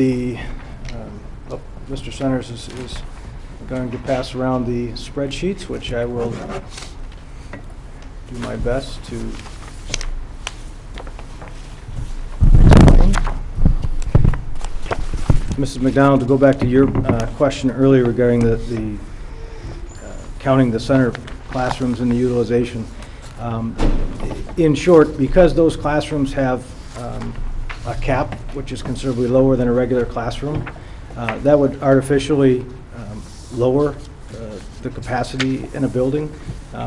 [SPEAKER 16] Mr. Centers is going to pass around the spreadsheets, which I will do my best to explain. Mrs. McDonald, to go back to your question earlier regarding the counting the center classrooms and the utilization. In short, because those classrooms have a cap, which is considerably lower than a regular classroom, that would artificially lower the capacity in a building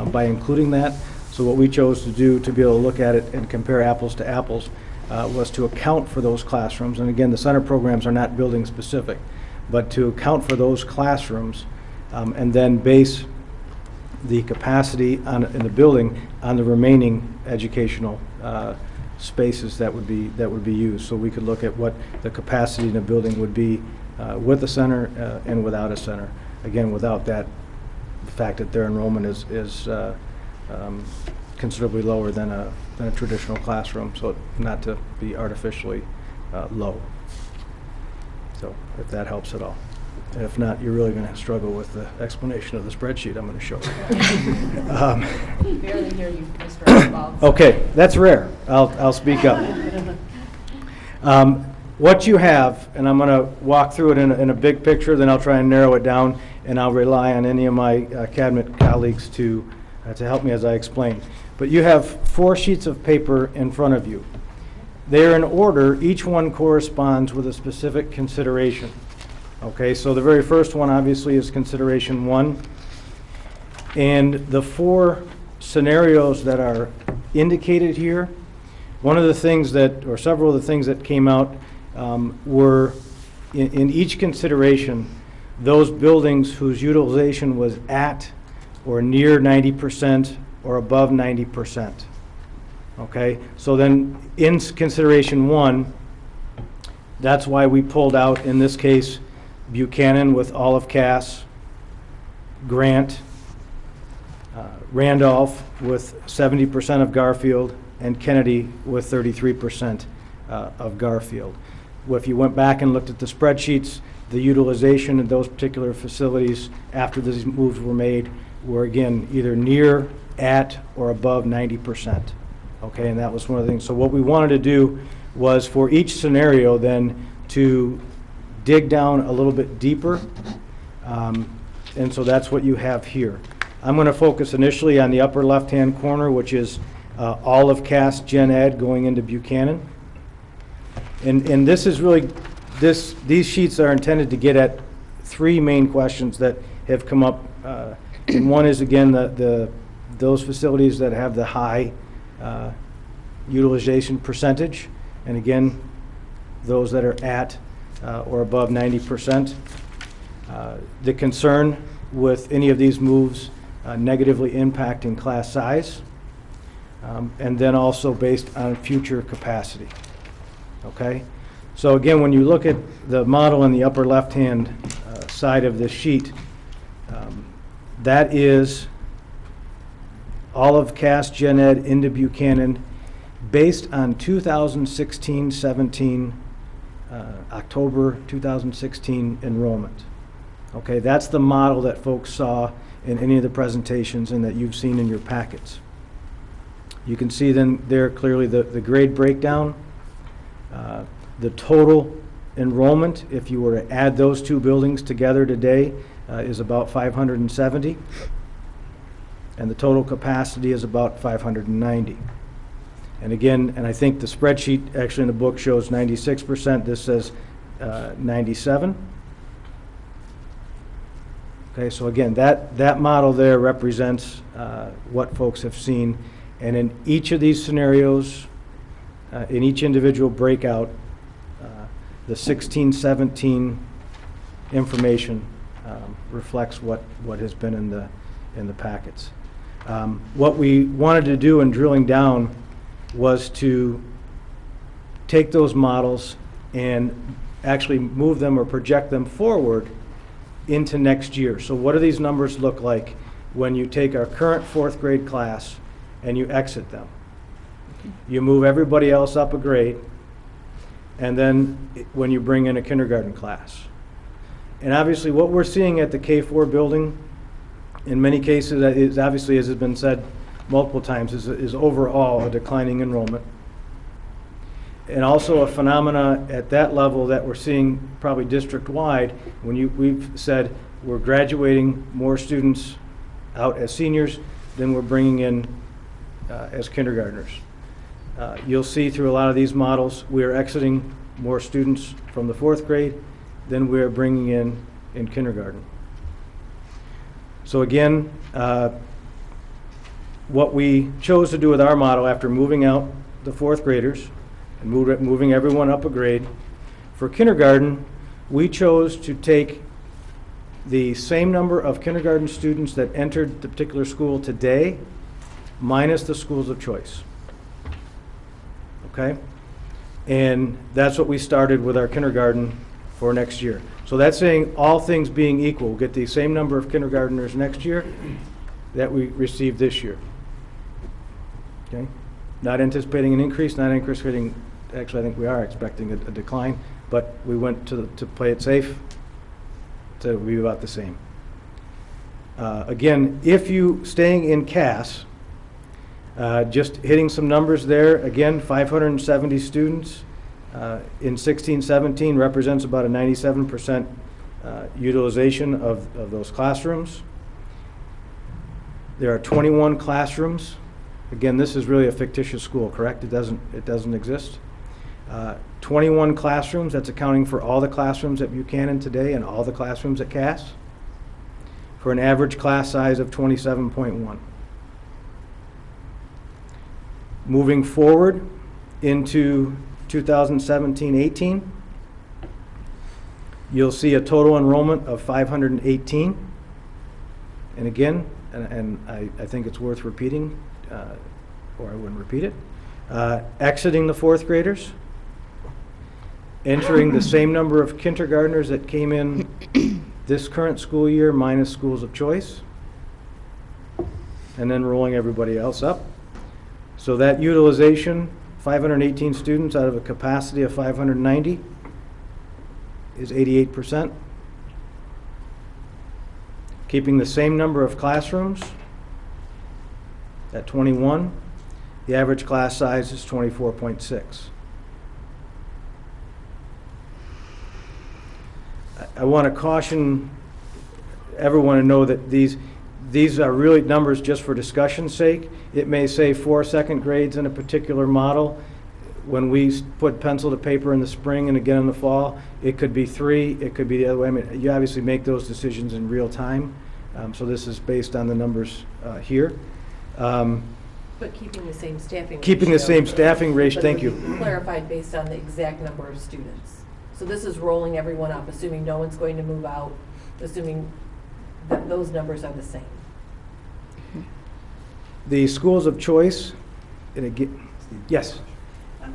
[SPEAKER 16] by including that. So what we chose to do to be able to look at it and compare apples to apples was to account for those classrooms. And again, the center programs are not building specific, but to account for those classrooms and then base the capacity in the building on the remaining educational spaces that would be used. So we could look at what the capacity in a building would be with a center and without a center. Again, without that, the fact that their enrollment is considerably lower than a traditional classroom, so not to be artificially low. So if that helps at all. And if not, you're really going to struggle with the explanation of the spreadsheet I'm going to show you.
[SPEAKER 8] I can barely hear you, Mr. Oswald.
[SPEAKER 16] Okay, that's rare. I'll speak up. what you have, and I'm going to walk through it in a big picture, then I'll try and narrow it down, and I'll rely on any of my cabinet colleagues to help me as I explain. But you have 4 sheets of paper in front of you. They're in order. Each one corresponds with a specific consideration. Okay, so the very first one obviously is consideration 1. And the 4 scenarios that are indicated here, one of the things that, or several of the things that came out were in each consideration, those buildings whose utilization was at or near 90% or above 90%. Okay, so then in consideration 1, that's why we pulled out, in this case, Buchanan with all of Cass, Grant, Randolph with 70% of Garfield, and Kennedy with 33% of Garfield. Well, if you went back and looked at the spreadsheets, the utilization of those particular facilities after these moves were made were, again, either near, at, or above 90%. Okay, and that was one of the things. So what we wanted to do was for each scenario then to dig down a little bit deeper, and so that's what you have here. I'm going to focus initially on the upper left-hand corner, which is all of Cass Gen Ed going into Buchanan. And this is really, these sheets are intended to get at 3 main questions that have come up. And one is, again, those facilities that have the high utilization percentage, and again, those that are at or above 90%. The concern with any of these moves negatively impacting class size, and then also based on future capacity. Okay? So again, when you look at the model in the upper left-hand side of this sheet, that is all of Cass Gen Ed into Buchanan based on 2016-17, October 2016 enrollment. Okay, that's the model that folks saw in any of the presentations and that you've seen in your packets. You can see then there clearly the grade breakdown, the total enrollment, if you were to add those 2 buildings together today, is about 570. And the total capacity is about 590. And again, and I think the spreadsheet actually in the book shows 96%. This says 97. Okay, so again, that model there represents what folks have seen. And in each of these scenarios, in each individual breakout, the 16-17 information reflects what has been in the packets. What we wanted to do in drilling down was to take those models and actually move them or project them forward into next year. So what do these numbers look like when you take our current 4th grade class and you exit them? You move everybody else up a grade, and then when you bring in a kindergarten class. And obviously what we're seeing at the K-4 building, in many cases, is obviously, as has been said multiple times, is overall a declining enrollment. And also a phenomena at that level that we're seeing probably district-wide, when we've said we're graduating more students out as seniors than we're bringing in as kindergartners. You'll see through a lot of these models, we are exiting more students from the 4th grade than we're bringing in kindergarten. So again, what we chose to do with our model after moving out the 4th graders and moving everyone up a grade, for kindergarten, we chose to take the same number of kindergarten students that entered the particular school today minus the schools of choice. Okay? And that's what we started with our kindergarten for next year. So that's saying all things being equal, we'll get the same number of kindergartners next year that we received this year. Okay? Not anticipating an increase, not anticipating, actually I think we are expecting a decline, but we went to play it safe, so it will be about the same. Again, if you, staying in Cass, just hitting some numbers there, again, 570 students in 16-17 represents about a 97% utilization of those classrooms. There are 21 classrooms. Again, this is really a fictitious school, correct? It doesn't exist. 21 classrooms, that's accounting for all the classrooms at Buchanan today and all the classrooms at Cass, for an average class size of 27.1. Moving forward into 2017-18, you'll see a total enrollment of 518. And again, and I think it's worth repeating, or I wouldn't repeat it, exiting the fourth graders, entering the same number of kindergartners that came in this current school year minus schools of choice, and then rolling everybody else up. So that utilization, 518 students out of a capacity of 590, is 88%. Keeping the same number of classrooms at 21, the average class size is 24.6. I want to caution everyone to know that these are really numbers just for discussion's sake. It may say 4 second grades in a particular model. When we put pencil to paper in the spring and again in the fall, it could be 3, it could be the other way. I mean, you obviously make those decisions in real time. So this is based on the numbers here.
[SPEAKER 11] But keeping the same staffing ratio.
[SPEAKER 16] Keeping the same staffing ratio, thank you.
[SPEAKER 11] But it would be clarified based on the exact number of students. So this is rolling everyone up, assuming no one's going to move out, assuming that those numbers are the same.
[SPEAKER 16] The schools of choice, and again, yes.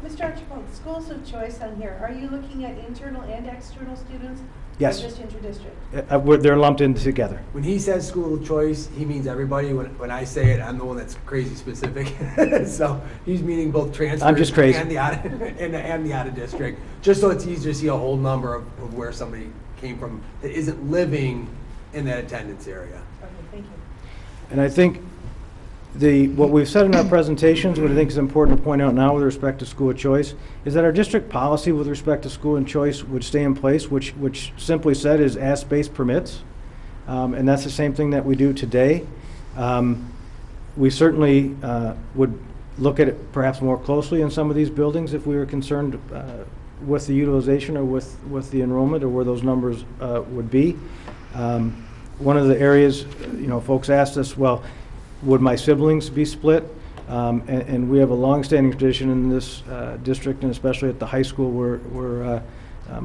[SPEAKER 9] Mr. Archibald, schools of choice on here, are you looking at internal and external students?
[SPEAKER 16] Yes.
[SPEAKER 9] Or just interdistrict?
[SPEAKER 16] They're lumped in together.
[SPEAKER 5] When he says school of choice, he means everybody. When I say it, I'm the one that's crazy specific. So he's meaning both transfers
[SPEAKER 16] I'm just crazy.
[SPEAKER 5] and the out of district, just so it's easier to see a whole number of where somebody came from that isn't living in that attendance area.
[SPEAKER 9] Okay, thank you.
[SPEAKER 16] And I think what we've said in our presentations, what I think is important to point out now with respect to school of choice, is that our district policy with respect to school and choice would stay in place, which simply said is as space permits. And that's the same thing that we do today. We certainly would look at it perhaps more closely in some of these buildings if we were concerned with the utilization or with the enrollment or where those numbers would be. One of the areas, folks asked us, well, would my siblings be split? And we have a long-standing tradition in this district, and especially at the high school, where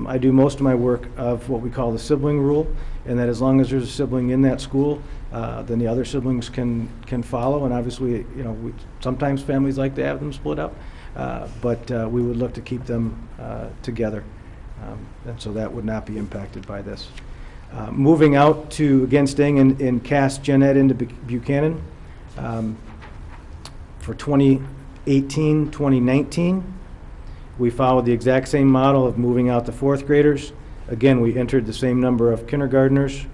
[SPEAKER 16] I do most of my work of what we call the sibling rule, and that as long as there's a sibling in that school, then the other siblings can follow. And obviously, sometimes families like to have them split up, but we would look to keep them together, and so that would not be impacted by this. Moving out to, again, staying in Cass Gen Ed into Buchanan, for 2018, 2019, we followed the exact same model of moving out the fourth graders. Again, we entered the same number of kindergartners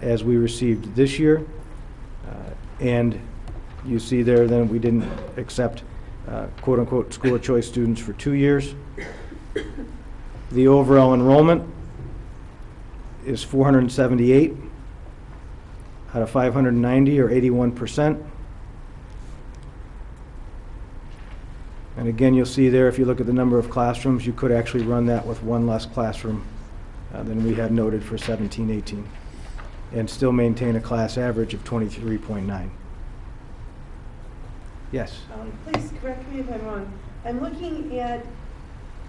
[SPEAKER 16] as we received this year. And you see there then we didn't accept quote-unquote school of choice students for 2 years. The overall enrollment is 478 out of 590, or 81%. And again, you'll see there, if you look at the number of classrooms, you could actually run that with one less classroom than we had noted for 17-18, and still maintain a class average of 23.9. Yes?
[SPEAKER 9] Please correct me if I'm wrong. I'm looking at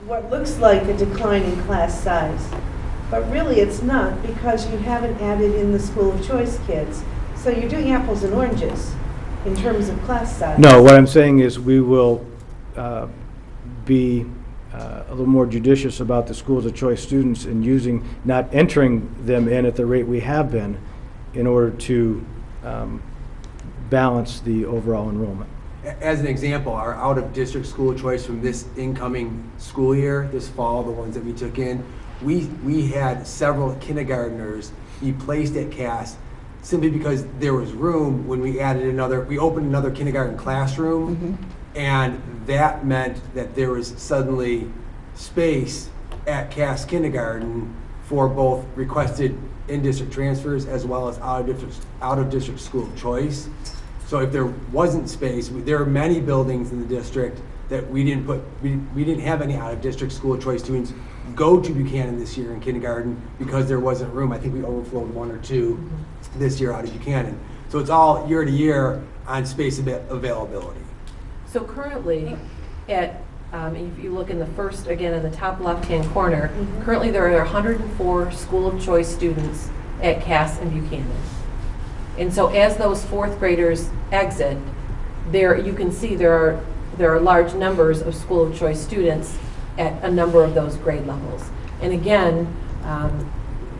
[SPEAKER 9] what looks like a decline in class size, but really it's not, because you haven't added in the school of choice kids. So you're doing apples and oranges in terms of class size.
[SPEAKER 16] No, what I'm saying is we will be a little more judicious about the schools of choice students and not entering them in at the rate we have been in order to balance the overall enrollment.
[SPEAKER 5] As an example, our out-of-district school of choice from this incoming school year, this fall, the ones that we took in, we had several kindergartners be placed at Cass simply because there was room when we opened another kindergarten classroom, and that meant that there was suddenly space at Cass Kindergarten for both requested in-district transfers as well as out-of-district school of choice. So if there wasn't space, there are many buildings in the district that we didn't have any out-of-district school of choice students go to Buchanan this year in kindergarten because there wasn't room. I think we overflowed 1 or 2 this year out of Buchanan. So it's all year to year on space availability.
[SPEAKER 11] So currently, if you look in the first, again, in the top left-hand corner, currently there are 104 school of choice students at Cass and Buchanan. And so as those fourth graders exit, you can see there are large numbers of school of choice students at a number of those grade levels. And again,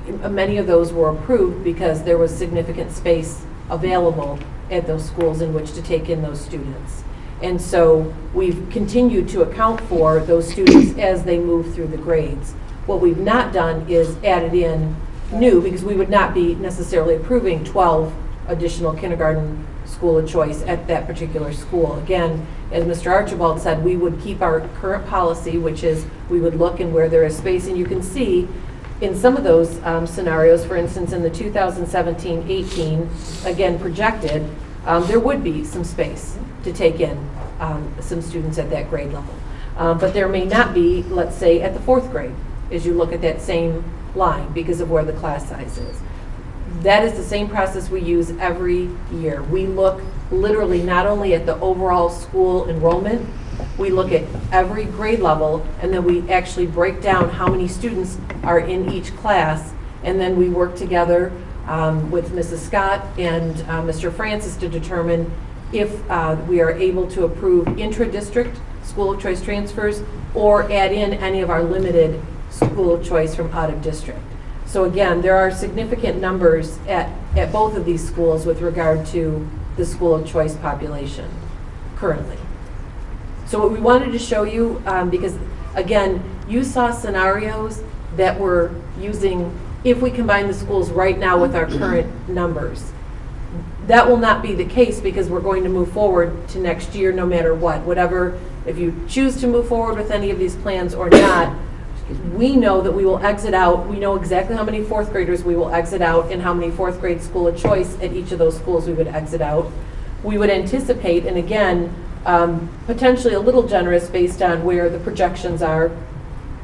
[SPEAKER 11] many of those were approved because there was significant space available at those schools in which to take in those students. And so we've continued to account for those students as they move through the grades. What we've not done is added in new, because we would not be necessarily approving 12 additional kindergarten school of choice at that particular school. Again, as Mr. Archibald said, we would keep our current policy, which is we would look and where there is space. And you can see in some of those scenarios, for instance, in the 2017-18, again projected, there would be some space to take in some students at that grade level. But there may not be, let's say, at the fourth grade, as you look at that same line because of where the class size is. That is the same process we use every year. We look literally not only at the overall school enrollment, we look at every grade level, and then we actually break down how many students are in each class, and then we work together with Mrs. Scott and Mr. Francis to determine if we are able to approve intra-district school of choice transfers or add in any of our limited school of choice from out of district. So again, there are significant numbers at both of these schools with regard to the school of choice population currently. So what we wanted to show you, because again, you saw scenarios that were using, if we combine the schools right now with our current numbers. That will not be the case because we're going to move forward to next year no matter what. Whatever, if you choose to move forward with any of these plans or not, we know that we will exit out, we know exactly how many fourth graders we will exit out and how many fourth grade school of choice at each of those schools we would exit out. We would anticipate, and again, potentially a little generous based on where the projections are,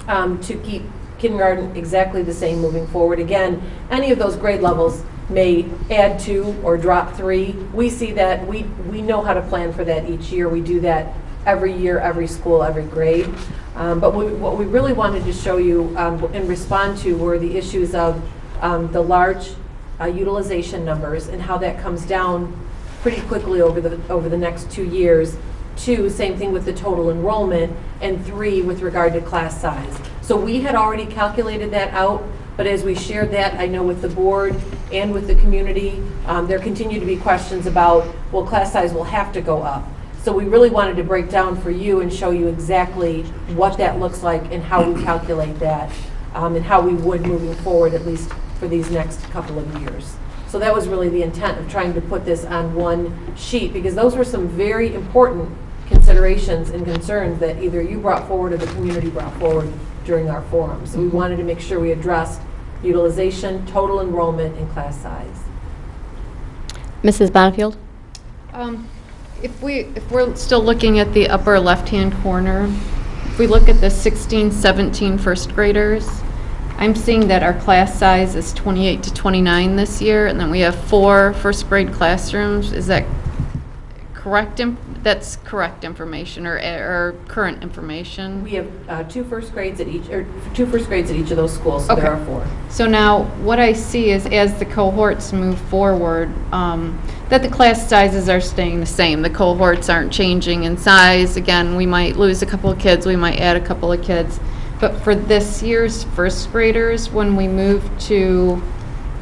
[SPEAKER 11] to keep kindergarten exactly the same moving forward. Again, any of those grade levels may add 2 or drop 3. We see that, we know how to plan for that each year. We do that every year, every school, every grade. But what we really wanted to show you and respond to were the issues of the large utilization numbers and how that comes down pretty quickly over the next 2 years. 2, same thing with the total enrollment, and 3, with regard to class size. So we had already calculated that out, but as we shared that, I know with the board and with the community, there continue to be questions about, well, class size will have to go up. So we really wanted to break down for you and show you exactly what that looks like and how we calculate that, and how we would moving forward, at least for these next couple of years. So that was really the intent of trying to put this on one sheet, because those were some very important considerations and concerns that either you brought forward or the community brought forward during our forum. So we wanted to make sure we addressed utilization, total enrollment, and class size.
[SPEAKER 1] Mrs. Bonnefield?
[SPEAKER 12] If we're still looking at the upper left-hand corner, if we look at the 16-17 first graders, I'm seeing that our class size is 28 to 29 this year, and then we have 4 first grade classrooms. Is that correct? That's correct information or current information?
[SPEAKER 11] We have 2 first grades at each, or 2 first grades at each of those schools, so
[SPEAKER 12] Okay.
[SPEAKER 11] there are 4.
[SPEAKER 12] So now, what I see is as the cohorts move forward, that the class sizes are staying the same. The cohorts aren't changing in size. Again, we might lose a couple of kids, we might add a couple of kids. But for this year's first graders, when we move to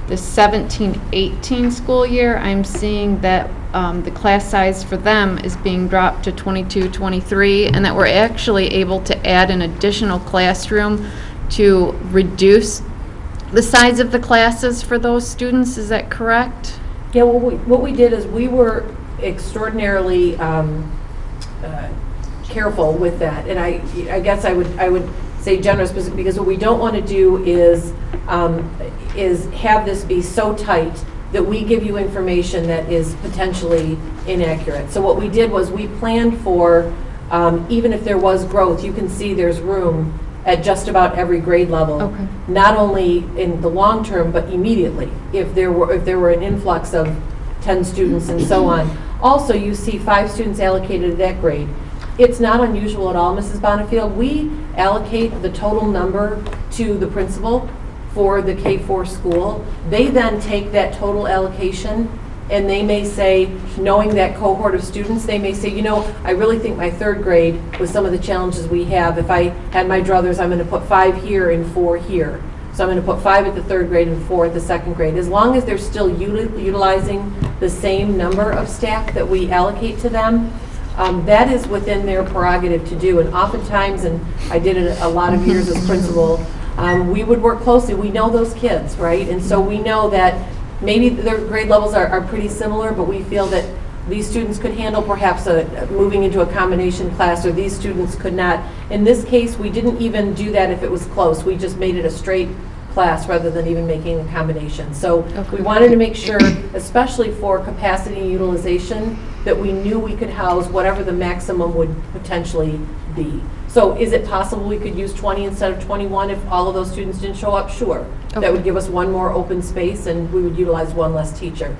[SPEAKER 12] the 17-18 school year, I'm seeing that the class size for them is being dropped to 22, 23, and that we're actually able to add an additional classroom to reduce the size of the classes for those students. Is that correct?
[SPEAKER 11] Yeah, what we did is we were extraordinarily careful with that. And I guess I would say generous, because what we don't want to do is have this be so tight that we give you information that is potentially inaccurate. So what we did was we planned for, even if there was growth, you can see there's room at just about every grade level.
[SPEAKER 12] Okay.
[SPEAKER 11] Not only in the long term, but immediately, if there were an influx of 10 students and so on. Also, you see 5 students allocated to that grade. It's not unusual at all, Mrs. Bonifield. We allocate the total number to the principal for the K-4 school. They then take that total allocation and they may say, knowing that cohort of students, they may say, you know, I really think my 3rd grade, with some of the challenges we have, if I had my druthers, I'm going to put 5 here and 4 here. So I'm going to put 5 at the 3rd grade and 4 at the 2nd grade. As long as they're still utilizing the same number of staff that we allocate to them, that is within their prerogative to do. And oftentimes, and I did it a lot of years as principal, we would work closely. We know those kids, right? And so we know that maybe their grade levels are pretty similar, but we feel that these students could handle perhaps moving into a combination class, or these students could not. In this case, we didn't even do that if it was close. We just made it a straight class rather than even making a combination. So we wanted to make sure, especially for capacity utilization, that we knew we could house whatever the maximum would potentially be. So is it possible we could use 20 instead of 21 if all of those students didn't show up? Sure. That would give us one more open space and we would utilize one less teacher.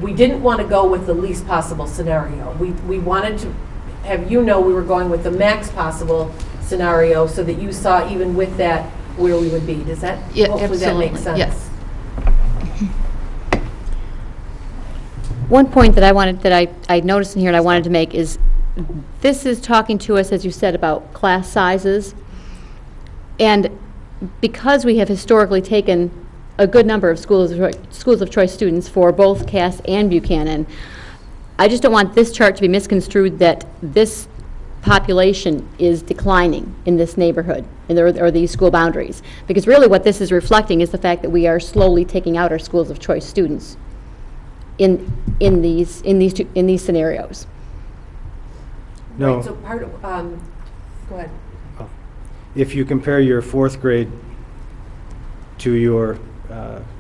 [SPEAKER 11] We didn't want to go with the least possible scenario. We wanted to have you know we were going with the max possible scenario so that you saw even with that where we would be. Does that, hopefully that makes sense?
[SPEAKER 12] Yes. One point that I noticed in here and I wanted to make is this is talking to us, as you said, about class sizes. And because we have historically taken a good number of schools of choice students for both Cass and Buchanan, I just don't want this chart to be misconstrued that this population is declining in this neighborhood or these school boundaries. Because really what this is reflecting is the fact that we are slowly taking out our schools of choice students in these scenarios.
[SPEAKER 16] No.
[SPEAKER 11] Right, so part of, go ahead.
[SPEAKER 16] If you compare your 4th grade to your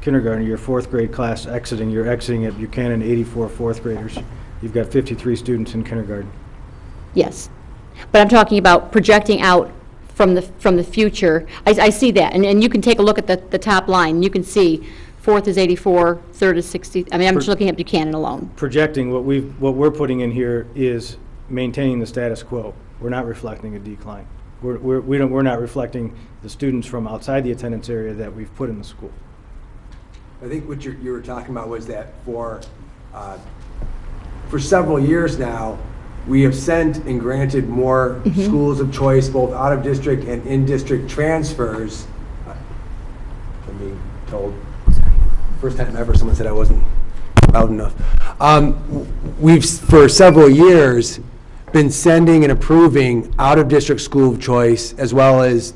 [SPEAKER 16] kindergarten, your 4th grade class exiting, you're exiting at Buchanan 84 4th graders. You've got 53 students in kindergarten.
[SPEAKER 12] Yes. But I'm talking about projecting out from the future. I see that. And you can take a look at the top line. You can see 4th is 84, 3rd is 60. I mean, I'm just looking at Buchanan alone.
[SPEAKER 16] Projecting, what we're putting in here is maintaining the status quo. We're not reflecting a decline. We're not reflecting the students from outside the attendance area that we've put in the school.
[SPEAKER 5] I think what you were talking about was that for several years now, we have sent and granted more schools of choice, both out of district and in-district transfers. I'm being told, first time ever someone said I wasn't loud enough. We've, for several years, been sending and approving out-of-district school of choice as well as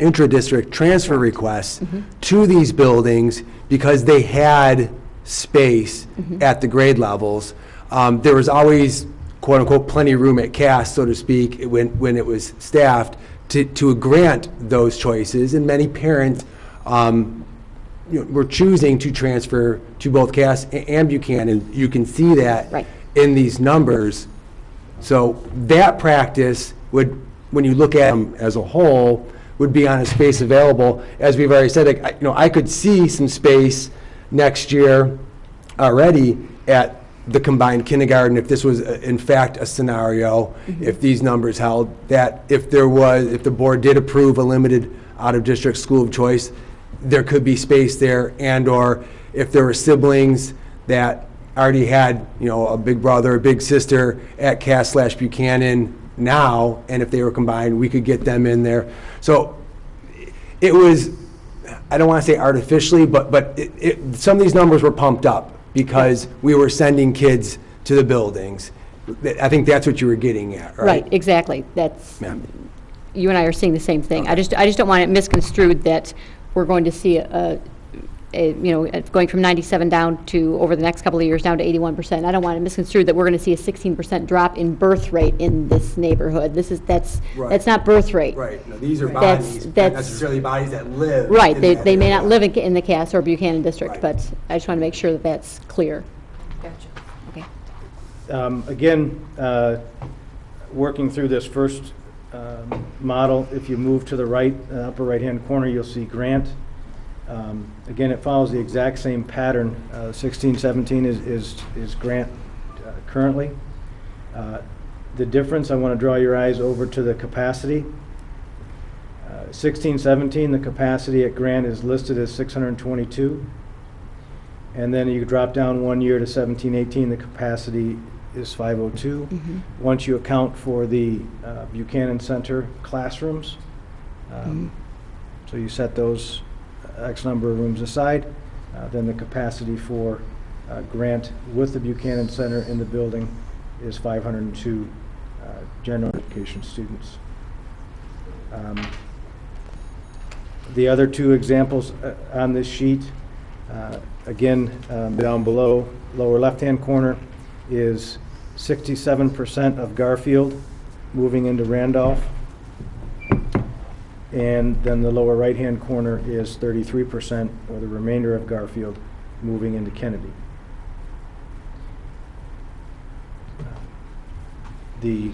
[SPEAKER 5] intra-district transfer requests to these buildings because they had space at the grade levels. There was always, quote-unquote, plenty of room at Cass, so to speak, when it was staffed to grant those choices, and many parents were choosing to transfer to both Cass and Buchanan. You can see that in these numbers. So that practice would, when you look at them as a whole, would be on a space available. As we've already said, I could see some space next year already at the combined kindergarten if this was in fact a scenario, if these numbers held, that if the board did approve a limited out-of-district school of choice, there could be space there, and or if there were siblings that already had, a big brother, a big sister at Cass/Buchanan now, and if they were combined, we could get them in there. So it was, I don't want to say artificially, but some of these numbers were pumped up because we were sending kids to the buildings. I think that's what you were getting at, right?
[SPEAKER 12] Right, exactly. That's, you and I are seeing the same thing. Okay. I just don't want it misconstrued that we're going to see
[SPEAKER 1] going from 97 down to, over the next couple of years, down to 81%. I don't want to misconstrue that we're going to see a 16% drop in birth rate in this neighborhood. That's not birth rate.
[SPEAKER 5] Right, no, these are
[SPEAKER 1] That's-
[SPEAKER 5] bodies, not
[SPEAKER 1] that's-
[SPEAKER 5] necessarily bodies that live.
[SPEAKER 1] Right,
[SPEAKER 5] in
[SPEAKER 1] they
[SPEAKER 5] that
[SPEAKER 1] they may not
[SPEAKER 5] area.
[SPEAKER 1] live in the Cass or Buchanan district,
[SPEAKER 5] Right.
[SPEAKER 1] but I just want to make sure that that's clear.
[SPEAKER 11] Gotcha.
[SPEAKER 1] Okay.
[SPEAKER 16] Again, working through this first model, if you move to the right, upper right-hand corner, you'll see grant. Again, it follows the exact same pattern. 16-17 is grant currently. The difference, I want to draw your eyes over to the capacity. 16-17, the capacity at grant is listed as 622. And then you drop down 1 year to 17-18, the capacity is 502. Once you account for the Buchanan Center classrooms, so you set those X number of rooms aside, then the capacity for grant with the Buchanan Center in the building is 502 general education students. The other two examples on this sheet, again, down below, lower left-hand corner, is 67% of Garfield moving into Randolph. And then the lower right-hand corner is 33%, or the remainder of Garfield, moving into Kennedy. The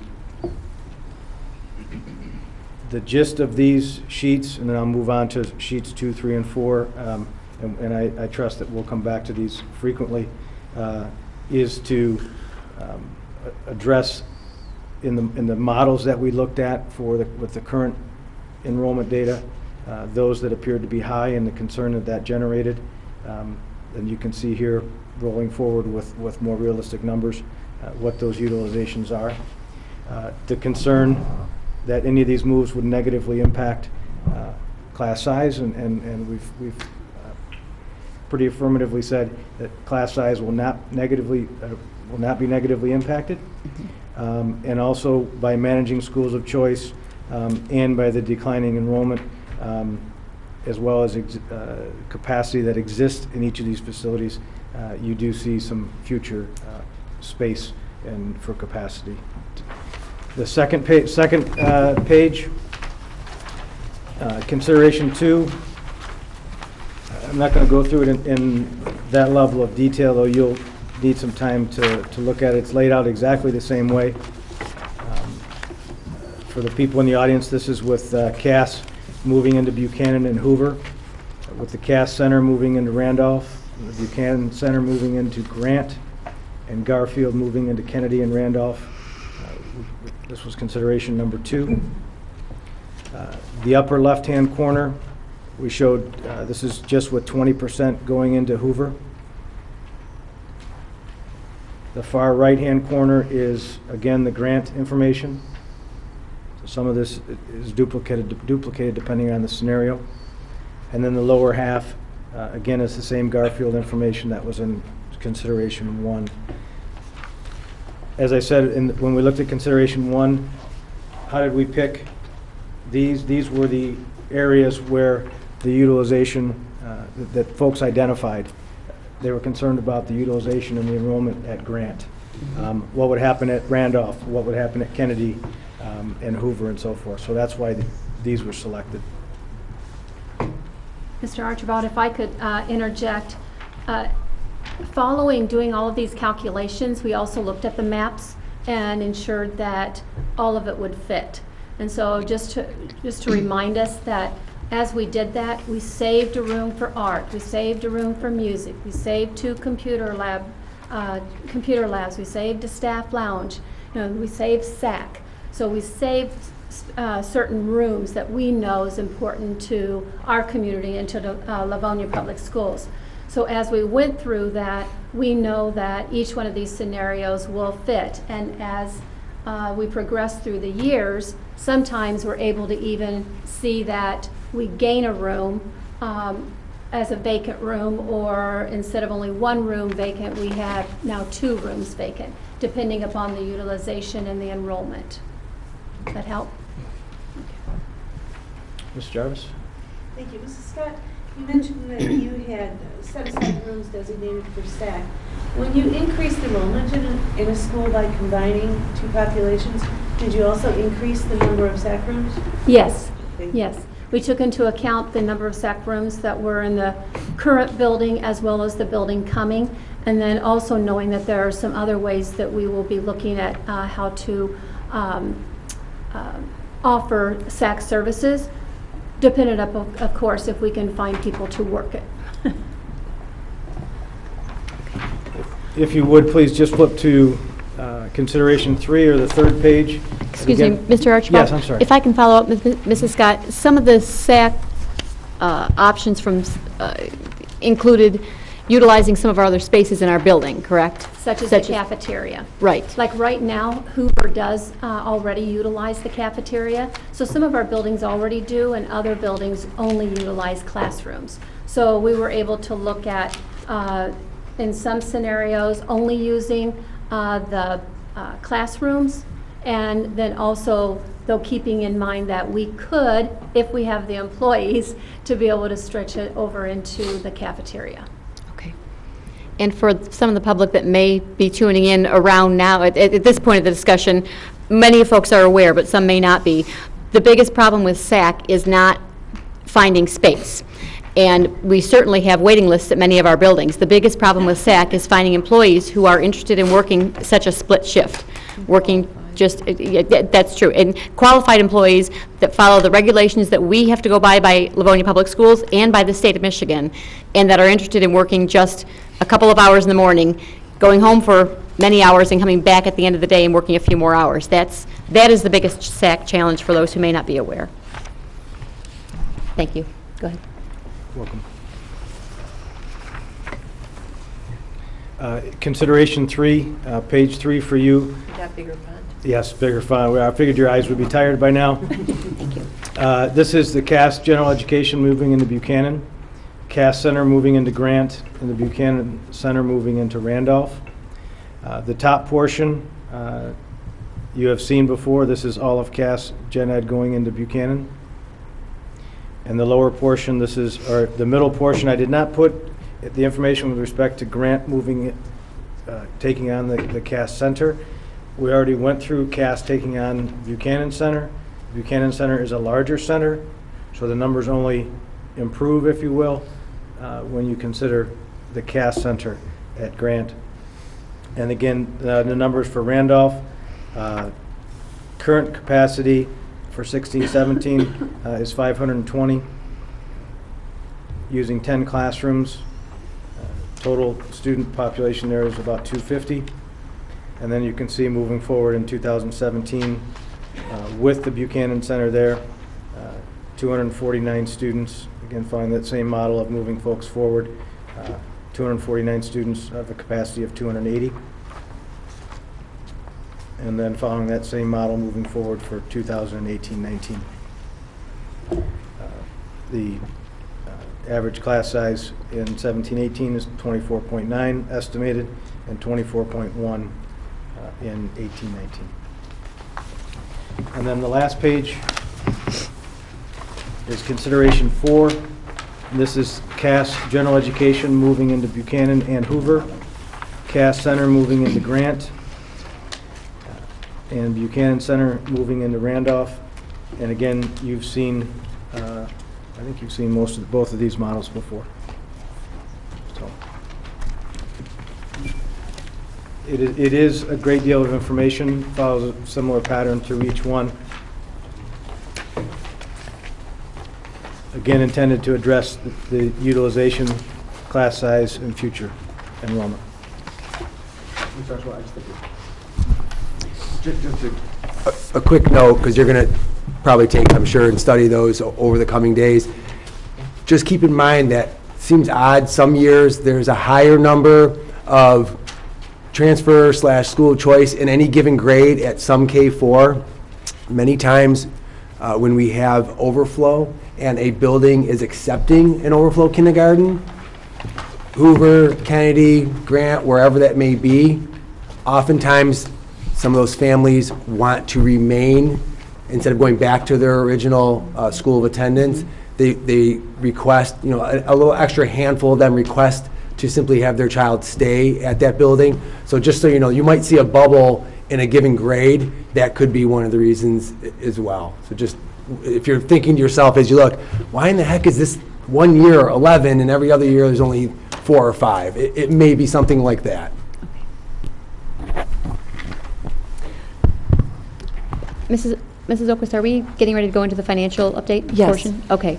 [SPEAKER 16] gist of these sheets, and then I'll move on to sheets 2, 3, and 4, and I trust that we'll come back to these frequently, is to address in the models that we looked at with the current enrollment data, those that appeared to be high and the concern that generated. And you can see here, rolling forward with more realistic numbers, what those utilizations are. The concern that any of these moves would negatively impact class size, and we've pretty affirmatively said that class size will not be negatively impacted. And also by managing schools of choice and by the declining enrollment, as well as capacity that exists in each of these facilities, you do see some future space and for capacity. The second page, consideration 2. I'm not going to go through it in that level of detail, though you'll need some time to look at it. It's laid out exactly the same way. For the people in the audience, this is with Cass moving into Buchanan and Hoover, with the Cass Center moving into Randolph, the Buchanan Center moving into Grant, and Garfield moving into Kennedy and Randolph. This was consideration number 2. The upper left-hand corner, we showed, this is just with 20% going into Hoover. The far right-hand corner is, again, the grant information. So some of this is duplicated depending on the scenario. And then the lower half, again, is the same Garfield information that was in consideration 1. As I said, when we looked at consideration 1, how did we pick these? These were the areas where the utilization that folks identified. They were concerned about the utilization and the enrollment at Grant. What would happen at Randolph? What would happen at Kennedy and Hoover and so forth? So that's why these were selected.
[SPEAKER 17] Mr. Archibald, if I could interject. Following doing all of these calculations, we also looked at the maps and ensured that all of it would fit. And so just to remind us that as we did that, we saved a room for art, we saved a room for music, we saved 2 computer labs, we saved a staff lounge, we saved SAC. So we saved certain rooms that we know is important to our community and to the Livonia Public Schools. So as we went through that, we know that each one of these scenarios will fit. And as we progress through the years, sometimes we're able to even see that we gain a room as a vacant room, or instead of only 1 room vacant, we have now 2 rooms vacant, depending upon the utilization and the enrollment. Does that help?
[SPEAKER 16] Ms. Jarvis?
[SPEAKER 9] Thank you. Mrs. Scott, You mentioned that you had set aside rooms designated for SAC. When you increased enrollment in a school by combining two populations, did you also increase the number of SAC rooms?
[SPEAKER 17] Yes,
[SPEAKER 9] Okay.
[SPEAKER 17] yes. We took into account the number of SAC rooms that were in the current building as well as the building coming, and then also knowing that there are some other ways that we will be looking at how to offer SAC services, dependent of course, if we can find people to work it.
[SPEAKER 16] If you would, please just flip to consideration 3 or the third page.
[SPEAKER 1] Excuse me,
[SPEAKER 16] Again-
[SPEAKER 1] Mr. Archibald?
[SPEAKER 16] Yes, I'm sorry.
[SPEAKER 1] If I can follow up, Mrs. Scott, some of the SAC options from included utilizing some of our other spaces in our building, correct?
[SPEAKER 17] Such as the cafeteria.
[SPEAKER 1] Right.
[SPEAKER 17] Like right now, Hoover does already utilize the cafeteria. So some of our buildings already do, and other buildings only utilize classrooms. So we were able to look at, in some scenarios, only using the classrooms, and then also, though keeping in mind that we could, if we have the employees, to be able to stretch it over into the cafeteria.
[SPEAKER 1] Okay. And for some of the public that may be tuning in around now, at this point of the discussion, many folks are aware, but some may not be. The biggest problem with SAC is not finding space. And we certainly have waiting lists at many of our buildings. The biggest problem with SAC is finding employees who are interested in working such a split shift, working just, that's true. And qualified employees that follow the regulations that we have to go by Livonia Public Schools and by the state of Michigan, and that are interested in working just a couple of hours in the morning, going home for many hours and coming back at the end of the day and working a few more hours. That is the biggest SAC challenge for those who may not be aware. Thank you. Go ahead.
[SPEAKER 16] Welcome. Consideration 3, page 3 for you.
[SPEAKER 11] You got bigger font?
[SPEAKER 16] Yes, bigger font. I figured your eyes would be tired by now.
[SPEAKER 1] Thank you.
[SPEAKER 16] This is the Cass General Education moving into Buchanan, Cass Center moving into Grant, and the Buchanan Center moving into Randolph. The top portion you have seen before. This is all of Cass Gen Ed going into Buchanan. And the lower portion, this is, or the middle portion, I did not put the information with respect to Grant moving, taking on the Cass Center. We already went through Cass taking on Buchanan Center. Buchanan Center is a larger center, so the numbers only improve, if you will, when you consider the Cass Center at Grant. And again, the numbers for Randolph, current capacity for 16-17 is 520, using 10 classrooms. Total student population there is about 250. And then you can see moving forward in 2017, with the Buchanan Center there, 249 students. Again, following that same model of moving folks forward, 249 students of a capacity of 280. And then following that same model moving forward for 2018-19. The average class size in 17-18 is 24.9 estimated, and 24.1 in 18-19. And then the last page is consideration 4. And this is Cass General Education moving into Buchanan and Hoover, Cass Center moving into Grant, and Buchanan Center moving into Randolph. And again, you've seen, I think you've seen both of these models before. So it is a great deal of information, follows a similar pattern through each one. Again, intended to address the utilization, class size, and future enrollment.
[SPEAKER 5] A quick note, because you're going to probably take, I'm sure, and study those over the coming days. Just keep in mind that it seems odd, some years there's a higher number of transfer/school choice in any given grade at some K-4. Many times when we have overflow and a building is accepting an overflow kindergarten, Hoover, Kennedy, Grant, wherever that may be, oftentimes some of those families want to remain, instead of going back to their original school of attendance, they request, a little extra handful of them request to simply have their child stay at that building. So just so you know, you might see a bubble in a given grade. That could be one of the reasons as well. So just, if you're thinking to yourself as you look, why in the heck is this one year 11 and every other year there's only 4 or 5? It may be something like that.
[SPEAKER 1] Mrs. Oquist, are we getting ready to go into the financial update
[SPEAKER 11] Yes.
[SPEAKER 1] portion? Okay.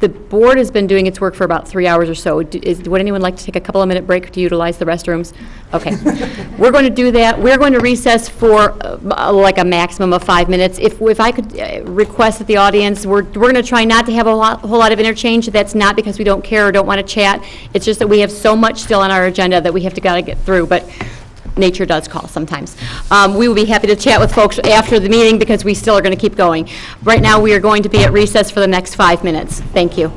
[SPEAKER 1] The board has been doing its work for about 3 hours or so. Would anyone like to take a couple of minute break to utilize the restrooms? Okay. We're going to do that. We're going to recess for like a maximum of 5 minutes. If I could request that the audience, we're going to try not to have a whole lot of interchange. That's not because we don't care or don't want to chat. It's just that we have so much still on our agenda that we have to gotta get through. But nature does call sometimes. We will be happy to chat with folks after the meeting because we still are going to keep going. Right now, we are going to be at recess for the next 5 minutes. Thank you.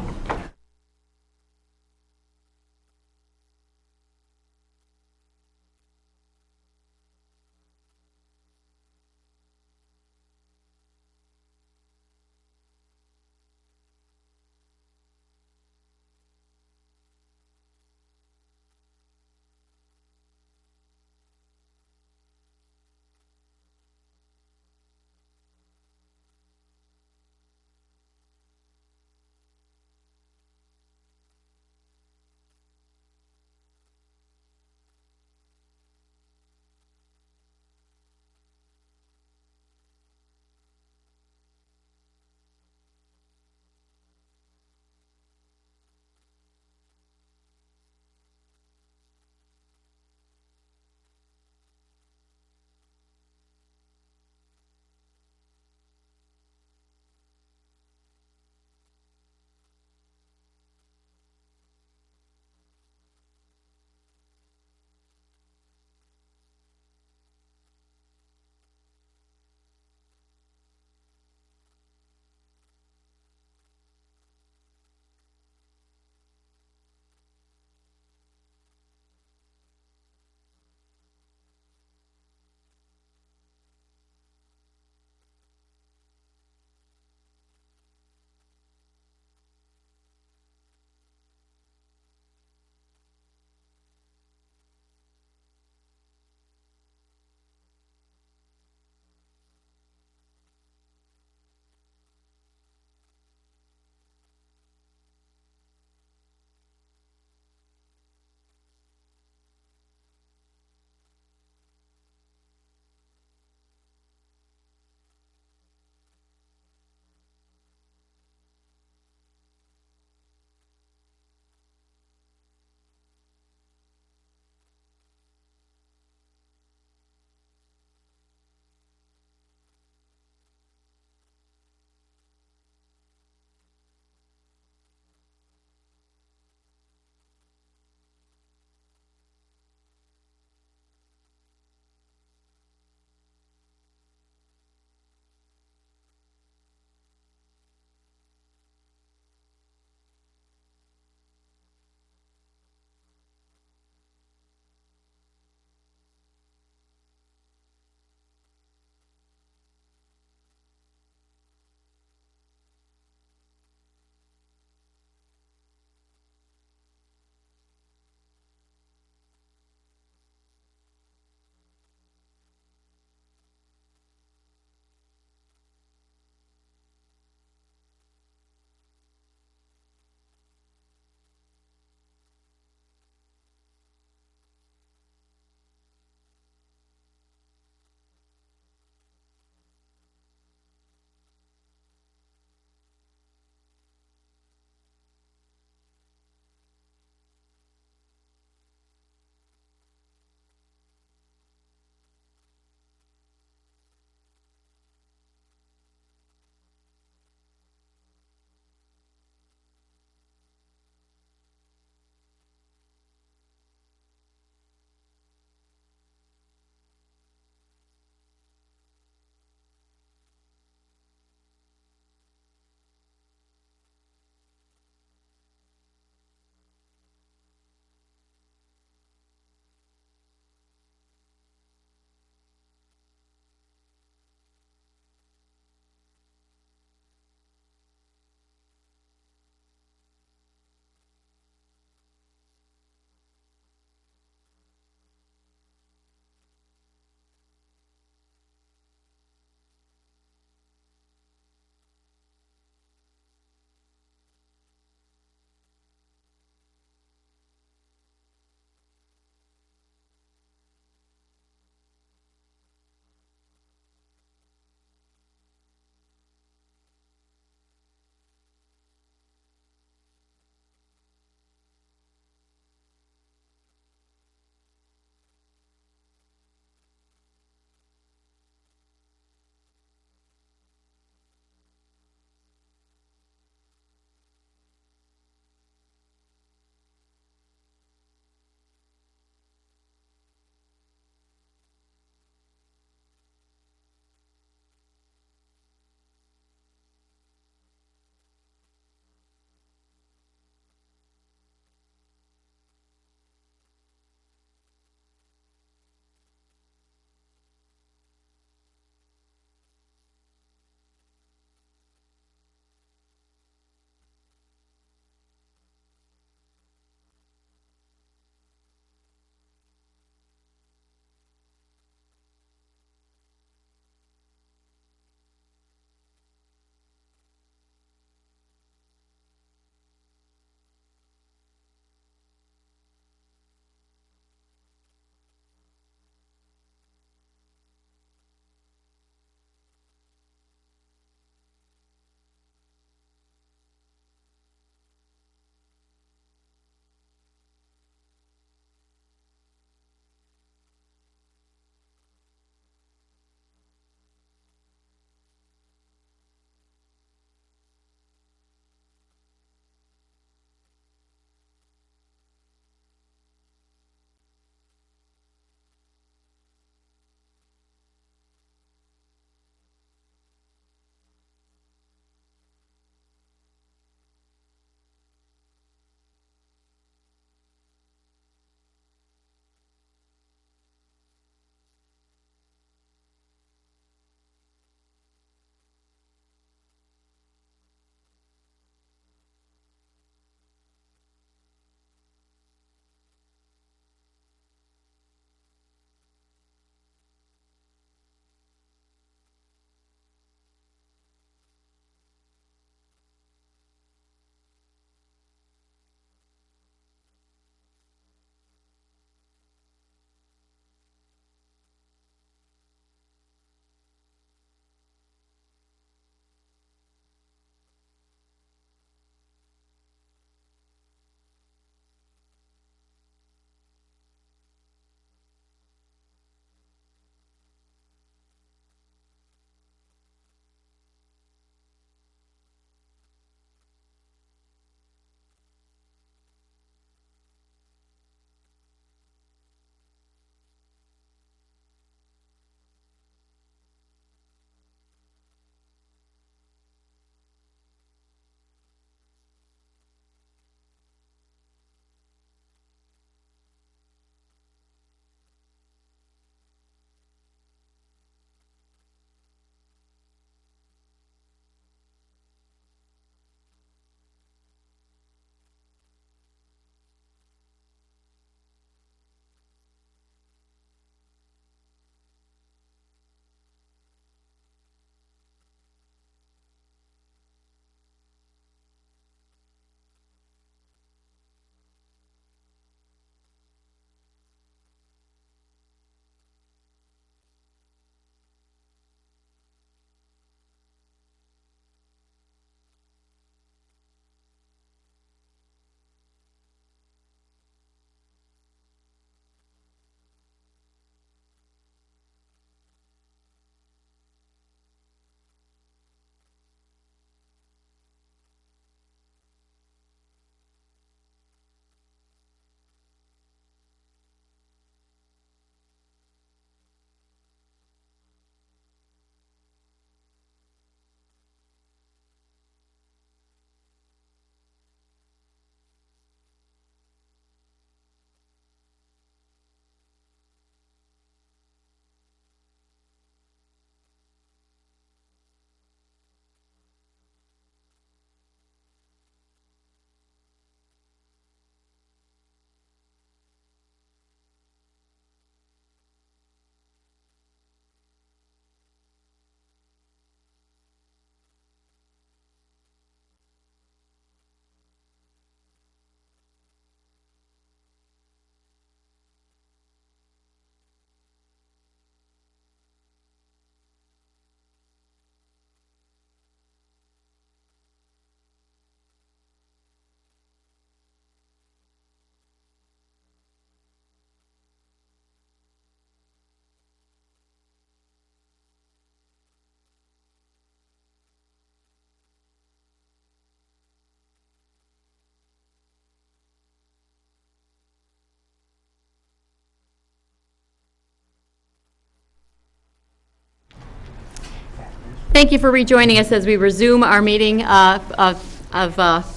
[SPEAKER 1] Thank you for rejoining us as we resume our meeting of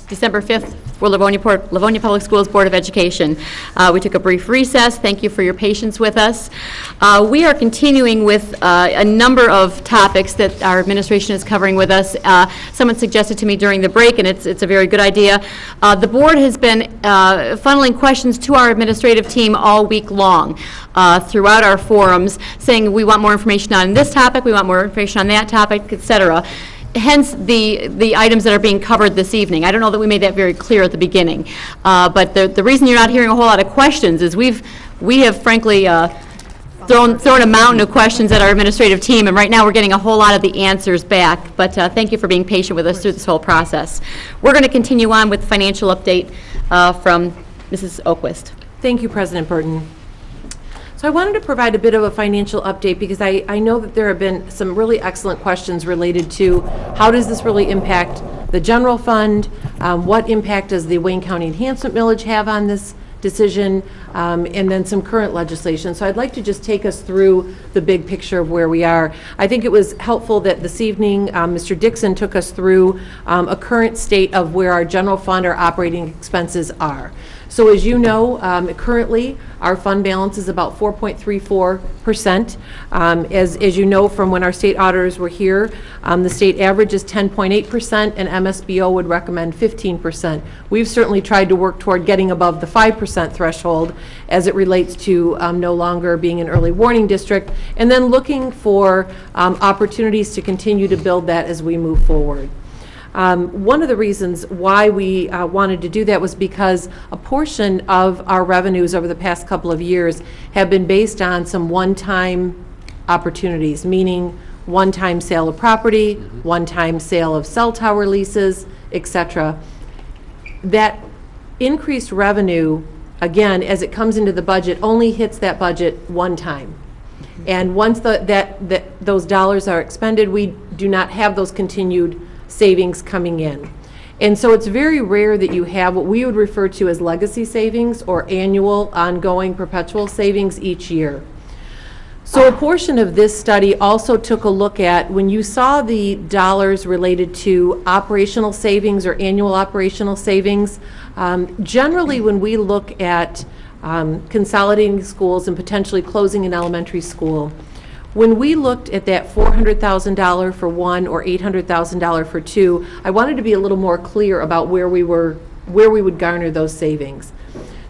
[SPEAKER 1] December 5th for Livonia Public Schools Board of Education. We took a brief recess. Thank you for your patience with us. We are continuing with a number of topics that our administration is covering with us. Someone suggested to me during the break, and it's a very good idea. The board has been funneling questions to our administrative team all week long throughout our forums, saying we want more information on this topic, we want more information on that topic, et cetera. Hence the items that are being covered this evening. I don't know that we made that very clear at the beginning, but the reason you're not hearing a whole lot of questions is we have frankly thrown a mountain of questions at our administrative team, and right now we're getting a whole lot of the answers back. But thank you for being patient with us through this whole process. We're going to continue on with financial update from Mrs. Oquist.
[SPEAKER 11] Thank you, President Burton. So I wanted to provide a bit of a financial update because I know that there have been some really excellent questions related to how does this really impact the general fund, what impact does the Wayne County Enhancement Millage have on this decision, and then some current legislation. So I'd like to just take us through the big picture of where we are. I think it was helpful that this evening Mr. Dixon took us through a current state of where our general fund, our operating expenses are. So as you know, currently, our fund balance is about 4.34%. As you know from when our state auditors were here, the state average is 10.8%, and MSBO would recommend 15%. We've certainly tried to work toward getting above the 5% threshold as it relates to no longer being an early warning district, and then looking for opportunities to continue to build that as we move forward. One of the reasons why we wanted to do that was because a portion of our revenues over the past couple of years have been based on some one-time opportunities, meaning one-time sale of property, one-time sale of cell tower leases, etc. That increased revenue, again, as it comes into the budget, only hits that budget one time. And once those dollars are expended, we do not have those continued savings coming in. And so it's very rare that you have what we would refer to as legacy savings or annual, ongoing, perpetual savings each year. So a portion of this study also took a look at when you saw the dollars related to operational savings or annual operational savings. Generally, when we look at consolidating schools and potentially closing an elementary school, when we looked at that $400,000 for one or $800,000 for two, I wanted to be a little more clear about where we would garner those savings.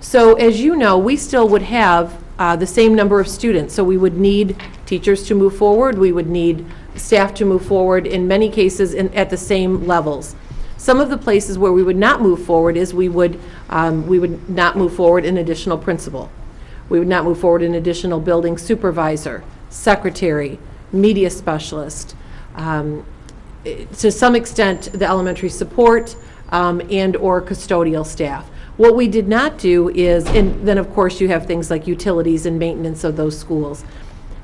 [SPEAKER 11] So as you know, we still would have the same number of students. So we would need teachers to move forward. We would need staff to move forward, in many cases at the same levels. Some of the places where we would not move forward is we would not move forward an additional principal. We would not move forward an additional building supervisor, secretary, media specialist, to some extent the elementary support and or custodial staff. What we did not do is, and then of course you have things like utilities and maintenance of those schools.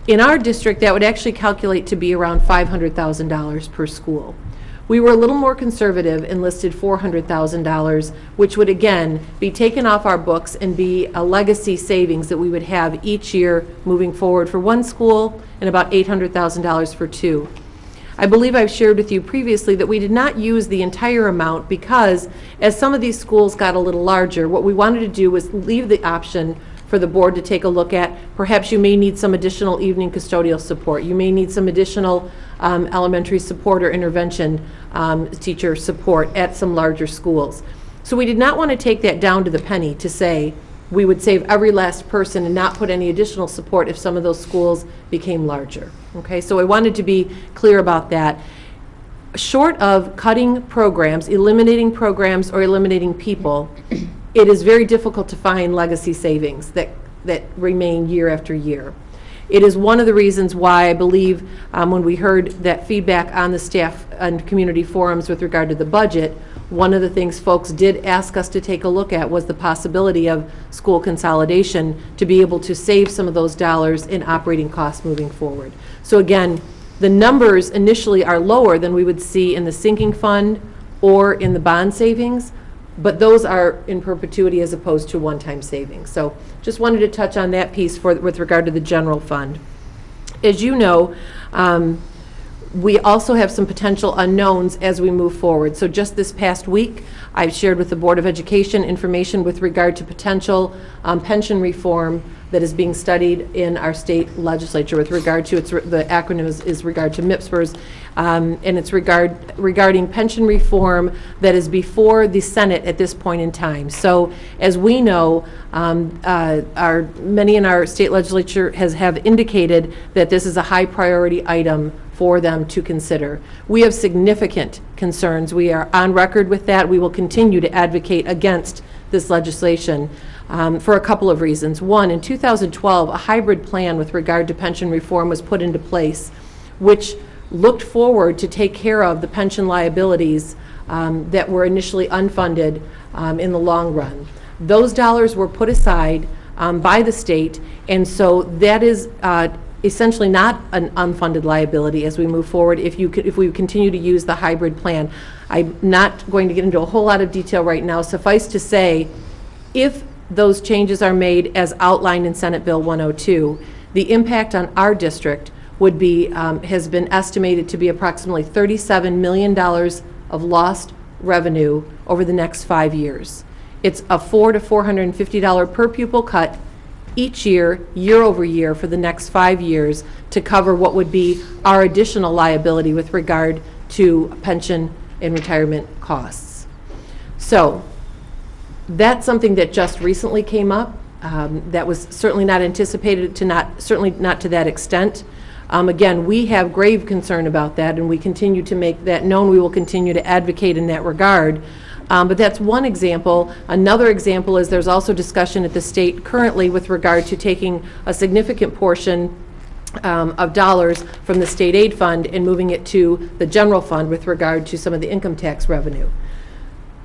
[SPEAKER 11] In our district, that would actually calculate to be around $500,000 per school. We were a little more conservative and listed $400,000, which would again be taken off our books and be a legacy savings that we would have each year moving forward for one school and about $800,000 for two. I believe I've shared with you previously that we did not use the entire amount because as some of these schools got a little larger, what we wanted to do was leave the option for the board to take a look at. Perhaps you may need some additional evening custodial support. You may need some additional elementary support or intervention teacher support at some larger schools. So we did not want to take that down to the penny to say we would save every last person and not put any additional support if some of those schools became larger. Okay, so I wanted to be clear about that. Short of cutting programs, eliminating programs, or eliminating people, it is very difficult to find legacy savings that remain year after year. It is one of the reasons why I believe when we heard that feedback on the staff and community forums with regard to the budget, one of the things folks did ask us to take a look at was the possibility of school consolidation to be able to save some of those dollars in operating costs moving forward. So again, the numbers initially are lower than we would see in the sinking fund or in the bond savings, but those are in perpetuity as opposed to one-time savings. So just wanted to touch on that piece with regard to the general fund. As you know, We also have some potential unknowns as we move forward. So just this past week, I've shared with the Board of Education information with regard to potential pension reform that is being studied in our state legislature with regard to, the acronym is regard to MIPSPERS, and it's regarding pension reform that is before the Senate at this point in time. So as we know, many in our state legislature have indicated that this is a high priority item for them to consider. We have significant concerns. We are on record with that. We will continue to advocate against this legislation for a couple of reasons. One, in 2012, a hybrid plan with regard to pension reform was put into place, which looked forward to take care of the pension liabilities that were initially unfunded in the long run. Those dollars were put aside by the state, and so that is essentially not an unfunded liability as we move forward if we continue to use the hybrid plan. I'm not going to get into a whole lot of detail right now. Suffice to say, if those changes are made as outlined in Senate Bill 102, the impact on our district would be, has been estimated to be approximately $37 million of lost revenue over the next 5 years. It's a $400 to $450 per pupil cut each year, year over year, for the next 5 years to cover what would be our additional liability with regard to pension and retirement costs. So that's something that just recently came up. That was certainly not anticipated certainly not to that extent. Again, we have grave concern about that, and we continue to make that known. We will continue to advocate in that regard. But that's one example. Another example is there's also discussion at the state currently with regard to taking a significant portion of dollars from the state aid fund and moving it to the general fund with regard to some of the income tax revenue.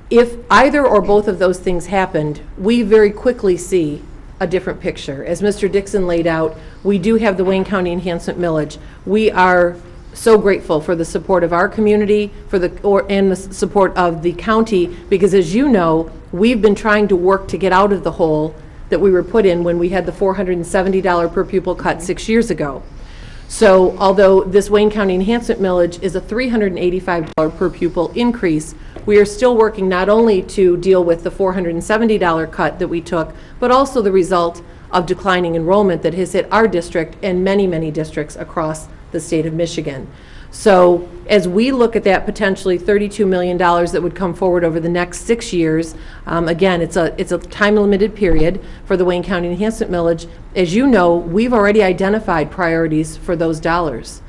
[SPEAKER 11] If either or both of those things happened, we very quickly see a different picture. As Mr. Dixon laid out, we do have the Wayne County Enhancement Millage. We are so grateful for the support of our community, and the support of the county, because as you know, we've been trying to work to get out of the hole that we were put in when we had the $470 per pupil cut 6 years ago. So although this Wayne County Enhancement Millage is a $385 per pupil increase, we are still working not only to deal with the $470 cut that we took, but also the result of declining enrollment that has hit our district and many, many districts across the state of Michigan. So as we look at that potentially $32 million that would come forward over the next 6 years, again, it's a time-limited period for the Wayne County Enhancement Millage. As you know, we've already identified priorities for those dollars.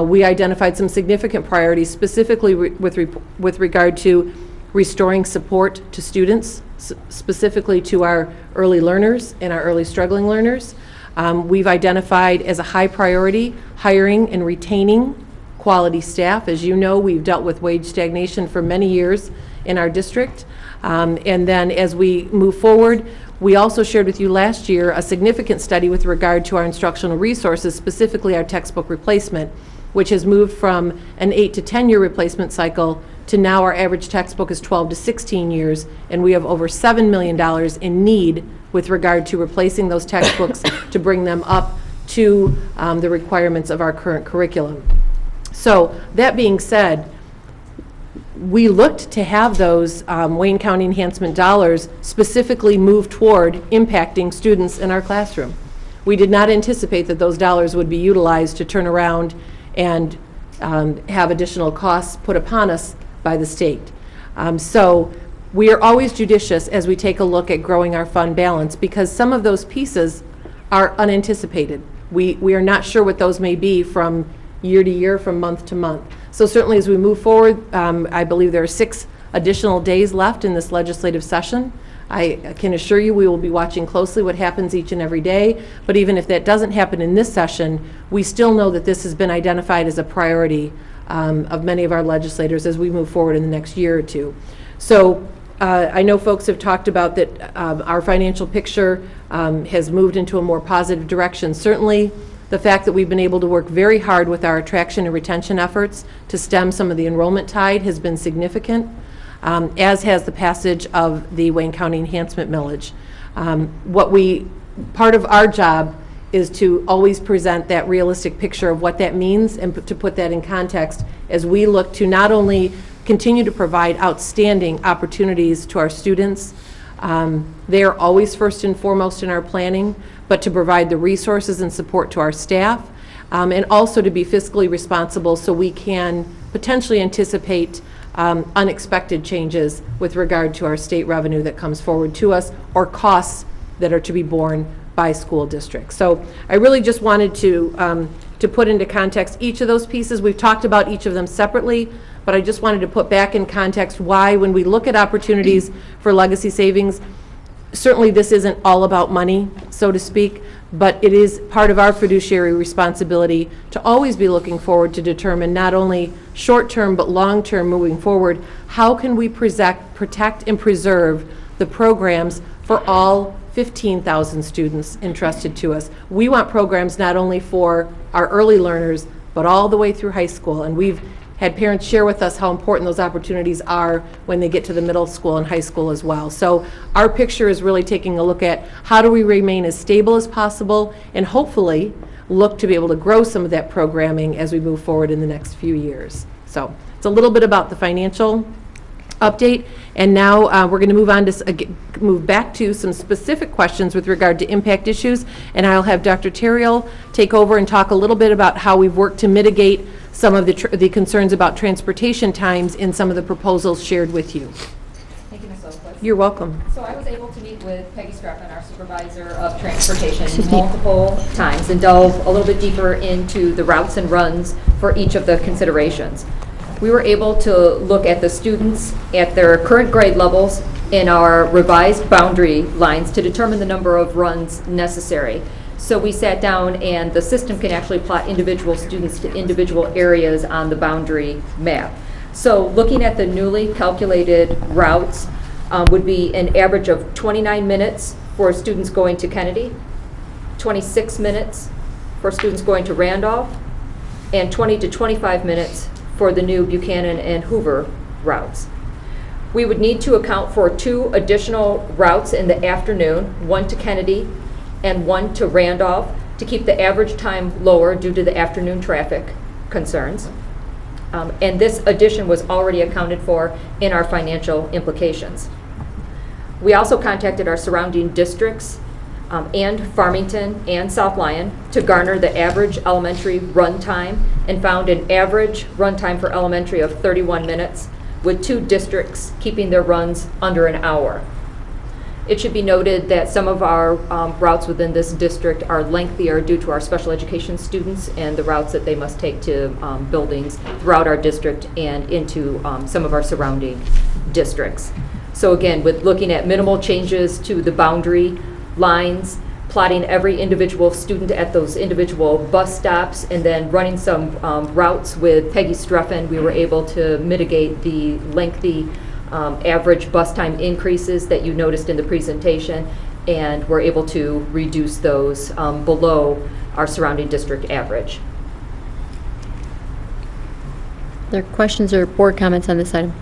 [SPEAKER 11] We identified some significant priorities, specifically with regard to restoring support to students, specifically to our early learners and our early struggling learners. We've identified as a high priority hiring and retaining quality staff. As you know, we've dealt with wage stagnation for many years in our district. And then as we move forward, we also shared with you last year a significant study with regard to our instructional resources, specifically our textbook replacement, which has moved from an 8 to 10 year replacement cycle to now our average textbook is 12 to 16 years, and we have over $7 million in need with regard to replacing those textbooks to bring them up to the requirements of our current curriculum. So that being said, we looked to have those Wayne County enhancement dollars specifically move toward impacting students in our classroom. We did not anticipate that those dollars would be utilized to turn around and have additional costs put upon us by the state. So we are always judicious as we take a look at growing our fund balance, because some of those pieces are unanticipated. We are not sure what those may be from year to year, from month to month. So certainly as we move forward, I believe there are 6 additional days left in this legislative session. I can assure you we will be watching closely what happens each and every day, but even if that doesn't happen in this session, we still know that this has been identified as a priority of many of our legislators as we move forward in the next year or two. So I know folks have talked about that our financial picture has moved into a more positive direction. Certainly the fact that we've been able to work very hard with our attraction and retention efforts to stem some of the enrollment tide has been significant, as has the passage of the Wayne County Enhancement Millage. Part of our job is to always present that realistic picture of what that means and to put that in context as we look to not only continue to provide outstanding opportunities to our students. They are always first and foremost in our planning, but to provide the resources and support to our staff, and also to be fiscally responsible so we can potentially anticipate unexpected changes with regard to our state revenue that comes forward to us or costs that are to be borne by school districts. So I really just wanted to put into context each of those pieces. We've talked about each of them separately, but I just wanted to put back in context why, when we look at opportunities for legacy savings, certainly this isn't all about money, so to speak, but it is part of our fiduciary responsibility to always be looking forward to determine not only short-term but long-term moving forward, how can we protect and preserve the programs for all 15,000 students entrusted to us. We want programs not only for our early learners, but all the way through high school. And we've had parents share with us how important those opportunities are when they get to the middle school and high school as well. So our picture is really taking a look at how do we remain as stable as possible and hopefully look to be able to grow some of that programming as we move forward in the next few years. So it's a little bit about the financial update, and now we're going to move on to move back to some specific questions with regard to impact issues, and I'll have Dr. Terrill take over and talk a little bit about how we've worked to mitigate some of the concerns about transportation times in some of the proposals shared with you.
[SPEAKER 18] Thank you, Ms. Oakley.
[SPEAKER 11] You're welcome.
[SPEAKER 18] So I was able to meet with Peggy Streffen, our supervisor of transportation, multiple times and delve a little bit deeper into the routes and runs for each of the considerations. We were able to look at the students at their current grade levels in our revised boundary lines to determine the number of runs necessary. So we sat down, and the system can actually plot individual students to individual areas on the boundary map. So looking at the newly calculated routes would be an average of 29 minutes for students going to Kennedy, 26 minutes for students going to Randolph, and 20 to 25 minutes for the new Buchanan and Hoover routes. We would need to account for 2 additional routes in the afternoon, one to Kennedy and one to Randolph, to keep the average time lower due to the afternoon traffic concerns. And this addition was already accounted for in our financial implications. We also contacted our surrounding districts and Farmington and South Lyon to garner the average elementary run time and found an average run time for elementary of 31 minutes, with 2 districts keeping their runs under an hour. It should be noted that some of our routes within this district are lengthier due to our special education students and the routes that they must take to buildings throughout our district and into some of our surrounding districts. So again, with looking at minimal changes to the boundary lines, plotting every individual student at those individual bus stops, and then running some routes with Peggy Streffen, we were able to mitigate the lengthy average bus time increases that you noticed in the presentation, and we're able to reduce those below our surrounding district average.
[SPEAKER 1] Are there questions or board comments on this item?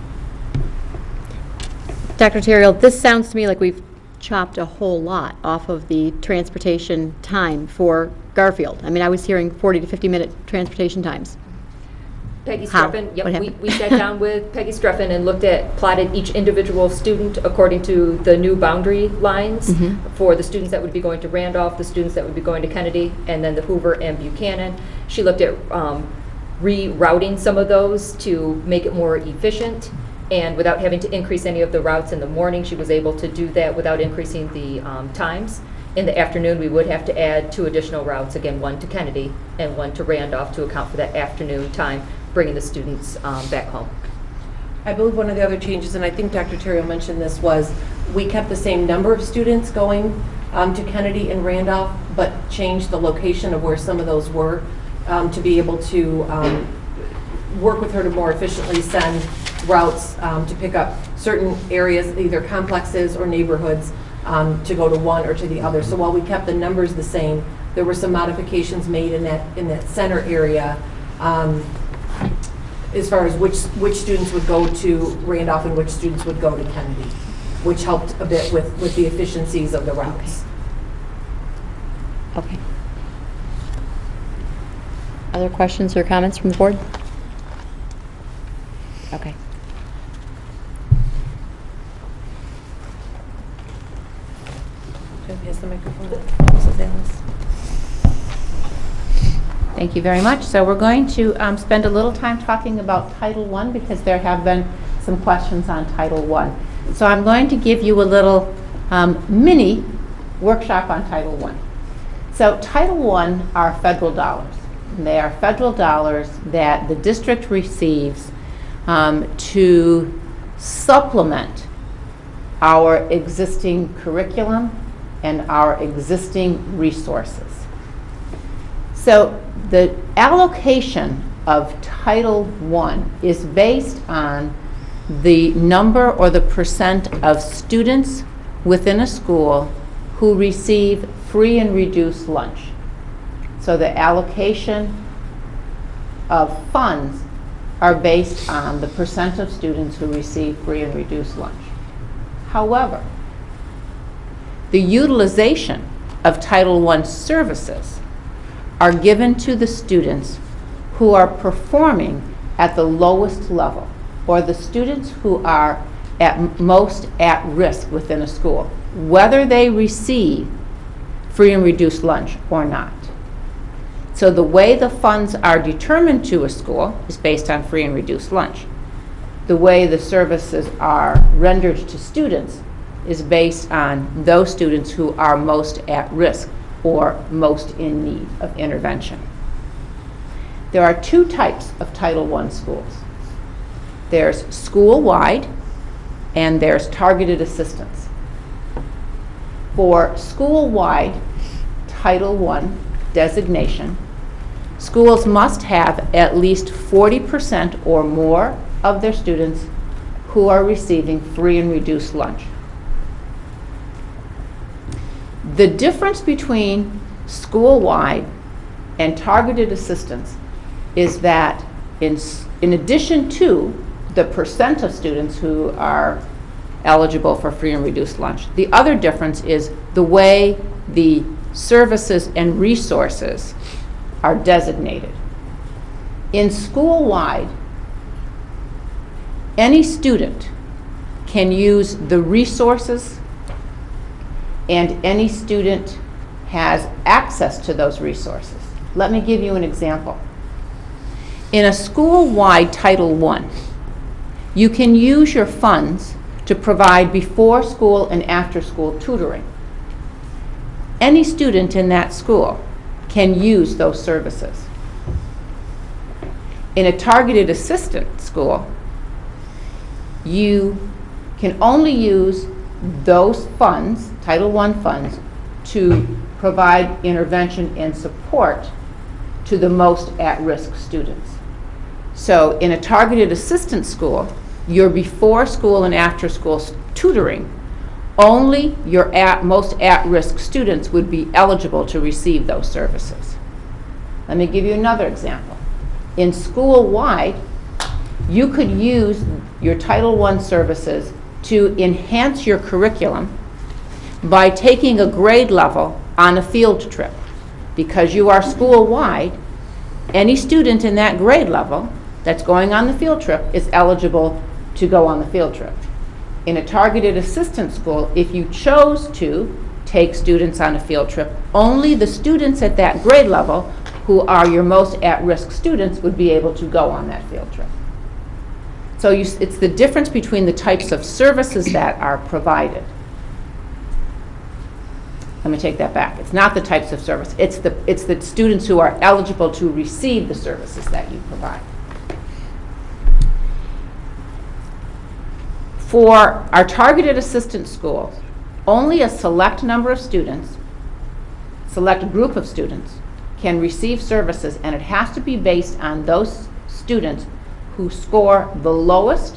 [SPEAKER 1] Dr. Terrill, this sounds to me like we've chopped a whole lot off of the transportation time for Garfield. I mean, I was hearing 40 to 50-minute transportation times.
[SPEAKER 18] Peggy
[SPEAKER 1] How?
[SPEAKER 18] Streffen,
[SPEAKER 1] What
[SPEAKER 18] yep,
[SPEAKER 1] happened?
[SPEAKER 18] we sat down with Peggy Streffen and plotted each individual student according to the new boundary lines for the students that would be going to Randolph, the students that would be going to Kennedy, and then the Hoover and Buchanan. She looked at rerouting some of those to make it more efficient, and without having to increase any of the routes in the morning, she was able to do that without increasing the times. In the afternoon, we would have to add 2 additional routes, again, one to Kennedy and one to Randolph, to account for that afternoon time, bringing the students back home.
[SPEAKER 11] I believe one of the other changes, and I think Dr. Terrill mentioned this, was we kept the same number of students going to Kennedy and Randolph, but changed the location of where some of those were to be able to work with her to more efficiently send routes to pick up certain areas, either complexes or neighborhoods, to go to one or to the other. So while we kept the numbers the same, there were some modifications made in that center area as far as which students would go to Randolph and which students would go to Kennedy, which helped a bit with the efficiencies of the routes.
[SPEAKER 1] Okay. Other questions or comments from the board? Okay.
[SPEAKER 11] Has the microphone. Mrs. Ellis.
[SPEAKER 14] Thank you very much. So we're going to spend a little time talking about Title I because there have been some questions on Title I. So I'm going to give you a little mini workshop on Title I. So Title I are federal dollars. They are federal dollars that the district receives to supplement our existing curriculum and our existing resources. So the allocation of Title I is based on the number or the percent of students within a school who receive free and reduced lunch. So the allocation of funds are based on the percent of students who receive free and reduced lunch. However, the utilization of Title I services are given to the students who are performing at the lowest level, or the students who are at most at risk within a school, whether they receive free and reduced lunch or not. So the way the funds are determined to a school is based on free and reduced lunch. The way the services are rendered to students is based on those students who are most at risk or most in need of intervention. There are two types of Title I schools. There's school-wide and there's targeted assistance. For school-wide Title I designation, schools must have at least 40% or more of their students who are receiving free and reduced lunch. The difference between school-wide and targeted assistance is that in addition to the percent of students who are eligible for free and reduced lunch, the other difference is the way the services and resources are designated. In school-wide, any student can use the resources and any student has access to those resources. Let me give you an example. In a school-wide Title I, you can use your funds to provide before school and after school tutoring. Any student in that school can use those services. In a targeted assistant school, you can only use those funds, Title I funds, to provide intervention and support to the most at-risk students. So in a targeted assistance school, your before school and after school tutoring, only your most at-risk students would be eligible to receive those services. Let me give you another example. In school-wide, you could use your Title I services to enhance your curriculum by taking a grade level on a field trip. Because you are school-wide, any student in that grade level that's going on the field trip is eligible to go on the field trip. In a targeted assistance school, if you chose to take students on a field trip, only the students at that grade level who are your most at-risk students would be able to go on that field trip. So it's the difference between the types of services that are provided. Let me take that back. It's not the types of service. It's the students who are eligible to receive the services that you provide. For our targeted assistance schools, only a select number of students, select group of students, can receive services, and it has to be based on those students who score the lowest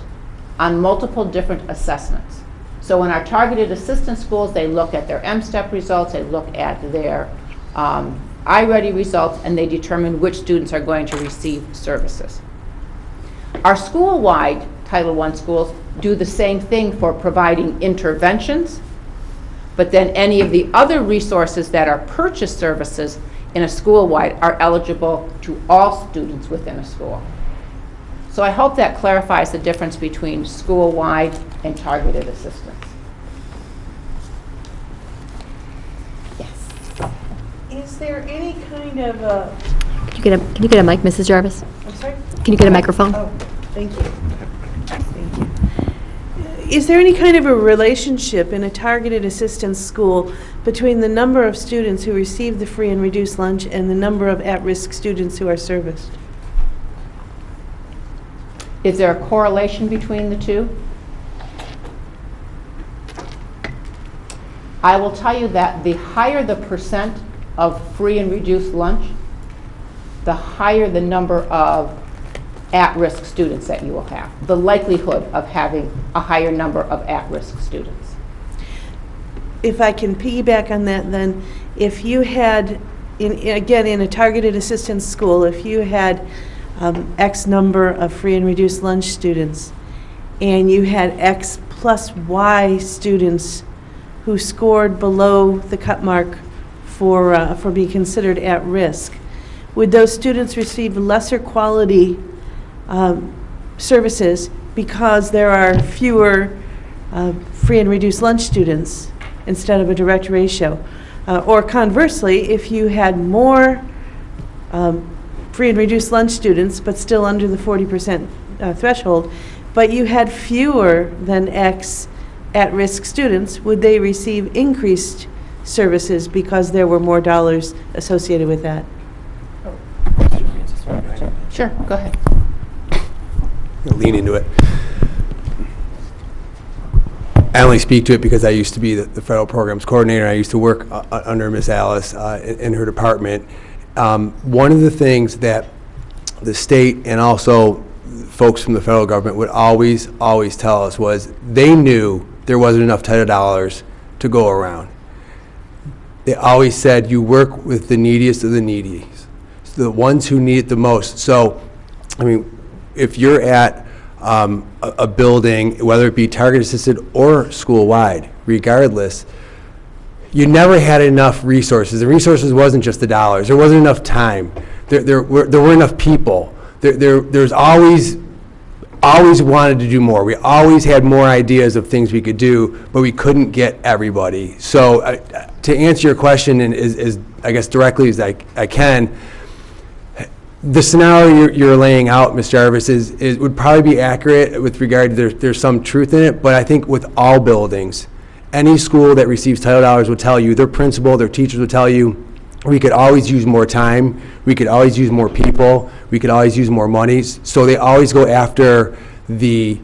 [SPEAKER 14] on multiple different assessments. So in our targeted assistance schools, they look at their M-STEP results, they look at their iReady results, and they determine which students are going to receive services. Our school-wide Title I schools do the same thing for providing interventions, but then any of the other resources that are purchased services in a school-wide are eligible to all students within a school. So I hope that clarifies the difference between school-wide and targeted assistance.
[SPEAKER 9] Is there any kind of a,
[SPEAKER 1] Can you get a mic, Mrs. Jarvis?
[SPEAKER 9] I'm sorry?
[SPEAKER 1] Can you get a microphone?
[SPEAKER 9] Oh, thank you. Thank you. Is there any kind of a relationship in a targeted assistance school between the number of students who receive the free and reduced lunch and the number of at-risk students who are serviced?
[SPEAKER 14] Is there a correlation between the two? I will tell you that the higher the percent of free and reduced lunch, the higher the number of at-risk students that you will have, the likelihood of having a higher number of at-risk students.
[SPEAKER 9] If I can piggyback on that, then, if you had, again, in a targeted assistance school, if you had X number of free and reduced lunch students, and you had X plus Y students who scored below the cut mark for being considered at risk, would those students receive lesser quality services because there are fewer free and reduced lunch students instead of a direct ratio? Or conversely, if you had more free and reduced lunch students, but still under the 40% threshold, but you had fewer than X at-risk students, would they receive increased services because there were more dollars associated with that?
[SPEAKER 14] Sure, go ahead.
[SPEAKER 5] Lean into it. I only speak to it because I used to be the federal programs coordinator. I used to work under Miss Alice in her department. One of the things that the state and also folks from the federal government would always tell us was they knew there wasn't enough title dollars to go around. They always said you work with the neediest of the needy, the ones who need it the most. So, I mean, if you're at a building, whether it be target assisted or school-wide, regardless, you never had enough resources. The resources wasn't just the dollars. There wasn't enough time. There weren't enough people. There's always wanted to do more. We always had more ideas of things we could do, but we couldn't get everybody. So to answer your question, and as I guess directly as I can, the scenario you're laying out, Ms. Jarvis, would probably be accurate with regard to there's some truth in it, but I think with all buildings, any school that receives title dollars will tell you, their principal, their teachers will tell you, we could always use more time, we could always use more people, we could always use more monies. So they always go after the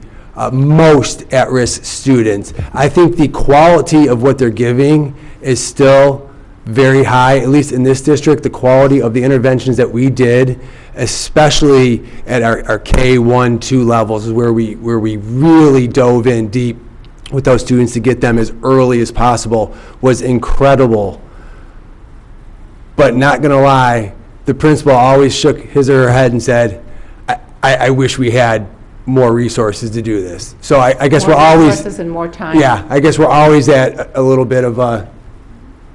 [SPEAKER 5] most at-risk students. I think the quality of what they're giving is still very high, at least in this district. The quality of the interventions that we did, especially at our K1, 2 levels, is where we really dove in deep with those students to get them as early as possible, was incredible. But not gonna lie, the principal always shook his or her head and said, I wish we had more resources to do this. So I guess we're always...
[SPEAKER 14] More resources and more time.
[SPEAKER 5] Yeah, I guess we're always at a little bit of a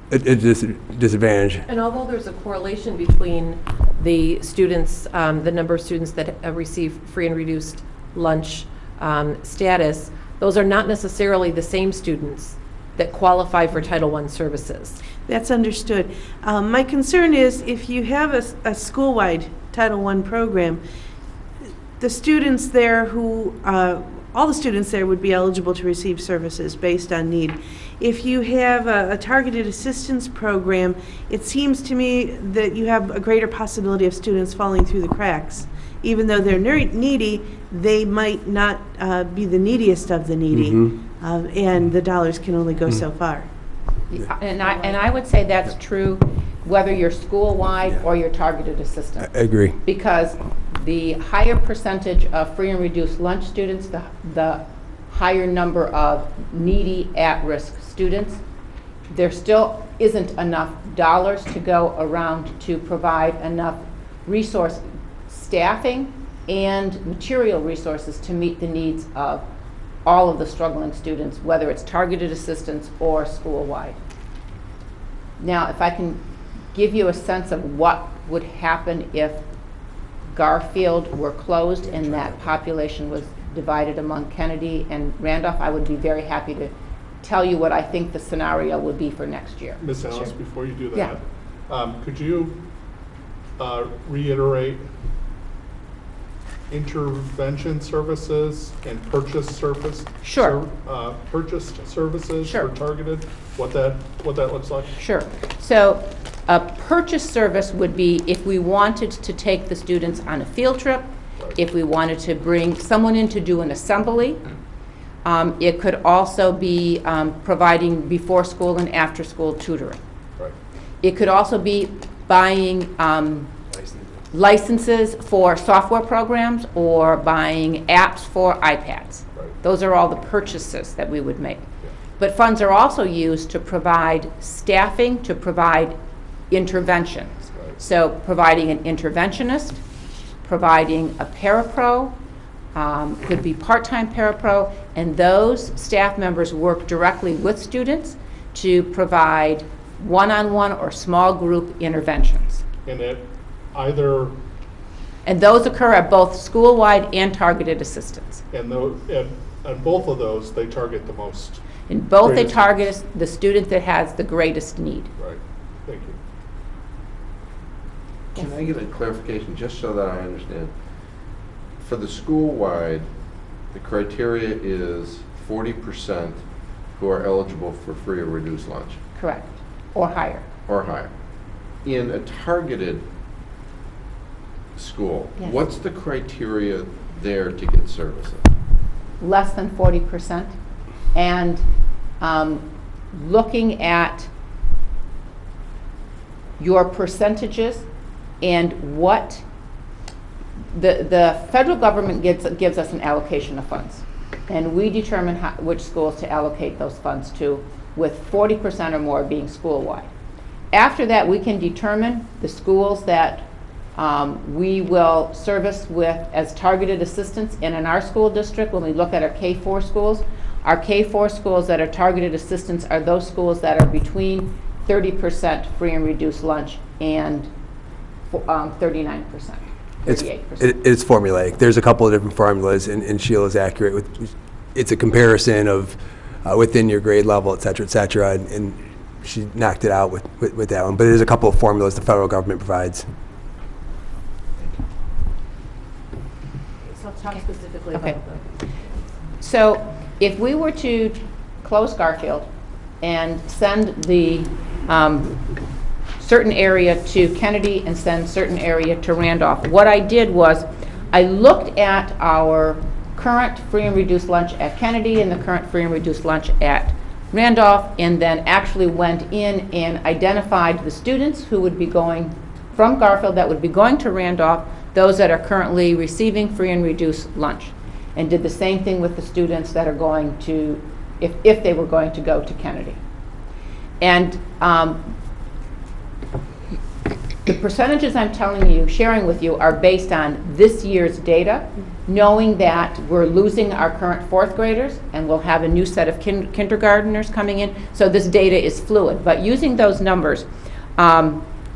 [SPEAKER 5] disadvantage.
[SPEAKER 11] And although there's a correlation between the students, the number of students that receive free and reduced lunch status, those are not necessarily the same students that qualify for Title I services.
[SPEAKER 9] That's understood. My concern is if you have a school-wide Title I program, the students there who, all the students there would be eligible to receive services based on need. If you have a targeted assistance program, it seems to me that you have a greater possibility of students falling through the cracks. Even though they're needy, they might not be the neediest of the needy, and the dollars can only go so far.
[SPEAKER 14] And I would say that's true whether you're school-wide or you're targeted assistance.
[SPEAKER 5] I agree.
[SPEAKER 14] Because the higher percentage of free and reduced lunch students, the higher number of needy at-risk students, there still isn't enough dollars to go around to provide enough resource staffing and material resources to meet the needs of all of the struggling students, whether it's targeted assistance or school-wide. Now, if I can give you a sense of what would happen if Garfield were closed and that population was divided among Kennedy and Randolph, I would be very happy to tell you what I think the scenario would be for next year.
[SPEAKER 7] Ms. Ellis, before you do
[SPEAKER 14] Yeah.
[SPEAKER 7] that, could you reiterate intervention services and purchase service?
[SPEAKER 14] Sure.
[SPEAKER 7] Purchased services
[SPEAKER 14] Sure.
[SPEAKER 7] for targeted, what that looks like?
[SPEAKER 14] Sure. So a purchase service would be if we wanted to take the students on a field trip, if we wanted to bring someone in to do an assembly. It could also be providing before school and after school tutoring.
[SPEAKER 7] Right.
[SPEAKER 14] It could also be buying licenses for software programs or buying apps for iPads.
[SPEAKER 7] Right.
[SPEAKER 14] Those are all the purchases that we would make. But funds are also used to provide staffing, to provide interventions.
[SPEAKER 7] Right.
[SPEAKER 14] So providing an interventionist, providing a parapro, could be part-time parapro, and those staff members work directly with students to provide one-on-one or small group interventions.
[SPEAKER 7] And it either,
[SPEAKER 14] And those occur at both school-wide and targeted assistance.
[SPEAKER 7] and both of those, they target the most.
[SPEAKER 14] In both, they
[SPEAKER 7] Greatest
[SPEAKER 14] target the student that has the greatest need.
[SPEAKER 7] Right, thank you.
[SPEAKER 4] Can I get a clarification, just so that I understand? For the school-wide, the criteria is 40% who are eligible for free or reduced lunch,
[SPEAKER 14] Correct. Or higher.
[SPEAKER 4] or higher. In a targeted school,
[SPEAKER 14] Yes.
[SPEAKER 4] what's the criteria there to get services?
[SPEAKER 14] Less than 40%. And looking at your percentages and what the federal government gives us an allocation of funds. And we determine which schools to allocate those funds to, with 40% or more being school-wide. After that, we can determine the schools that we will service with as targeted assistance. And in our school district, when we look at our K-4 schools, our K-4 schools that are targeted assistance are those schools that are between 30% free and reduced lunch and 39%. 38%.
[SPEAKER 5] It's formulaic. There's a couple of different formulas, and Sheila's accurate. It's a comparison of within your grade level, et cetera, and she knocked it out with that one. But there's a couple of formulas the federal government provides.
[SPEAKER 8] So talk specifically
[SPEAKER 14] Okay.
[SPEAKER 8] about the.
[SPEAKER 14] So if we were to close Garfield and send the certain area to Kennedy and send certain area to Randolph, what I did was I looked at our current free and reduced lunch at Kennedy and the current free and reduced lunch at Randolph, and then actually went in and identified the students who would be going from Garfield that would be going to Randolph, those that are currently receiving free and reduced lunch, and did the same thing with the students that are going to, if they were going to go to Kennedy. And the percentages I'm telling you, sharing with you, are based on this year's data, knowing that we're losing our current fourth graders and we'll have a new set of kindergarteners coming in. So this data is fluid. But using those numbers,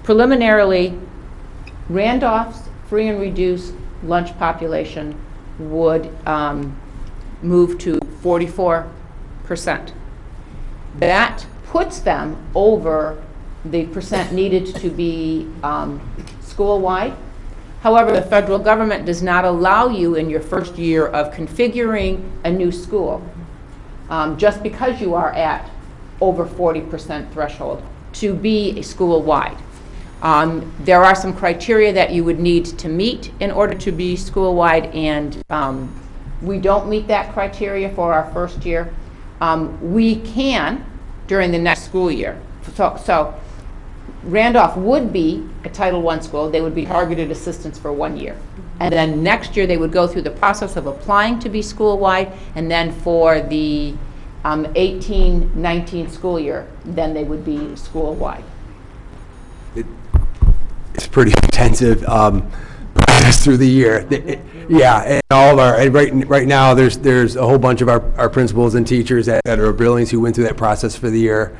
[SPEAKER 14] preliminarily, Randolph's free and reduced lunch population would move to 44%. That puts them over the percent needed to be school-wide. However, the federal government does not allow you in your first year of configuring a new school, just because you are at over 40% threshold, to be a school-wide. There are some criteria that you would need to meet in order to be school-wide, and we don't meet that criteria for our first year. We can during the next school year. So Randolph would be a Title I school. They would be targeted assistance for 1 year. And then next year, they would go through the process of applying to be school-wide, and then for the 18-19 school year, then they would be school-wide.
[SPEAKER 5] It's pretty intensive process through the year. Yeah, and all of our, and right now, there's a whole bunch of our principals and teachers that are Billings who went through that process for the year.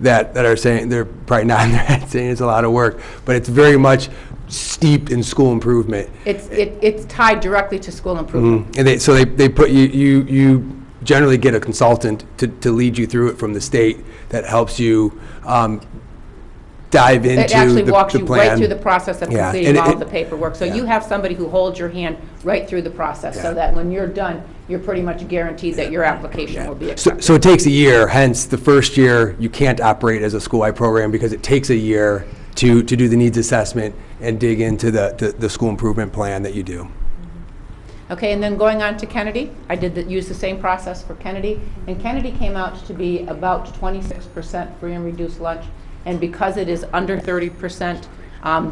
[SPEAKER 5] that are saying, they're probably nodding their head saying it's a lot of work, but it's very much steeped in school improvement.
[SPEAKER 14] It's tied directly to school improvement.
[SPEAKER 5] And they put you generally get a consultant to lead you through it from the state that helps you dive into the plan.
[SPEAKER 14] It actually walks you right through the process of
[SPEAKER 5] Yeah,
[SPEAKER 14] completing
[SPEAKER 5] and
[SPEAKER 14] all the paperwork. So you have somebody who holds your hand right through the process, so that when you're done, you're pretty much guaranteed that your application will be accepted.
[SPEAKER 5] So it takes a year, hence the first year you can't operate as a school-wide program because it takes a year to do the needs assessment and dig into the school improvement plan that you do.
[SPEAKER 14] Okay, and then going on to Kennedy, I use the same process for Kennedy, and Kennedy came out to be about 26% free and reduced lunch, and because it is under 30%,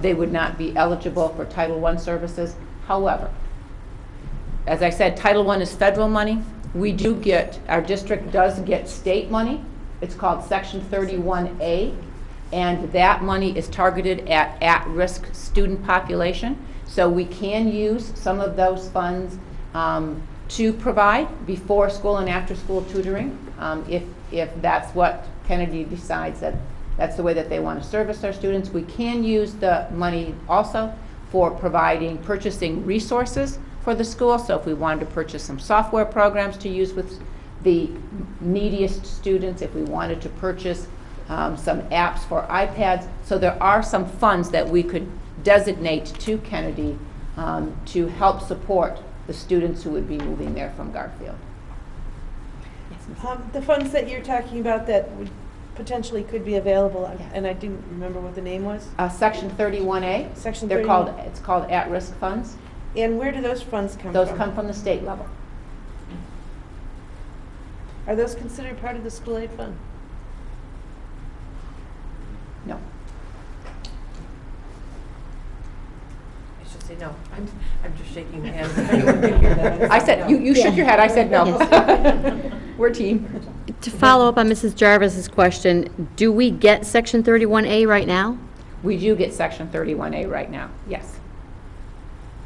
[SPEAKER 14] they would not be eligible for Title I services. However, as I said, Title I is federal money. Our district does get state money. It's called Section 31A, and that money is targeted at at-risk student population. So we can use some of those funds to provide before school and after school tutoring, if that's what Kennedy decides that that's the way that they want to service their students. We can use the money also for purchasing resources for the school. So if we wanted to purchase some software programs to use with the neediest students, if we wanted to purchase some apps for iPads. So there are some funds that we could designate to Kennedy to help support the students who would be moving there from Garfield.
[SPEAKER 9] The funds that you're talking about that would potentially could be available, and I didn't remember what the name was?
[SPEAKER 14] Section 31A.
[SPEAKER 9] Section
[SPEAKER 14] They're
[SPEAKER 9] 31.
[SPEAKER 14] it's called at-risk funds.
[SPEAKER 9] And where do those funds come from?
[SPEAKER 14] Those come from the state level.
[SPEAKER 9] Are those considered part of the school aid fund?
[SPEAKER 14] No.
[SPEAKER 11] I should say no. I'm just shaking my head. If anyone can hear that.
[SPEAKER 14] I said, you shook your head, I said no. We're a team.
[SPEAKER 1] To follow up on Mrs. Jarvis's question, do we get Section 31A right now?
[SPEAKER 14] We do get Section 31A right now, yes.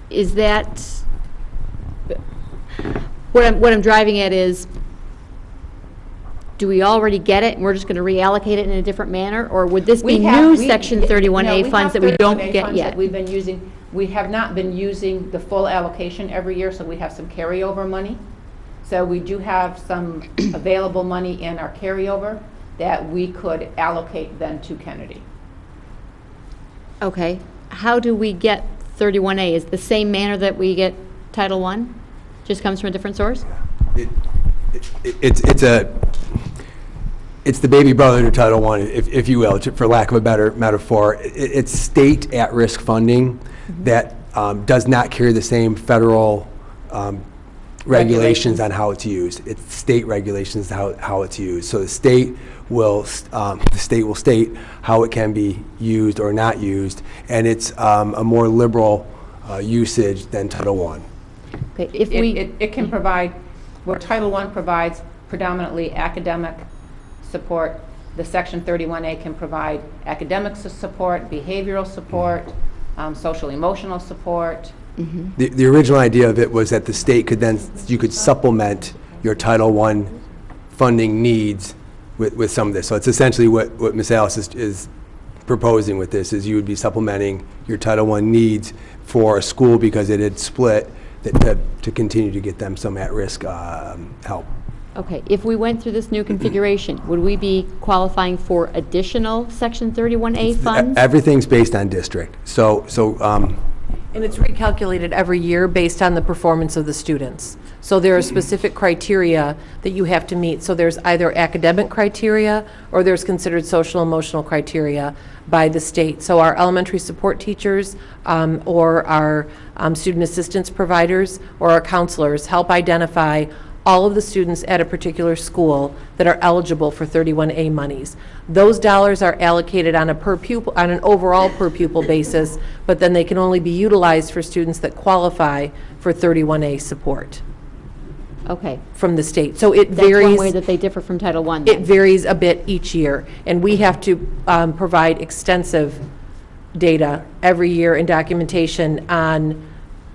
[SPEAKER 1] Is that, what I'm driving at is, do we already get it and we're just going to reallocate it in a different manner? Or would this be new Section 31A funds that we don't get yet?
[SPEAKER 14] We've been using, we have not been using the full allocation every year, so we have some carryover money. So we do have some available money in our carryover that we could allocate then to Kennedy.
[SPEAKER 1] Okay. How do we get 31A? Is it the same manner that we get Title I? Just comes from a different source?
[SPEAKER 5] It's the baby brother to Title I, if you will, for lack of a better metaphor. It's state at-risk funding that does not carry the same federal regulations on how it's used. It's state regulations how it's used. So the state will state how it can be used or not used, and it's a more liberal usage than Title I.
[SPEAKER 1] Okay.
[SPEAKER 14] It can provide, where Title I provides predominantly academic support, the Section 31A can provide academic support, behavioral support, social emotional support.
[SPEAKER 5] The original idea of it was that the state you could supplement your Title I funding needs with some of this. So it's essentially what Ms. Alice is proposing with this, is you would be supplementing your Title I needs for a school because it had split, to continue to get them some at-risk help.
[SPEAKER 1] Okay. If we went through this new configuration, would we be qualifying for additional Section 31A funds?
[SPEAKER 5] Everything's based on district.
[SPEAKER 11] And it's recalculated every year based on the performance of the students. So there are specific criteria that you have to meet. So there's either academic criteria or there's considered social emotional criteria by the state. So our elementary support teachers or our student assistance providers or our counselors help identify all of the students at a particular school that are eligible for 31A monies. Those dollars are allocated on an overall per pupil basis, but then they can only be utilized for students that qualify for 31A support.
[SPEAKER 1] Okay.
[SPEAKER 11] From the state. So it
[SPEAKER 1] That's
[SPEAKER 11] varies.
[SPEAKER 1] one way that they differ from Title I, then.
[SPEAKER 11] It varies a bit each year, and we have to provide extensive data every year and documentation on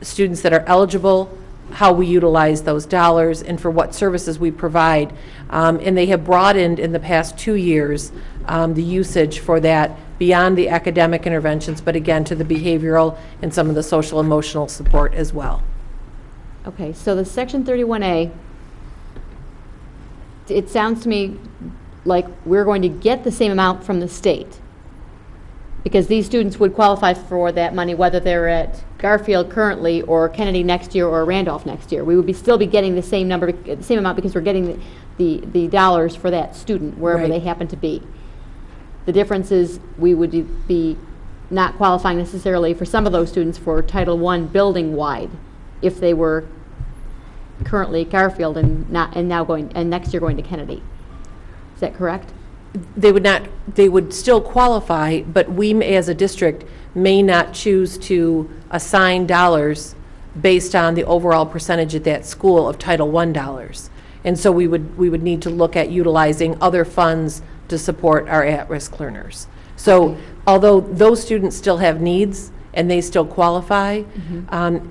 [SPEAKER 11] students that are eligible how we utilize those dollars and for what services we provide. And they have broadened in the past 2 years the usage for that beyond the academic interventions, but again, to the behavioral and some of the social emotional support as well.
[SPEAKER 1] Okay, so the Section 31A, it sounds to me like we're going to get the same amount from the state, because these students would qualify for that money whether they're at Garfield currently or Kennedy next year or Randolph next year. We would still be getting the same number, the same amount, because we're getting the dollars for that student wherever
[SPEAKER 11] Right.
[SPEAKER 1] they happen to be. The difference is we would be not qualifying necessarily for some of those students for Title I building-wide if they were currently at Garfield and next year going to Kennedy. Is that correct?
[SPEAKER 11] They would still qualify, but we as a district may not choose to assign dollars based on the overall percentage at that school of Title I dollars. And so we would need to look at utilizing other funds to support our at-risk learners. So although those students still have needs and they still qualify,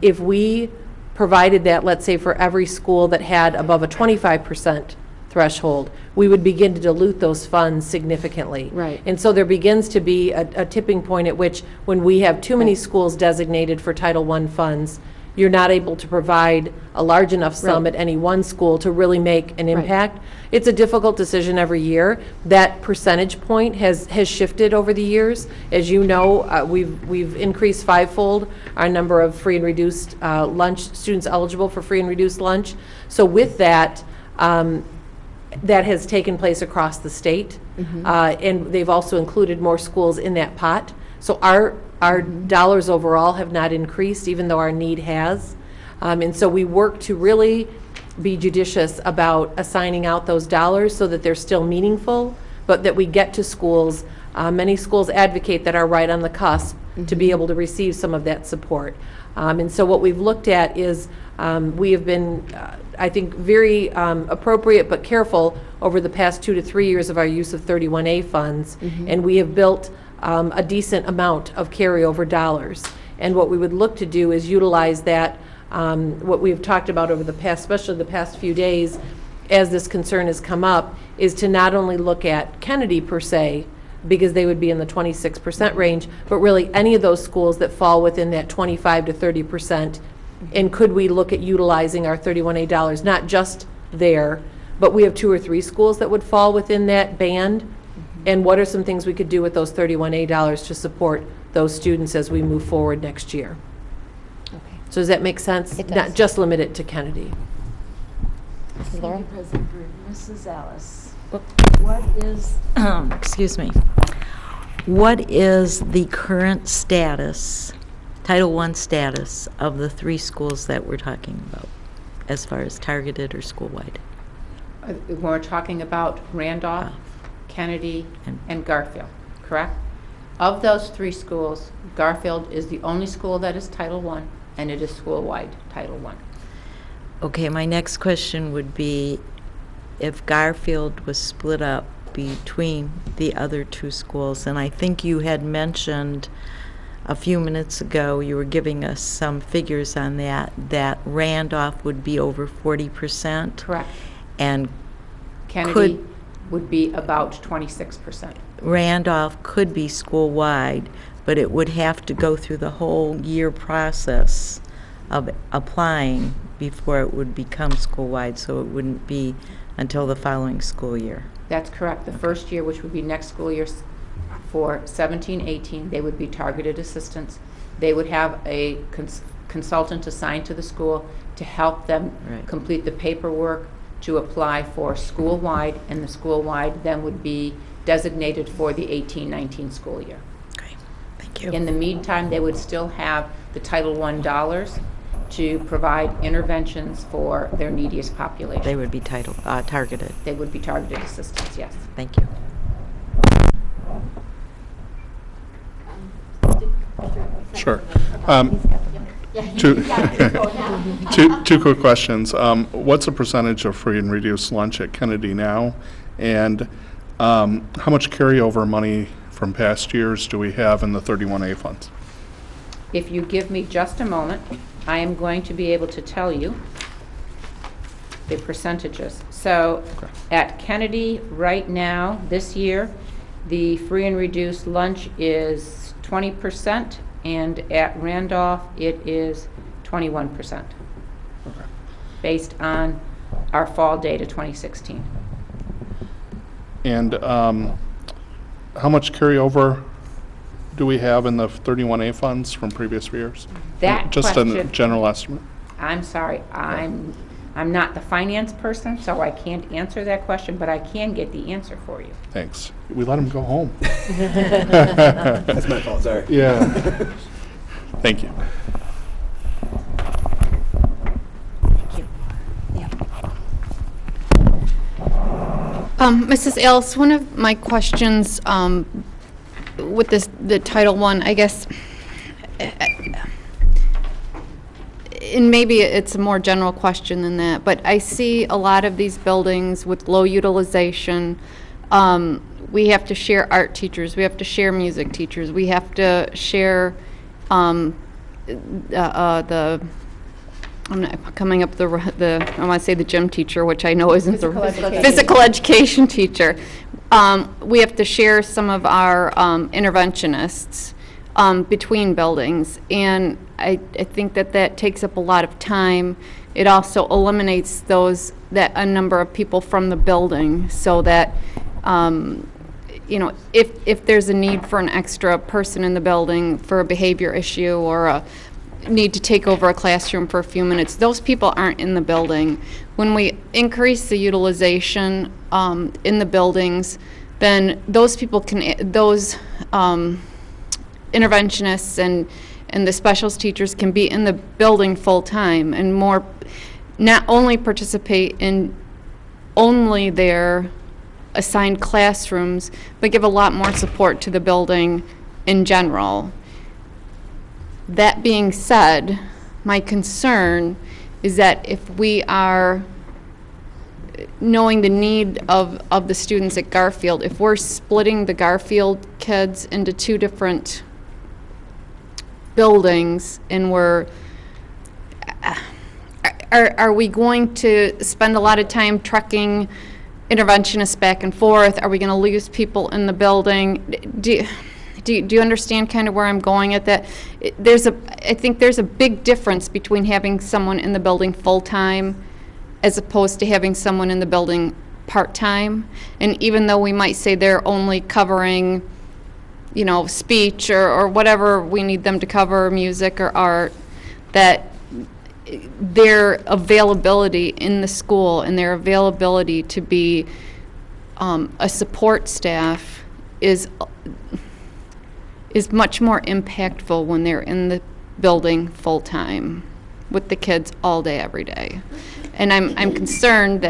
[SPEAKER 11] if we provided that, let's say for every school that had above a 25% threshold, we would begin to dilute those funds significantly.
[SPEAKER 1] Right.
[SPEAKER 11] And so there begins to be a tipping point at which when we have too many schools designated for Title I funds, you're not able to provide a large enough sum
[SPEAKER 1] Right.
[SPEAKER 11] at any one school to really make an
[SPEAKER 1] Right.
[SPEAKER 11] impact. It's a difficult decision every year. That percentage point has shifted over the years. As you know, we've increased fivefold our number of free and reduced lunch, students eligible for free and reduced lunch. So with that, that has taken place across the state, and they've also included more schools in that pot. So our dollars overall have not increased, even though our need has. And so we work to really be judicious about assigning out those dollars so that they're still meaningful, but that we get to schools. Many schools advocate that are right on the cusp to be able to receive some of that support. And so what we've looked at is we have been, I think, very appropriate but careful over the past 2 to 3 years of our use of 31A funds, and we have built a decent amount of carryover dollars. And what we would look to do is utilize that, what we've talked about over the past, especially the past few days, as this concern has come up, is to not only look at Kennedy per se, because they would be in the 26% range, but really any of those schools that fall within that 25 to 30%. And could we look at utilizing our 31A dollars, not just there, but we have 2 or 3 schools that would fall within that band. And what are some things we could do with those 31A dollars to support those students as we move forward next year?
[SPEAKER 1] Okay.
[SPEAKER 11] So does that make sense?
[SPEAKER 1] It does.
[SPEAKER 11] Not just limit it to Kennedy.
[SPEAKER 1] Laura?
[SPEAKER 13] President Burton. Mrs. Ellis, what is, excuse me, what is the current status, Title I status of the 3 schools that we're talking about, as far as targeted or school-wide?
[SPEAKER 14] When we're talking about Randolph, Kennedy, and Garfield, correct? Of those 3 schools, Garfield is the only school that is Title I, and it is school-wide Title I.
[SPEAKER 13] Okay, my next question would be, if Garfield was split up between the other 2 schools, and I think you had mentioned a few minutes ago, you were giving us some figures on that Randolph would be over 40%.
[SPEAKER 14] Correct.
[SPEAKER 13] And
[SPEAKER 14] Kennedy would be about 26%.
[SPEAKER 13] Randolph could be school-wide, but it would have to go through the whole year process of applying before it would become school-wide, so it wouldn't be until the following school year.
[SPEAKER 14] That's correct. The first year, which would be next school year for 17-18, they would be targeted assistants. They would have a consultant assigned to the school to help them complete the paperwork to apply for school-wide, and the school-wide then would be designated for the 18-19 school year.
[SPEAKER 13] Okay, thank you.
[SPEAKER 14] In the meantime, they would still have the Title I dollars to provide interventions for their neediest population.
[SPEAKER 13] They would be targeted.
[SPEAKER 14] They would be targeted assistants, yes.
[SPEAKER 13] Thank you.
[SPEAKER 7] Sure. Two quick questions. What's the percentage of free and reduced lunch at Kennedy now? And how much carryover money from past years do we have in the 31A funds?
[SPEAKER 14] If you give me just a moment, I am going to be able to tell you the percentages. So at Kennedy, right now, this year, the free and reduced lunch is 20%, and at Randolph, it is 21%, based on our fall data 2016.
[SPEAKER 7] And how much carryover do we have in the 31A funds from previous years?
[SPEAKER 14] That
[SPEAKER 7] Just a
[SPEAKER 14] question-
[SPEAKER 7] general estimate.
[SPEAKER 14] I'm sorry, I'm not the finance person, so I can't answer that question, but I can get the answer for you.
[SPEAKER 7] Thanks. We let him go home.
[SPEAKER 5] That's my fault, sorry.
[SPEAKER 7] Yeah. Thank you.
[SPEAKER 12] Mrs. Ellis, one of my questions with the Title I, I guess, and maybe it's a more general question than that, but I see a lot of these buildings with low utilization. We have to share art teachers, we have to share music teachers, we have to share I'm not coming up I want to say the gym teacher, which I know isn't the physical education teacher. We have to share some of our interventionists between buildings, and I think that takes up a lot of time. It also eliminates a number of people from the building, so that if there's a need for an extra person in the building for a behavior issue or a need to take over a classroom for a few minutes, those people aren't in the building. When we increase the utilization in the buildings, then those people those interventionists and the specials teachers can be in the building full time and not only participate in only their assigned classrooms, but give a lot more support to the building in general. That being said, my concern is that if we are knowing the need of the students at Garfield, if we're splitting the Garfield kids into two different buildings, and are we going to spend a lot of time trucking interventionists back and forth? Are we going to lose people in the building? Do you understand kind of where I'm going at that? I think there's a big difference between having someone in the building full-time as opposed to having someone in the building part-time. And even though we might say they're only covering, speech or whatever we need them to cover, music or art, that their availability in the school and their availability to be a support staff is much more impactful when they're in the building full-time with the kids all day, every day. And I'm concerned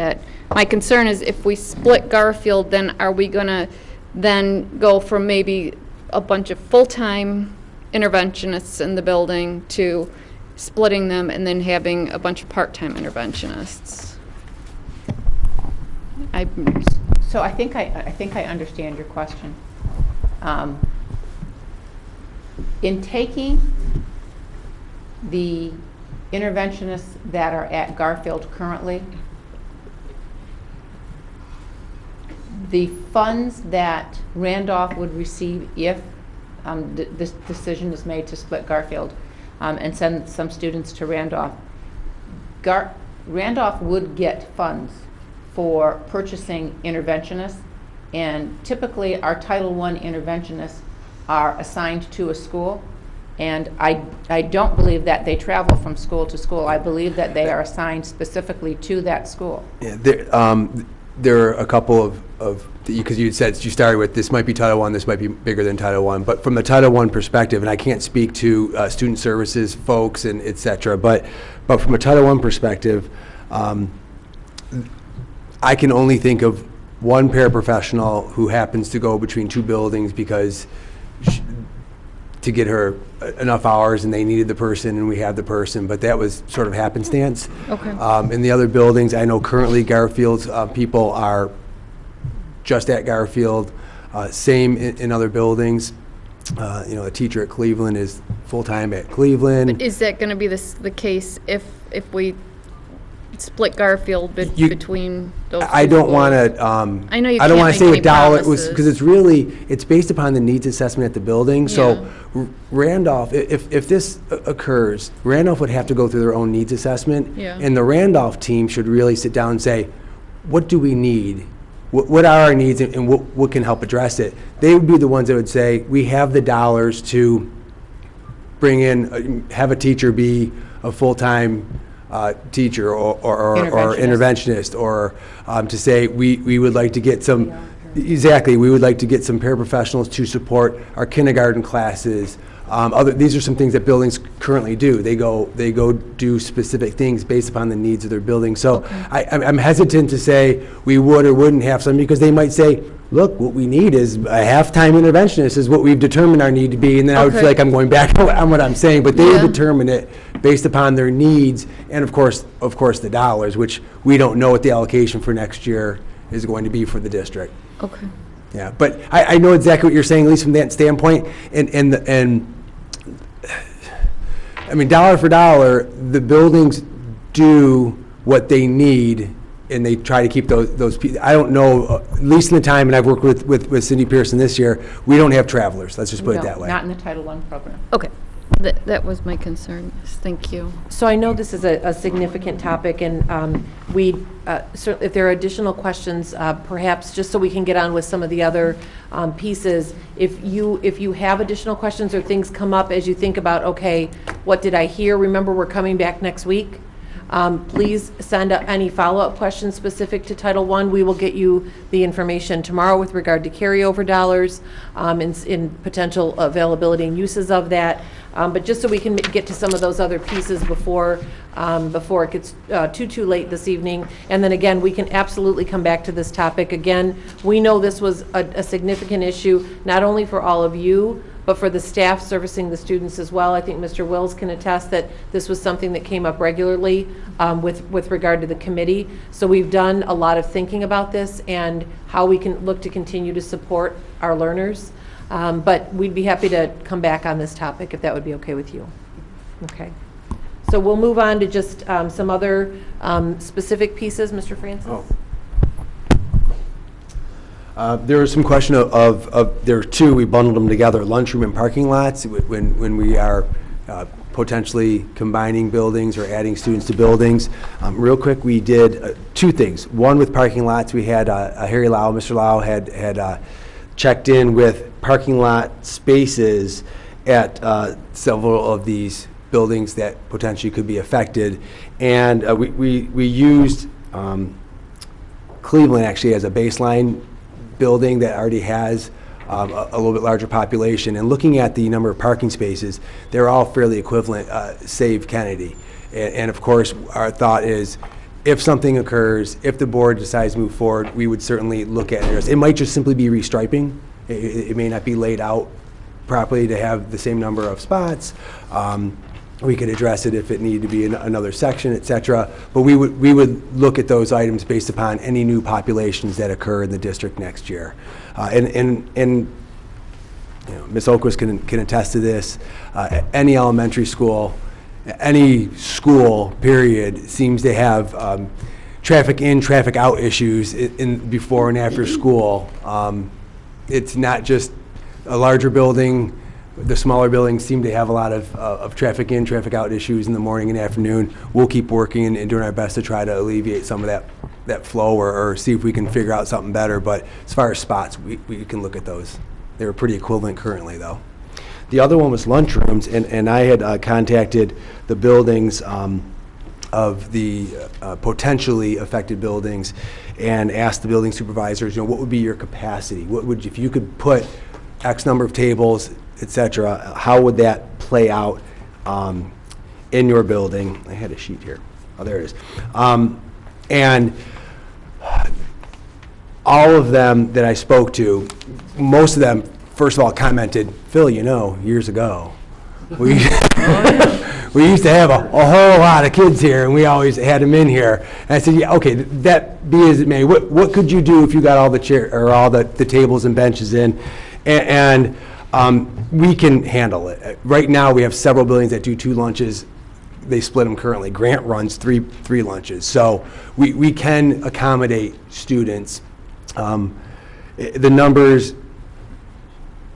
[SPEAKER 12] my concern is if we split Garfield, then are we going to then go from maybe a bunch of full-time interventionists in the building to splitting them and then having a bunch of part-time interventionists?
[SPEAKER 14] So I think I understand your question. In taking the interventionists that are at Garfield currently, the funds that Randolph would receive if this decision is made to split Garfield and send some students to Randolph, Randolph would get funds for purchasing interventionists, and typically our Title I interventionists are assigned to a school, and I don't believe that they travel from school to school. I believe that they are assigned specifically to that school.
[SPEAKER 5] Yeah, there are a couple of because you said you started with this might be Title I, this might be bigger than Title I, but from the Title I perspective, and I can't speak to student services folks and et cetera, but from a Title I perspective, I can only think of one paraprofessional who happens to go between two buildings because to get her enough hours, and they needed the person, and we had the person, but that was sort of happenstance.
[SPEAKER 12] Okay.
[SPEAKER 5] In the other buildings, I know currently Garfield's people are just at Garfield, same in other buildings. a teacher at Cleveland is full-time at Cleveland.
[SPEAKER 12] Is that going to be the case if we split Garfield between those two
[SPEAKER 5] I don't want
[SPEAKER 12] schools?
[SPEAKER 5] to,
[SPEAKER 12] I know you
[SPEAKER 5] I don't
[SPEAKER 12] can't
[SPEAKER 5] want to
[SPEAKER 12] make
[SPEAKER 5] say
[SPEAKER 12] any
[SPEAKER 5] a dollar,
[SPEAKER 12] promises.
[SPEAKER 5] because it's based upon the needs assessment at the building. So Randolph, if this occurs, Randolph would have to go through their own needs assessment.
[SPEAKER 12] Yeah.
[SPEAKER 5] And the Randolph team should really sit down and say, what do we need? What are our needs, and what can help address it? They would be the ones that would say, we have the dollars to bring in, have a teacher be a full-time teacher or interventionist, or to say, we would like to get some, we would like to get some paraprofessionals to support our kindergarten classes. These are some things that buildings currently do. They go do specific things based upon the needs of their building. So I'm hesitant to say we would or wouldn't have some, because they might say, look, what we need is a half-time interventionist is what we've determined our need to be, and then I would feel like I'm going back on what I'm saying, but they would determine it based upon their needs, and of course the dollars, which we don't know what the allocation for next year is going to be for the district.
[SPEAKER 12] Okay.
[SPEAKER 5] Yeah, but I know exactly what you're saying, at least from that standpoint, and I mean, dollar for dollar, the buildings do what they need, and they try to keep those people. I don't know, at least in the time, and I've worked with Cindy Pearson this year, we don't have travelers, let's just put it that way.
[SPEAKER 14] Not in the Title I program.
[SPEAKER 12] Okay. That was my concern. Thank you.
[SPEAKER 11] So I know this is a significant topic, and certainly if there are additional questions, perhaps just so we can get on with some of the other pieces, if you have additional questions or things come up as you think about, okay, what did I hear? Remember, we're coming back next week. Please send any follow-up questions specific to Title I. We will get you the information tomorrow with regard to carryover dollars, in potential availability and uses of that. But just so we can get to some of those other pieces before it gets too late this evening. And then again, we can absolutely come back to this topic again. We know this was a significant issue, not only for all of you, but for the staff servicing the students as well. I think Mr. Wills can attest that this was something that came up regularly with regard to the committee. So we've done a lot of thinking about this and how we can look to continue to support our learners. But we'd be happy to come back on this topic if that would be okay with you. Okay. So we'll move on to just some other specific pieces. Mr. Francis?
[SPEAKER 5] There was some question of there are two, we bundled them together, lunchroom and parking lots, when we are potentially combining buildings or adding students to buildings. Real quick, we did two things. One, with parking lots, we had Harry Lau, Mr. Lau had checked in with parking lot spaces at several of these buildings that potentially could be affected. And we used Cleveland actually as a baseline building that already has a little bit larger population. And looking at the number of parking spaces, they're all fairly equivalent, save Kennedy. And of course, our thought is, if something occurs, if the board decides to move forward, we would certainly look at it. It might just simply be restriping. It may not be laid out properly to have the same number of spots. We could address it if it needed to be in another section, et cetera. But we would look at those items based upon any new populations that occur in the district next year. And you know, Ms. Oquist can attest to this. Any elementary school, any school, period, seems to have traffic in, traffic out issues in before and after school. It's not just a larger building. The smaller buildings seem to have a lot of traffic in, traffic out issues in the morning and afternoon. We'll keep working and doing our best to try to alleviate some of that flow or see if we can figure out something better. But as far as spots, we can look at those. They're pretty equivalent currently, though. The other one was lunchrooms, and I had contacted the buildings of the potentially affected buildings and asked the building supervisors, you know, what would be your capacity? What would, if you could put X number of tables, et cetera, how would that play out in your building? I had a sheet here. Oh, there it is. And all of them that I spoke to, most of them, first of all, commented, Phil, you know, years ago, we used to have a whole lot of kids here, and we always had them in here. And I said, yeah, okay, that be as it may. What could you do if you got all the chair or all the tables and benches in? And We can handle it. Right now, we have several buildings that do 2 lunches. They split them currently. Grant runs three lunches. So we can accommodate students. The numbers,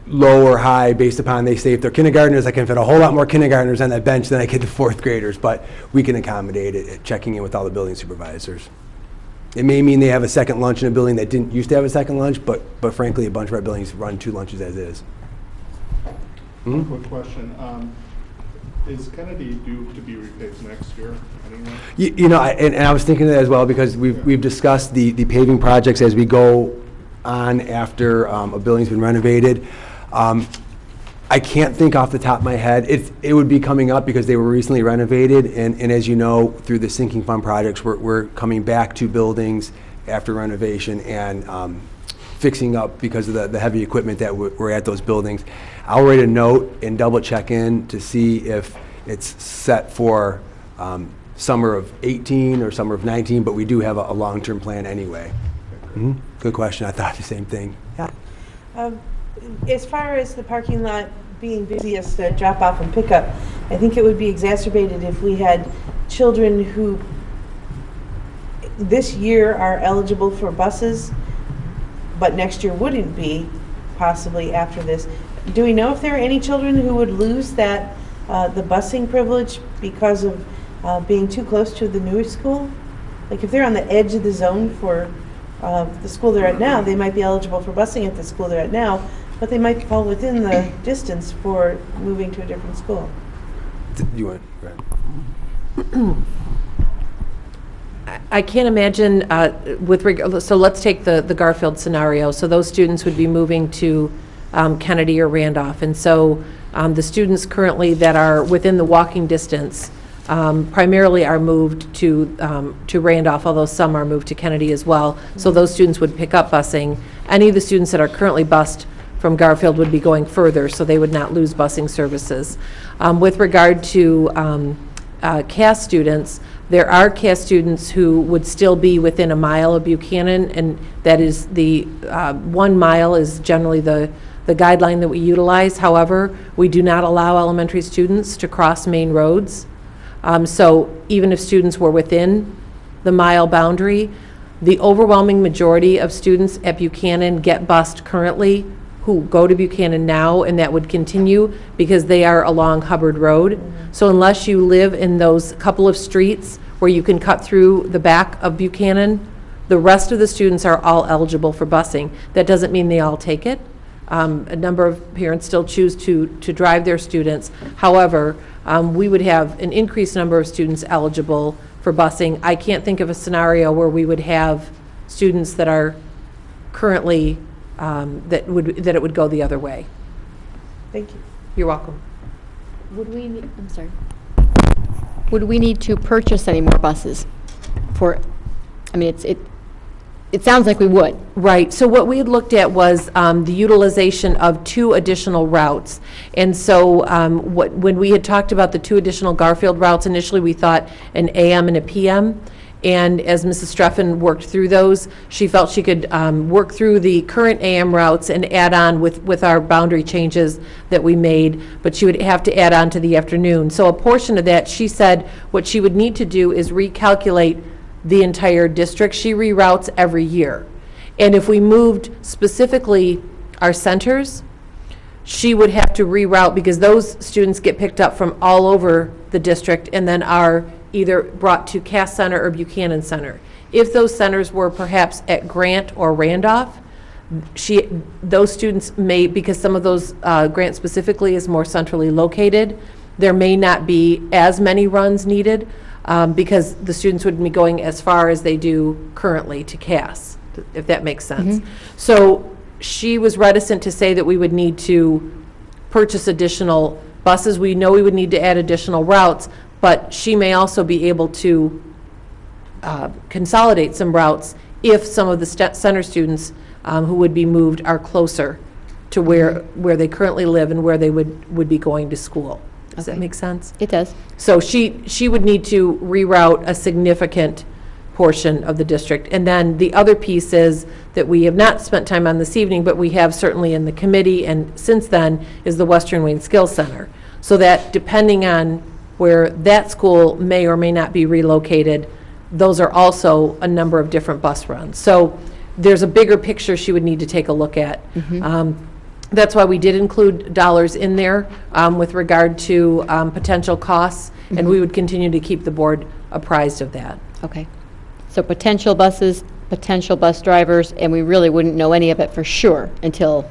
[SPEAKER 5] low or high, based upon, they say if they're kindergartners, I can fit a whole lot more kindergartners on that bench than I could the 4th graders, but we can accommodate it, checking in with all the building supervisors. It may mean they have a second lunch in a building that didn't used to have a second lunch, but frankly, a bunch of our buildings run 2 lunches as is.
[SPEAKER 7] Quick question. Is Kennedy due to be replaced next year anyway?
[SPEAKER 5] You know, and I was thinking of that as well, because we've discussed the paving projects as we go on after a building's been renovated. I can't think off the top of my head. It would be coming up because they were recently renovated, and as you know, through the sinking fund projects, we're coming back to buildings after renovation and fixing up because of the heavy equipment that were at those buildings. I'll write a note and double check in to see if it's set for summer of 18 or summer of 19, but we do have a long-term plan anyway. Good question. I thought the same thing. Yeah.
[SPEAKER 9] As far as the parking lot being busiest to drop off and pick up, I think it would be exacerbated if we had children who this year are eligible for buses, but next year wouldn't be, possibly after this. Do we know if there are any children who would lose that, the busing privilege because of being too close to the newer school? Like if they're on the edge of the zone for the school they're at now, they might be eligible for busing at the school they're at now, but they might fall within the distance for moving to a different school.
[SPEAKER 5] You want, right.
[SPEAKER 11] I can't imagine so let's take the Garfield scenario. So those students would be moving to Kennedy or Randolph. And so the students currently that are within the walking distance primarily are moved to Randolph, although some are moved to Kennedy as well. So those students would pick up busing. Any of the students that are currently bused from Garfield would be going further, so they would not lose busing services. With regard to CAS students, there are CAS students who would still be within a mile of Buchanan, and that is the 1 mile is generally the guideline that we utilize. However, we do not allow elementary students to cross main roads. So even if students were within the mile boundary, the overwhelming majority of students at Buchanan get bused currently who go to Buchanan now, and that would continue because they are along Hubbard Road. So unless you live in those couple of streets where you can cut through the back of Buchanan, the rest of the students are all eligible for busing. That doesn't mean they all take it. A number of parents still choose to drive their students. However, we would have an increased number of students eligible for busing. I can't think of a scenario where we would have students that are currently, that it would go the other way.
[SPEAKER 9] Thank you.
[SPEAKER 11] You're welcome.
[SPEAKER 1] Would we need to purchase any more buses for, I mean, it sounds like we would.
[SPEAKER 11] Right, so what we had looked at was the utilization of 2 additional routes. And so when we had talked about the 2 additional Garfield routes, initially we thought an AM and a PM. And as Mrs. Streffen worked through those, she felt she could work through the current AM routes and add on with our boundary changes that we made, but she would have to add on to the afternoon. So a portion of that, she said, what she would need to do is recalculate the entire district. She reroutes every year. And if we moved specifically our centers, she would have to reroute because those students get picked up from all over the district and then are either brought to Cass Center or Buchanan Center. If those centers were perhaps at Grant or Randolph, those students may, because some of those, Grant specifically is more centrally located, there may not be as many runs needed because the students would be going as far as they do currently to Cass, if that makes sense. So she was reticent to say that we would need to purchase additional buses. We know we would need to add additional routes, but she may also be able to consolidate some routes if some of the center students who would be moved are closer to where they currently live and where they would be going to school. Does that make sense?
[SPEAKER 1] It does.
[SPEAKER 11] So she would need to reroute a significant portion of the district. And then the other piece is that we have not spent time on this evening, but we have certainly in the committee and since then, is the Western Wayne Skills Center. So that depending on where that school may or may not be relocated, those are also a number of different bus runs. So there's a bigger picture she would need to take a look at. That's why we did include dollars in there with regard to potential costs, and we would continue to keep the board apprised of that.
[SPEAKER 1] Okay. So potential buses, potential bus drivers, and we really wouldn't know any of it for sure until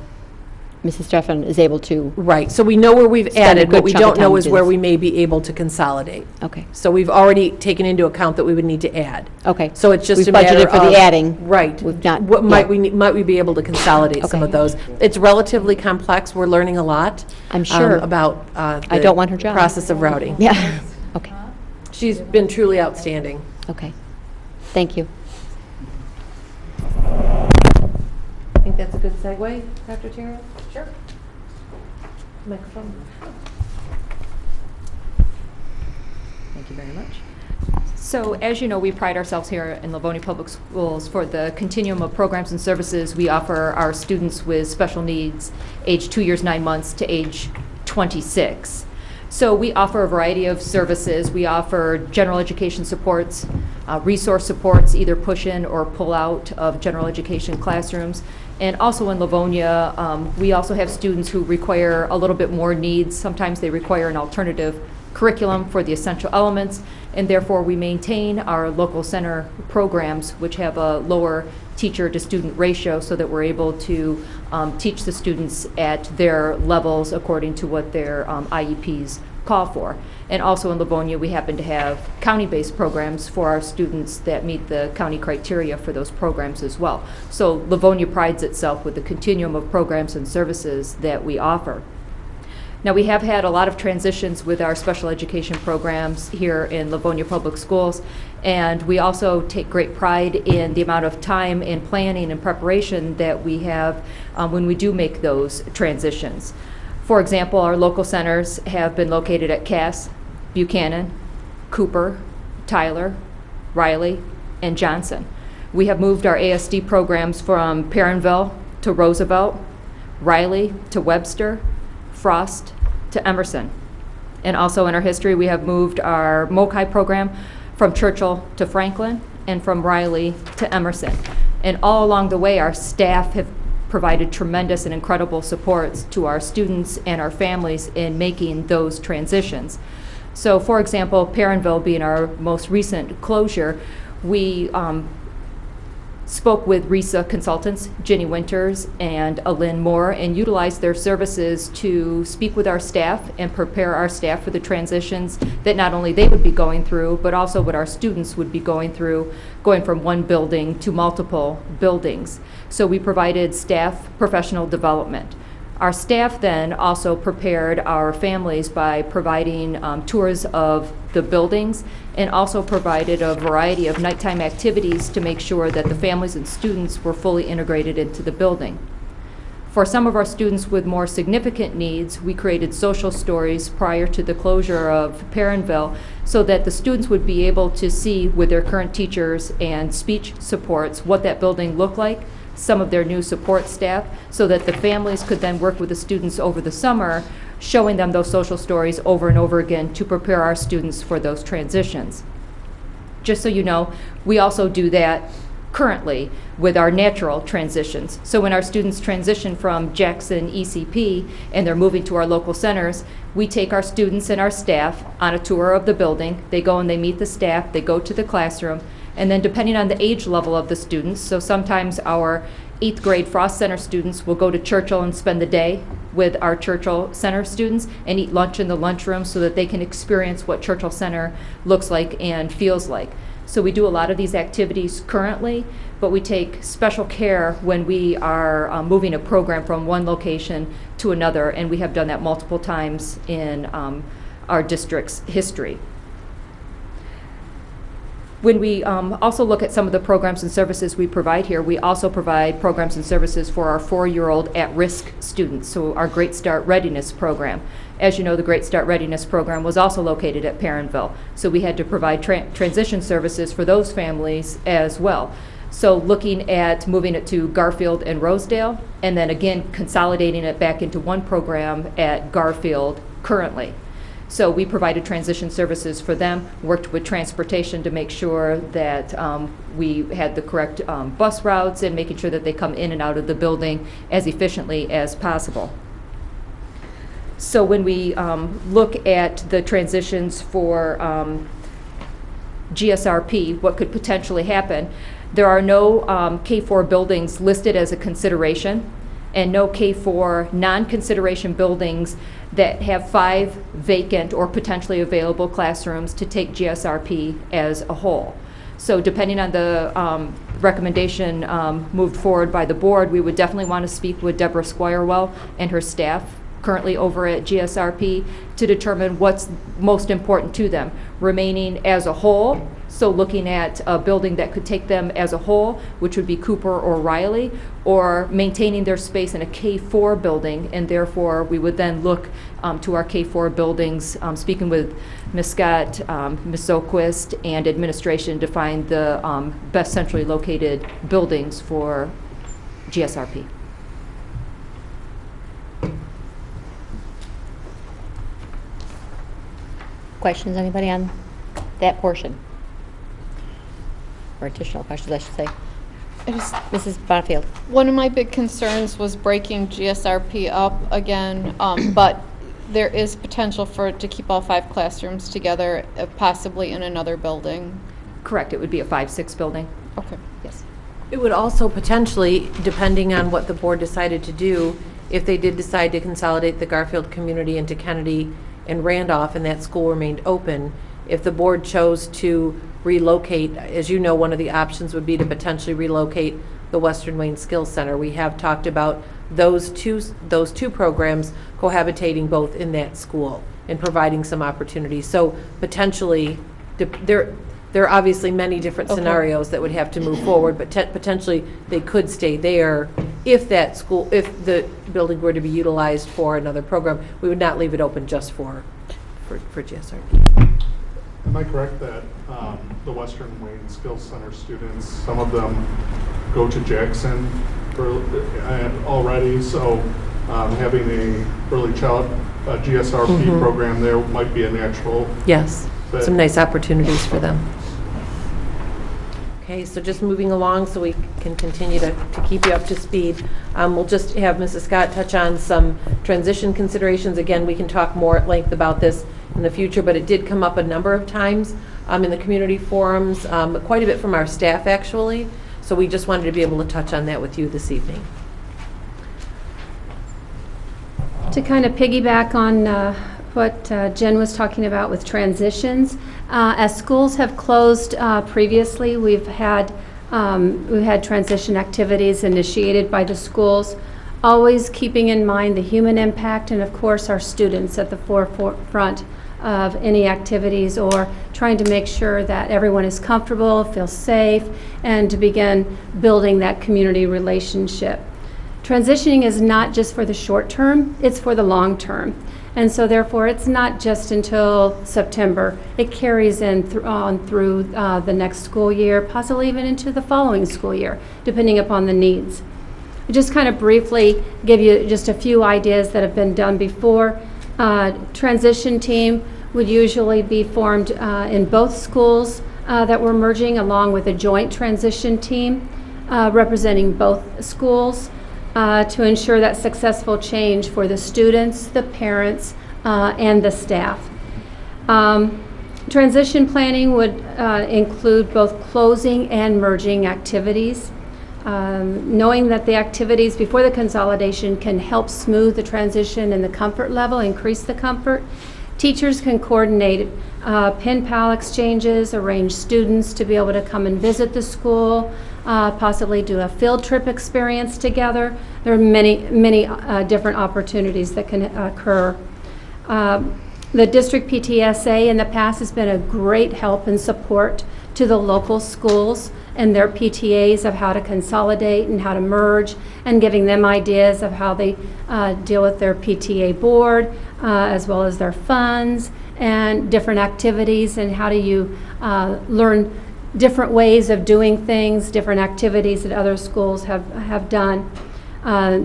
[SPEAKER 1] Mrs. Streffen is able to.
[SPEAKER 11] Right, so we know where we've
[SPEAKER 1] Spend a
[SPEAKER 11] added,
[SPEAKER 1] good
[SPEAKER 11] what we
[SPEAKER 1] chunk of
[SPEAKER 11] don't know
[SPEAKER 1] time
[SPEAKER 11] is
[SPEAKER 1] to
[SPEAKER 11] where
[SPEAKER 1] this.
[SPEAKER 11] we may be able to consolidate.
[SPEAKER 1] Okay.
[SPEAKER 11] So we've already taken into account that we would need to add.
[SPEAKER 1] Okay.
[SPEAKER 11] So it's just
[SPEAKER 1] We've
[SPEAKER 11] a matter
[SPEAKER 1] budgeted for the
[SPEAKER 11] of-
[SPEAKER 1] adding.
[SPEAKER 11] Right.
[SPEAKER 1] We've not.
[SPEAKER 11] What
[SPEAKER 1] yeah.
[SPEAKER 11] might we be able to consolidate some
[SPEAKER 1] Okay.
[SPEAKER 11] of those? It's relatively complex, we're learning a lot.
[SPEAKER 1] I'm sure.
[SPEAKER 11] About
[SPEAKER 1] I don't want her job.
[SPEAKER 11] process of routing.
[SPEAKER 1] Yeah. Okay.
[SPEAKER 11] She's been truly outstanding.
[SPEAKER 1] Okay. Thank you.
[SPEAKER 11] I think that's a good segue, Dr. Terra? Sure. Microphone.
[SPEAKER 18] Thank you very much. So as you know, we pride ourselves here in Livonia Public Schools for the continuum of programs and services we offer our students with special needs age 2 years, 9 months to age 26. So we offer a variety of services. We offer general education supports, resource supports, either push-in or pull-out of general education classrooms. And also in Livonia, we also have students who require a little bit more needs. Sometimes they require an alternative curriculum for the essential elements, and therefore we maintain our local center programs, which have a lower teacher-to-student ratio, so that we're able to teach the students at their levels according to what their IEPs call for. And also in Livonia, we happen to have county-based programs for our students that meet the county criteria for those programs as well. So Livonia prides itself with the continuum of programs and services that we offer. Now, we have had a lot of transitions with our special education programs here in Livonia Public Schools, and we also take great pride in the amount of time and planning and preparation that we have when we do make those transitions. For example, our local centers have been located at Cass, Buchanan, Cooper, Tyler, Riley, and Johnson. We have moved our ASD programs from Perrinville to Roosevelt, Riley to Webster, Frost to Emerson. And also in our history, we have moved our MOCI program from Churchill to Franklin and from Riley to Emerson. And all along the way, our staff have provided tremendous and incredible supports to our students and our families in making those transitions. So for example, Perrinville being our most recent closure, we spoke with RISA consultants, Ginny Winters and Alyn Moore, and utilized their services to speak with our staff and prepare our staff for the transitions that not only they would be going through, but also what our students would be going through, going from one building to multiple buildings. So we provided staff professional development. Our staff then also prepared our families by providing tours of the buildings and also provided a variety of nighttime activities to make sure that the families and students were fully integrated into the building. For some of our students with more significant needs, we created social stories prior to the closure of Perrinville so that the students would be able to see with their current teachers and speech supports what that building looked like, some of their new support staff, so that the families could then work with the students over the summer, showing them those social stories over and over again to prepare our students for those transitions. Just so you know, we also do that currently with our natural transitions. So when our students transition from Jackson ECP and they're moving to our local centers, we take our students and our staff on a tour of the building. They go and they meet the staff, they go to the classroom, and then depending on the age level of the students, so sometimes our 8th grade Frost Center students will go to Churchill and spend the day with our Churchill Center students and eat lunch in the lunchroom so that they can experience what Churchill Center looks like and feels like. So we do a lot of these activities currently, but we take special care when we are moving a program from one location to another, and we have done that multiple times in our district's history. When we also look at some of the programs and services we provide here, we also provide programs and services for our 4-year-old at-risk students, so our Great Start Readiness Program. As you know, the Great Start Readiness Program was also located at Perrinville, so we had to provide transition services for those families as well. So looking at moving it to Garfield and Rosedale, and then again consolidating it back into one program at Garfield currently. So we provided transition services for them, worked with transportation to make sure that we had the correct bus routes and making sure that they come in and out of the building as efficiently as possible. So when we look at the transitions for GSRP, what could potentially happen, there are no K-4 buildings listed as a consideration, and no K-4 non-consideration buildings that have 5 vacant or potentially available classrooms to take GSRP as a whole. So depending on the recommendation moved forward by the board, we would definitely want to speak with Deborah Squirewell and her staff currently over at GSRP to determine what's most important to them, remaining as a whole, so looking at a building that could take them as a whole, which would be Cooper or Riley, or maintaining their space in a K-4 building, and therefore we would then look to our K-4 buildings, speaking with Ms. Scott, Ms. Soquist, and administration to find the best centrally located buildings for GSRP.
[SPEAKER 1] Questions, anybody on that portion? Or additional questions, I should say. Mrs. Bonnefield.
[SPEAKER 12] One of my big concerns was breaking GSRP up again, but there is potential for it to keep all 5 classrooms together, possibly in another building.
[SPEAKER 18] Correct, it would be a 5-6 building.
[SPEAKER 12] Okay.
[SPEAKER 18] Yes.
[SPEAKER 11] It would also potentially, depending on what the board decided to do, if they did decide to consolidate the Garfield community into Kennedy and Randolph and that school remained open, if the board chose to relocate, as you know, one of the options would be to potentially relocate the Western Wayne Skills Center. We have talked about those two programs cohabitating both in that school and providing some opportunities. So potentially, there are obviously many different scenarios that would have to move forward, but potentially they could stay there if that school, if the building were to be utilized for another program. We would not leave it open just for GSRP.
[SPEAKER 7] Am I correct that the Western Wayne Skills Center students, some of them go to Jackson already, so having a early child GSRP program there might be a natural
[SPEAKER 11] Yes,
[SPEAKER 7] fit.
[SPEAKER 11] some nice opportunities for them. Okay, so just moving along so we can continue to keep you up to speed. We'll just have Mrs. Scott touch on some transition considerations. Again, we can talk more at length about this in the future, but it did come up a number of times in the community forums, quite a bit from our staff actually. So we just wanted to be able to touch on that with you this evening.
[SPEAKER 17] To kind of piggyback on what Jen was talking about with transitions, as schools have closed previously, we've had transition activities initiated by the schools, always keeping in mind the human impact and of course our students at the forefront of any activities, or trying to make sure that everyone is comfortable, feels safe, and to begin building that community relationship. Transitioning is not just for the short term, it's for the long term. And so therefore, it's not just until September. It carries on through the next school year, possibly even into the following school year, depending upon the needs. Just kind of briefly give you just a few ideas that have been done before. Transition team would usually be formed in both schools that we're merging, along with a joint transition team representing both schools to ensure that successful change for the students, the parents, and the staff. Transition planning would include both closing and merging activities. Knowing that the activities before the consolidation can help smooth the transition and the comfort level, increase the comfort. Teachers can coordinate pen pal exchanges, arrange students to be able to come and visit the school, possibly do a field trip experience together. There are many different opportunities that can occur. The district PTSA in the past has been a great help and support to the local schools and their PTAs of how to consolidate and how to merge, and giving them ideas of how they deal with their PTA board, as well as their funds and different activities, and how do you learn different ways of doing things, different activities that other schools have done.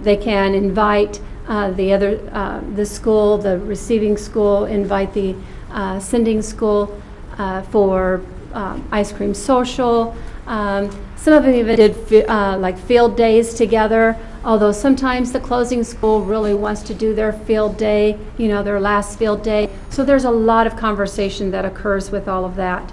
[SPEAKER 17] They can invite the school, the receiving school, invite the sending school for ice cream social. Some of them even did like field days together, although sometimes the closing school really wants to do their field day, their last field day. So there's a lot of conversation that occurs with all of that.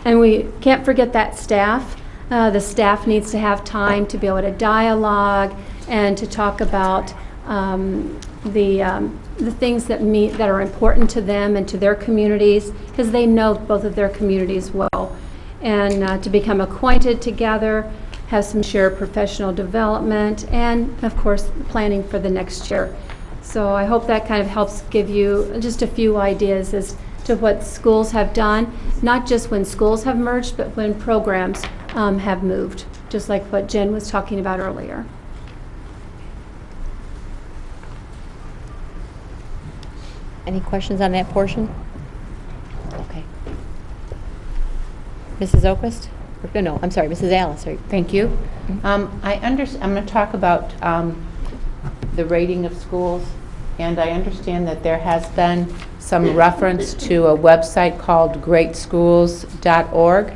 [SPEAKER 17] And we can't forget that staff. The staff needs to have time to be able to dialogue and to talk about the things that are important to them and to their communities, because they know both of their communities well. And to become acquainted together, have some shared professional development, and of course, planning for the next year. So I hope that kind of helps give you just a few ideas as to what schools have done, not just when schools have merged, but when programs have moved, just like what Jen was talking about earlier.
[SPEAKER 19] Any questions on that portion? Okay. Mrs. Oquist? No, I'm sorry, Mrs. Alice.
[SPEAKER 14] Thank you. I'm going to talk about the rating of schools, and I understand that there has been some reference to a website called greatschools.org,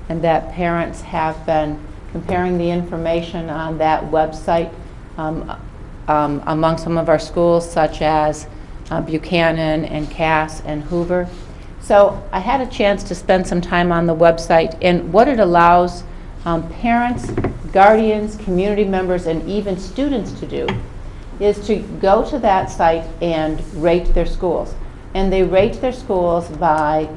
[SPEAKER 14] and that parents have been comparing the information on that website among some of our schools, such as Buchanan and Cass and Hoover. So I had a chance to spend some time on the website, and what it allows parents, guardians, community members, and even students to do is to go to that site and rate their schools. And they rate their schools by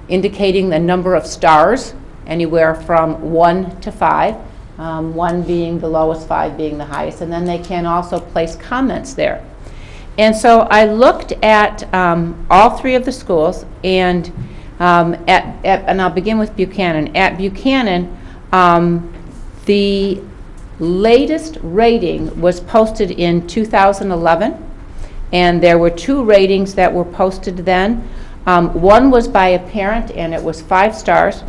[SPEAKER 14] indicating the number of stars, anywhere from 1 to 5, 1 being the lowest, 5 being the highest, and then they can also place comments there. And so I looked at all 3 of the schools, and and I'll begin with Buchanan. At Buchanan, the latest rating was posted in 2011, and there were 2 ratings that were posted then. One was by a parent, and it was 5 stars.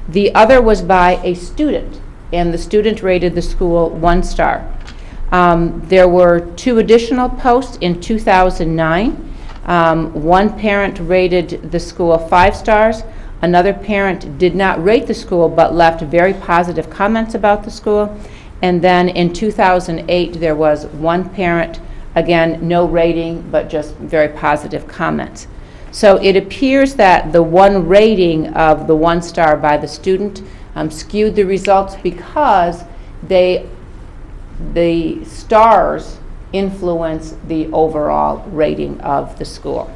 [SPEAKER 14] The other was by a student, and the student rated the school 1 star. There were 2 additional posts in 2009. One parent rated the school 5 stars. Another parent did not rate the school but left very positive comments about the school. And then in 2008, there was 1 parent, again, no rating, but just very positive comments. So it appears that the 1 rating of the 1 star by the student skewed the results because the stars influence the overall rating of the school.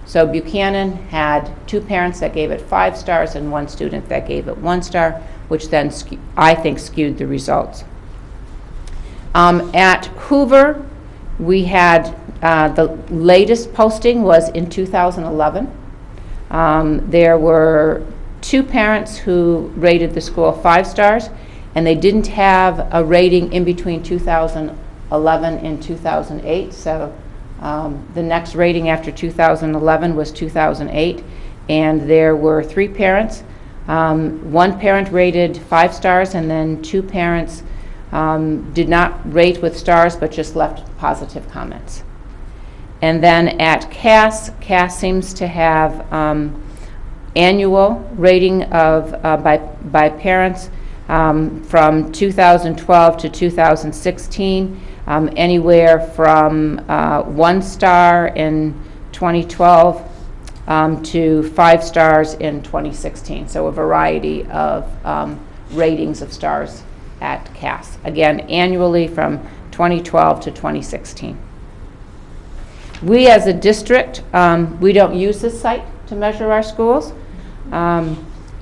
[SPEAKER 14] So Buchanan had 2 parents that gave it 5 stars and 1 student that gave it 1 star, which then I think skewed the results. At Hoover, we had the latest posting was in 2011. There were 2 parents who rated the school 5 stars, and they didn't have a rating in between 2011 and 2008. So the next rating after 2011 was 2008, and there were 3 parents. 1 parent rated 5 stars, and then 2 parents did not rate with stars but just left positive comments. And then at Cass seems to have annual rating of by parents from 2012 to 2016, anywhere from 1 star in 2012 to 5 stars in 2016. So a variety of ratings of stars at Cass. Again, annually from 2012 to 2016. We as a district, we don't use this site to measure our schools.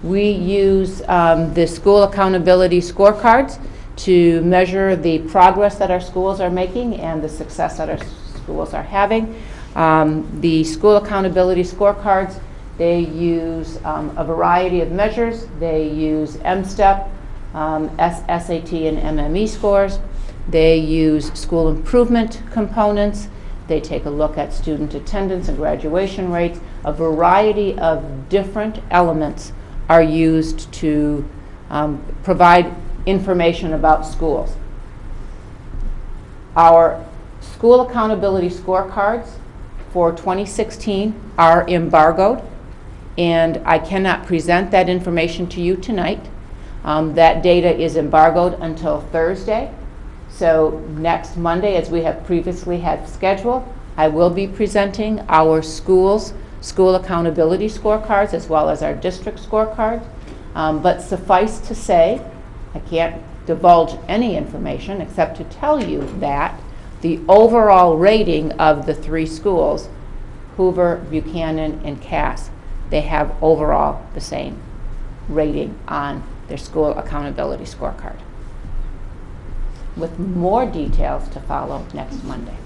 [SPEAKER 14] We use the school accountability scorecards to measure the progress that our schools are making and the success that our schools are having. The school accountability scorecards, They use a variety of measures. They use M-STEP, SAT and MME scores. They use school improvement components. They take a look at student attendance and graduation rates. A variety of different elements are used to provide information about schools. Our school accountability scorecards for 2016 are embargoed, and I cannot present that information to you tonight. That data is embargoed until Thursday. So next Monday, as we have previously had scheduled, I will be presenting our school accountability scorecards as well as our district scorecards. But suffice to say, I can't divulge any information except to tell you that the overall rating of the three schools, Hoover, Buchanan, and Cass, they have overall the same rating on their school accountability scorecard, with more details to follow next Monday.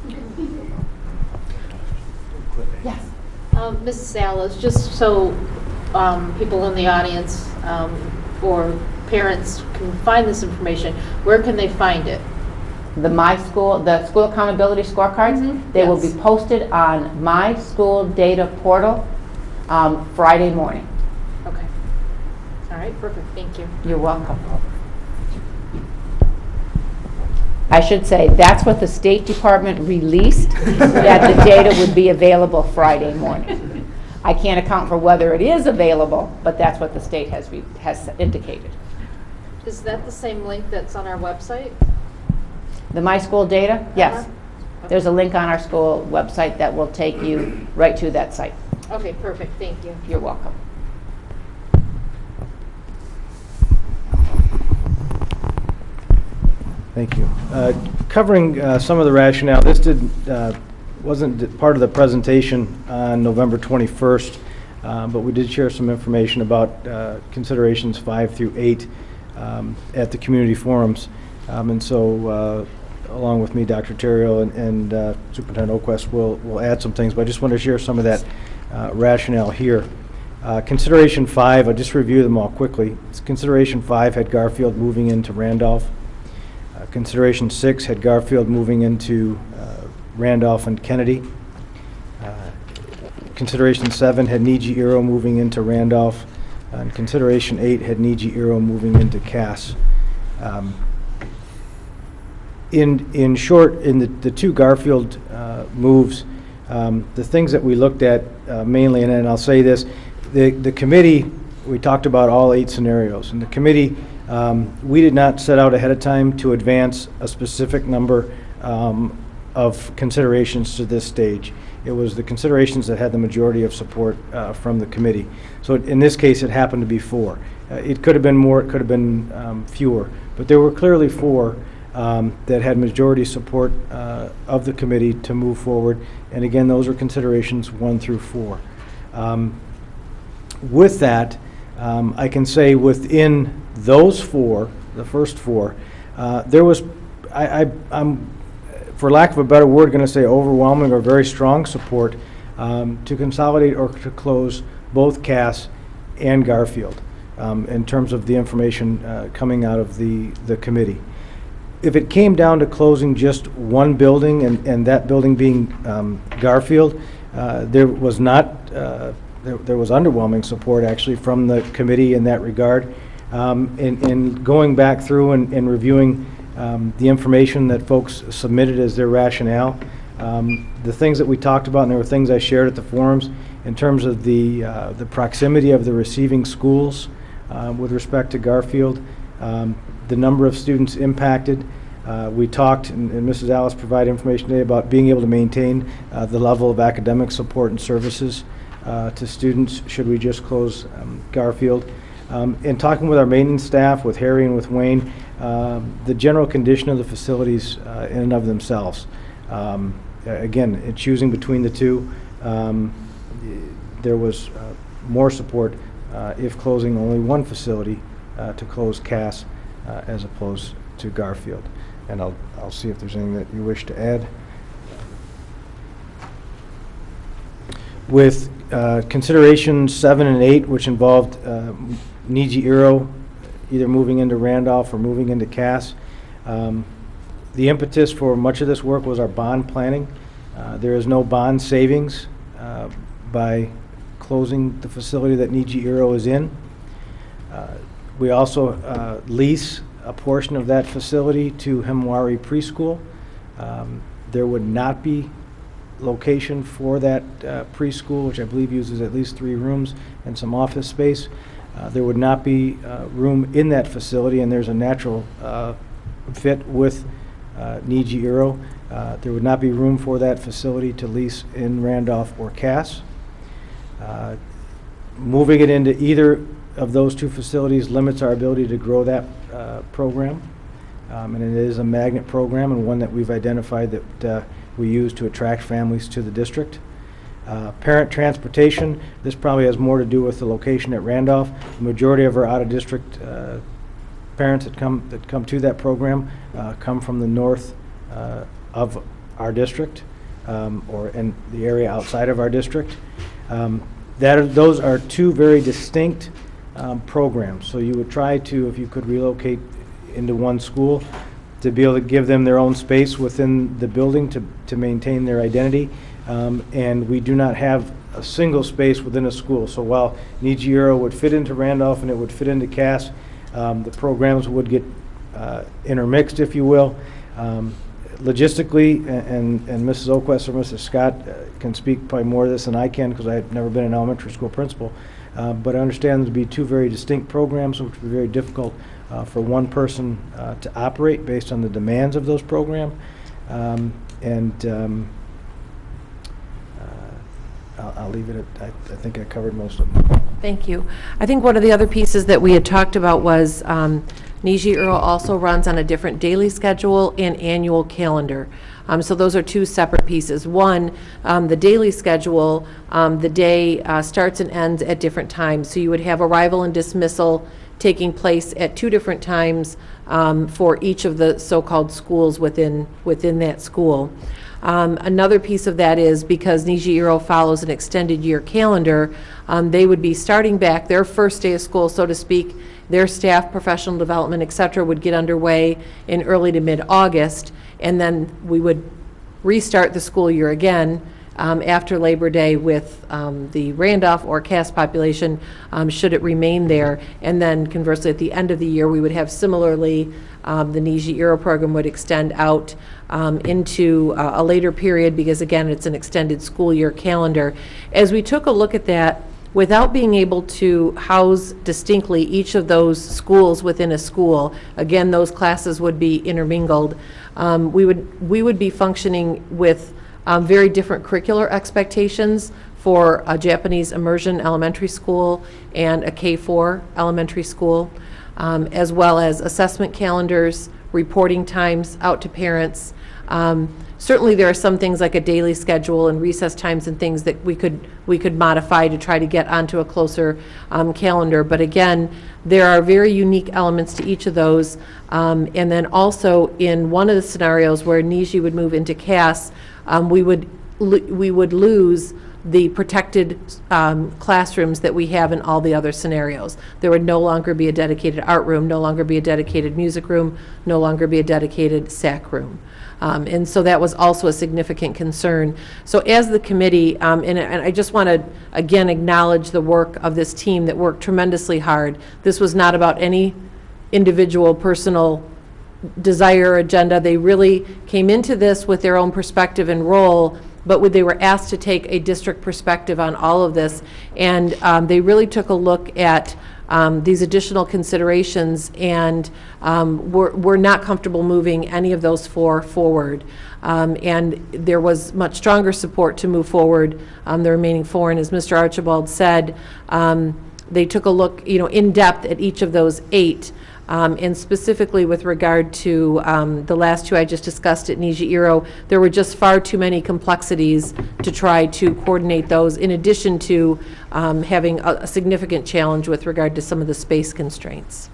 [SPEAKER 14] Yes.
[SPEAKER 8] Mrs. Alice, just so people in the audience or parents can find this information, where can they find it?
[SPEAKER 14] The school accountability scorecards, they will be posted on My School Data portal Friday morning.
[SPEAKER 8] Okay. All right, perfect. Thank you.
[SPEAKER 14] You're welcome. I should say, that's what the State Department released, that the data would be available Friday morning. I can't account for whether it is available, but that's what the state has indicated.
[SPEAKER 8] Is that the same link that's on our website?
[SPEAKER 14] The My School Data? Yes. There's a link on our school website that will take you right to that site.
[SPEAKER 8] Okay, perfect. Thank you.
[SPEAKER 14] You're welcome.
[SPEAKER 16] Thank you. Covering some of the rationale, this wasn't part of the presentation on November 21st, but we did share some information about considerations 5 through 8 at the community forums. And so, along with me, Dr. Terrio and Superintendent Oquest will add some things, but I just want to share some of that rationale here. Consideration 5, I'll just review them all quickly. Consideration 5 had Garfield moving into Randolph. Consideration 6 had Garfield moving into Randolph and Kennedy. Consideration 7 had Niji-Iro moving into Randolph. And consideration 8 had Niji-Iro moving into Cass. In short, in the two Garfield moves, the things that we looked at mainly, and I'll say this, the committee, we talked about all 8 scenarios. And the committee, we did not set out ahead of time to advance a specific number of considerations to this stage. It was the considerations that had the majority of support from the committee. So in this case, it happened to be 4. It could have been more, it could have been fewer, but there were clearly 4 that had majority support of the committee to move forward. And again, those are considerations 1 through 4. With that, I can say within those 4, the first 4, there was, I'm, for lack of a better word, going to say overwhelming or very strong support to consolidate or to close both Cass and Garfield in terms of the information coming out of the committee. If it came down to closing just one building and that building being Garfield, there was not, there was underwhelming support actually from the committee in that regard. In going back through and reviewing the information that folks submitted as their rationale, the things that we talked about, and there were things I shared at the forums in terms of the proximity of the receiving schools with respect to Garfield, the number of students impacted. We talked, and Mrs. Alice provided information today about being able to maintain the level of academic support and services to students should we just close Garfield. In talking with our maintenance staff, with Harry and with Wayne, the general condition of the facilities in and of themselves. Again, choosing between the two, there was more support if closing only one facility to close Cass as opposed to Garfield. And I'll see if there's anything that you wish to add. With consideration 7 and 8, which involved Niji either moving into Randolph or moving into Cass. The impetus for much of this work was our bond planning. There is no bond savings by closing the facility that Niji is in. We also lease a portion of that facility to Himwari Preschool. There would not be location for that preschool, which I believe uses at least 3 rooms and some office space. There would not be room in that facility, and there's a natural fit with Niji There would not be room for that facility to lease in Randolph or Cass. Moving it into either of those 2 facilities limits our ability to grow that program. And it is a magnet program, and one that we've identified that we use to attract families to the district. Parent transportation, this probably has more to do with the location at Randolph. The majority of our out-of-district parents that come to that program come from the north of our district or in the area outside of our district. Those are 2 very distinct programs. So you would try to, if you could relocate into one school, to be able to give them their own space within the building to maintain their identity. And we do not have a single space within a school. So while Niji would fit into Randolph and it would fit into Cass, the programs would get intermixed, if you will. Logistically, and Mrs. Oquest or Mrs. Scott can speak probably more of this than I can because I've never been an elementary school principal, but I understand there to be 2 very distinct programs, which would be very difficult for one person to operate based on the demands of those programs. I'll leave it at, I think I covered most of them.
[SPEAKER 11] Thank you. I think one of the other pieces that we had talked about was Niji also runs on a different daily schedule and annual calendar. So those are 2 separate pieces. One, the daily schedule, the day starts and ends at different times. So you would have arrival and dismissal taking place at 2 different times for each of the so-called schools within that school. Another piece of that is because Niji follows an extended year calendar, they would be starting back their first day of school, so to speak. Their staff, professional development, et cetera, would get underway in early to mid-August, and then we would restart the school year again after Labor Day with the Randolph or Cass population, should it remain there. And then conversely, at the end of the year, we would have similarly, the Niji program would extend out into a later period because, again, it's an extended school year calendar. As we took a look at that, without being able to house distinctly each of those schools within a school, again, those classes would be intermingled, we would be functioning with very different curricular expectations for a Japanese immersion elementary school and a K-4 elementary school, as well as assessment calendars, reporting times out to parents. Certainly there are some things like a daily schedule and recess times and things that we could modify to try to get onto a closer calendar. But again, there are very unique elements to each of those. And then also in one of the scenarios where Niji would move into Cass, we would lose the protected classrooms that we have in all the other scenarios. There would no longer be a dedicated art room, no longer be a dedicated music room, no longer be a dedicated SAC room. And so that was also a significant concern. So as the committee, and I just want to again acknowledge the work of this team that worked tremendously hard. This was not about any individual personal desire or agenda. They really came into this with their own perspective and role, but they were asked to take a district perspective on all of this. And they really took a look at these additional considerations, and we're not comfortable moving any of those 4 forward. And there was much stronger support to move forward the remaining 4. And as Mr. Archibald said, they took a look, in depth at each of those 8. And specifically with regard to the last 2 I just discussed at Niji, there were just far too many complexities to try to coordinate those, in addition to having a significant challenge with regard to some of the space constraints.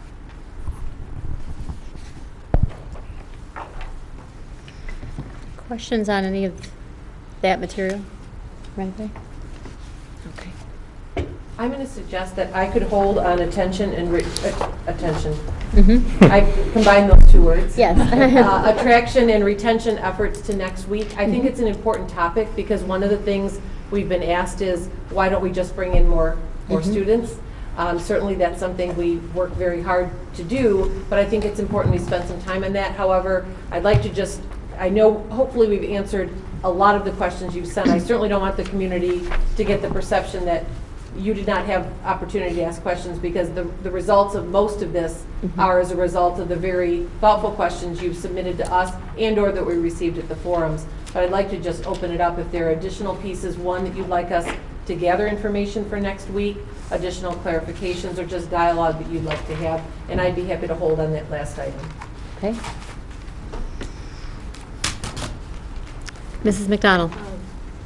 [SPEAKER 19] Questions on any of that material? Right away? Okay.
[SPEAKER 11] I'm going to suggest that I could hold on attention and, attention.
[SPEAKER 19] Mm-hmm.
[SPEAKER 11] I combine those two words.
[SPEAKER 19] Yes.
[SPEAKER 11] Attraction and retention efforts to next week. I think it's an important topic because one of the things we've been asked is, why don't we just bring in more students? Certainly that's something we work very hard to do, but I think it's important we spend some time on that. However, I'd like to just, I know hopefully we've answered a lot of the questions you've sent. I certainly don't want the community to get the perception that you did not have opportunity to ask questions, because the results of most of this are as a result of the very thoughtful questions you've submitted to us and or that we received at the forums. But I'd like to just open it up if there are additional pieces, one, that you'd like us to gather information for next week, additional clarifications, or just dialogue that you'd like to have, and I'd be happy to hold on that last item.
[SPEAKER 19] Okay. Mrs. McDonald,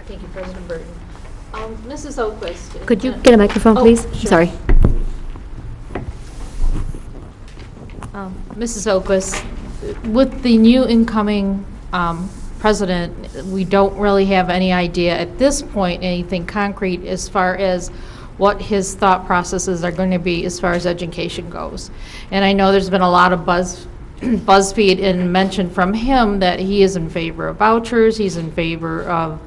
[SPEAKER 8] Thank you, President Burton. Mrs. Oquist.
[SPEAKER 19] could you get a microphone, please?
[SPEAKER 8] Sure.
[SPEAKER 19] Sorry.
[SPEAKER 8] Mrs. Oquist, with the new incoming president, we don't really have any idea at this point, anything concrete as far as what his thought processes are going to be as far as education goes. And I know there's been a lot of BuzzFeed and mention from him that he is in favor of vouchers, he's in favor of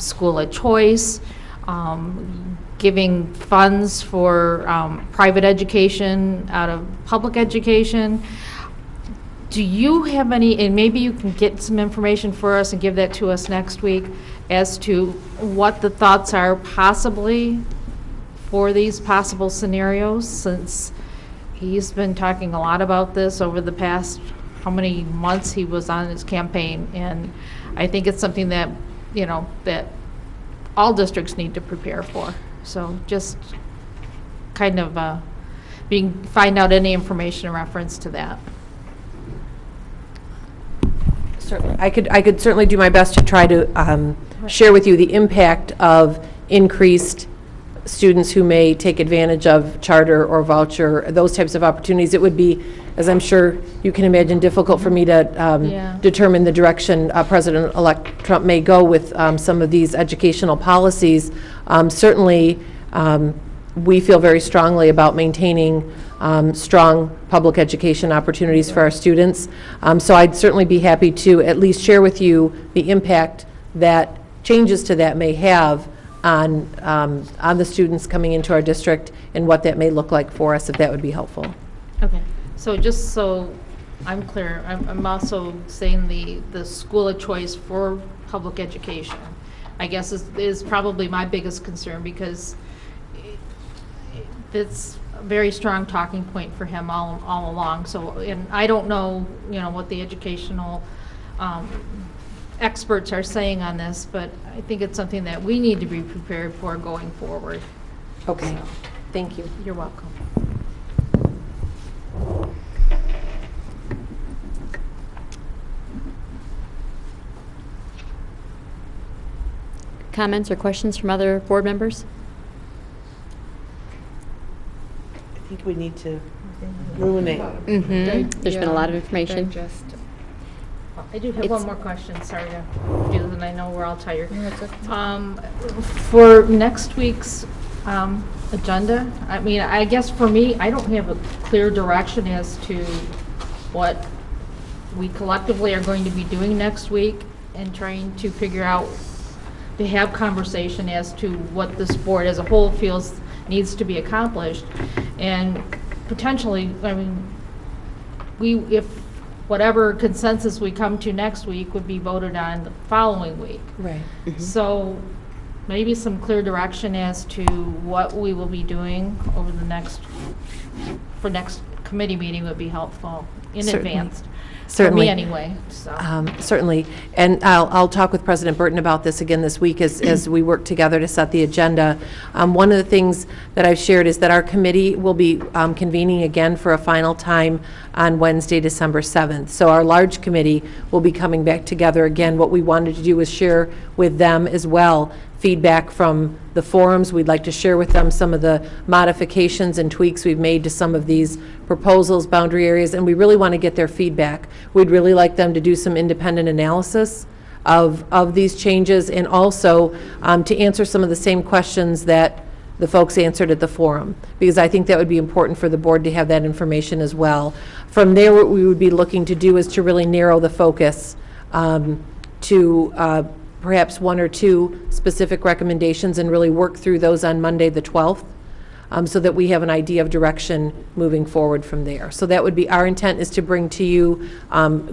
[SPEAKER 8] school of choice, giving funds for private education out of public education. Do you have any, and maybe you can get some information for us and give that to us next week, as to what the thoughts are possibly for these possible scenarios, since he's been talking a lot about this over the past, how many months he was on his campaign, and I think it's something that, you know, that all districts need to prepare for. So just kind of find out any information in reference to that.
[SPEAKER 11] Certainly. I could certainly do my best to try to share with you the impact of increased students who may take advantage of charter or voucher, those types of opportunities. It would be, as I'm sure you can imagine, difficult for me to determine the direction President-elect Trump may go with some of these educational policies. Certainly, we feel very strongly about maintaining strong public education opportunities for our students. So I'd certainly be happy to at least share with you the impact that changes to that may have on the students coming into our district and what that may look like for us, if that would be helpful.
[SPEAKER 8] Okay. So just so I'm clear, I'm also saying the school of choice for public education, I guess is probably my biggest concern, because it's a very strong talking point for him all along. So, and I don't know, you know, what the educational experts are saying on this, but I think it's something that we need to be prepared for going forward.
[SPEAKER 11] Okay.
[SPEAKER 8] So,
[SPEAKER 11] thank you.
[SPEAKER 8] You're welcome.
[SPEAKER 19] Comments or questions from other board members?
[SPEAKER 9] I think we need to ruminate.
[SPEAKER 19] There's been a lot of information.
[SPEAKER 8] I do have one more question, sorry to do this, and I know we're all tired. For next week's agenda, I mean, I guess for me, I don't have a clear direction as to what we collectively are going to be doing next week, and trying to figure out, to have conversation as to what this board as a whole feels needs to be accomplished. And potentially, I mean, if whatever consensus we come to next week would be voted on the following week.
[SPEAKER 11] Right.
[SPEAKER 8] So maybe some clear direction as to what we will be doing over the next committee meeting would be helpful in advance.
[SPEAKER 11] Certainly.
[SPEAKER 8] For me anyway, so.
[SPEAKER 11] Certainly. And I'll talk with President Burton about this again this week as we work together to set the agenda. One of the things that I've shared is that our committee will be convening again for a final time on Wednesday, December 7th. So our large committee will be coming back together again. What we wanted to do was share with them as well feedback from the forums. We'd like to share with them some of the modifications and tweaks we've made to some of these proposals, boundary areas, and we really want to get their feedback. We'd really like them to do some independent analysis of these changes, and also to answer some of the same questions that the folks answered at the forum, because I think that would be important for the board to have that information as well. From there, what we would be looking to do is to really narrow the focus to perhaps one or two specific recommendations and really work through those on Monday, the 12th, so that we have an idea of direction moving forward from there. So that would be, our intent is to bring to you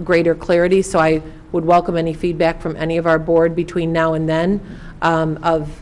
[SPEAKER 11] greater clarity. So I would welcome any feedback from any of our board between now and then of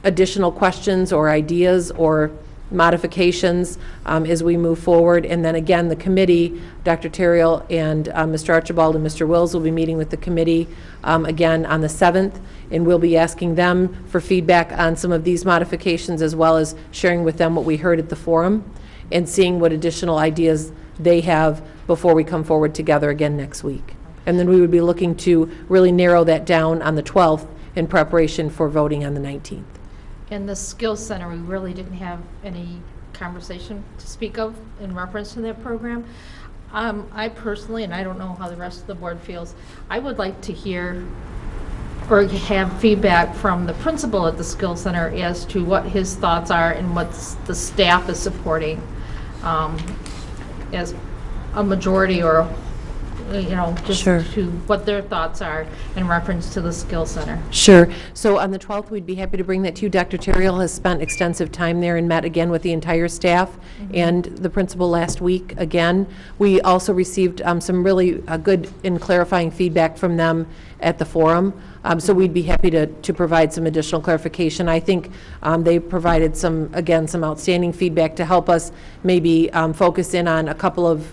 [SPEAKER 11] additional questions or ideas or modifications as we move forward. And then again, the committee, Dr. Terrill and Mr. Archibald and Mr. Wills will be meeting with the committee again on the 7th, and we'll be asking them for feedback on some of these modifications, as well as sharing with them what we heard at the forum and seeing what additional ideas they have before we come forward together again next week. And then we would be looking to really narrow that down on the 12th in preparation for voting on the 19th.
[SPEAKER 8] In the Skills Center, we really didn't have any conversation to speak of in reference to that program. I personally, and I don't know how the rest of the board feels, I would like to hear or have feedback from the principal at the Skills Center as to what his thoughts are and what the staff is supporting as a majority, or just
[SPEAKER 11] Sure.
[SPEAKER 8] to what their thoughts are in reference to the Skills Center.
[SPEAKER 11] Sure. So on the 12th, we'd be happy to bring that to you. Dr. Terrill has spent extensive time there and met again with the entire staff and the principal last week again. We also received some really good and clarifying feedback from them at the forum. So we'd be happy to provide some additional clarification. I think they provided some outstanding feedback to help us maybe focus in on a couple of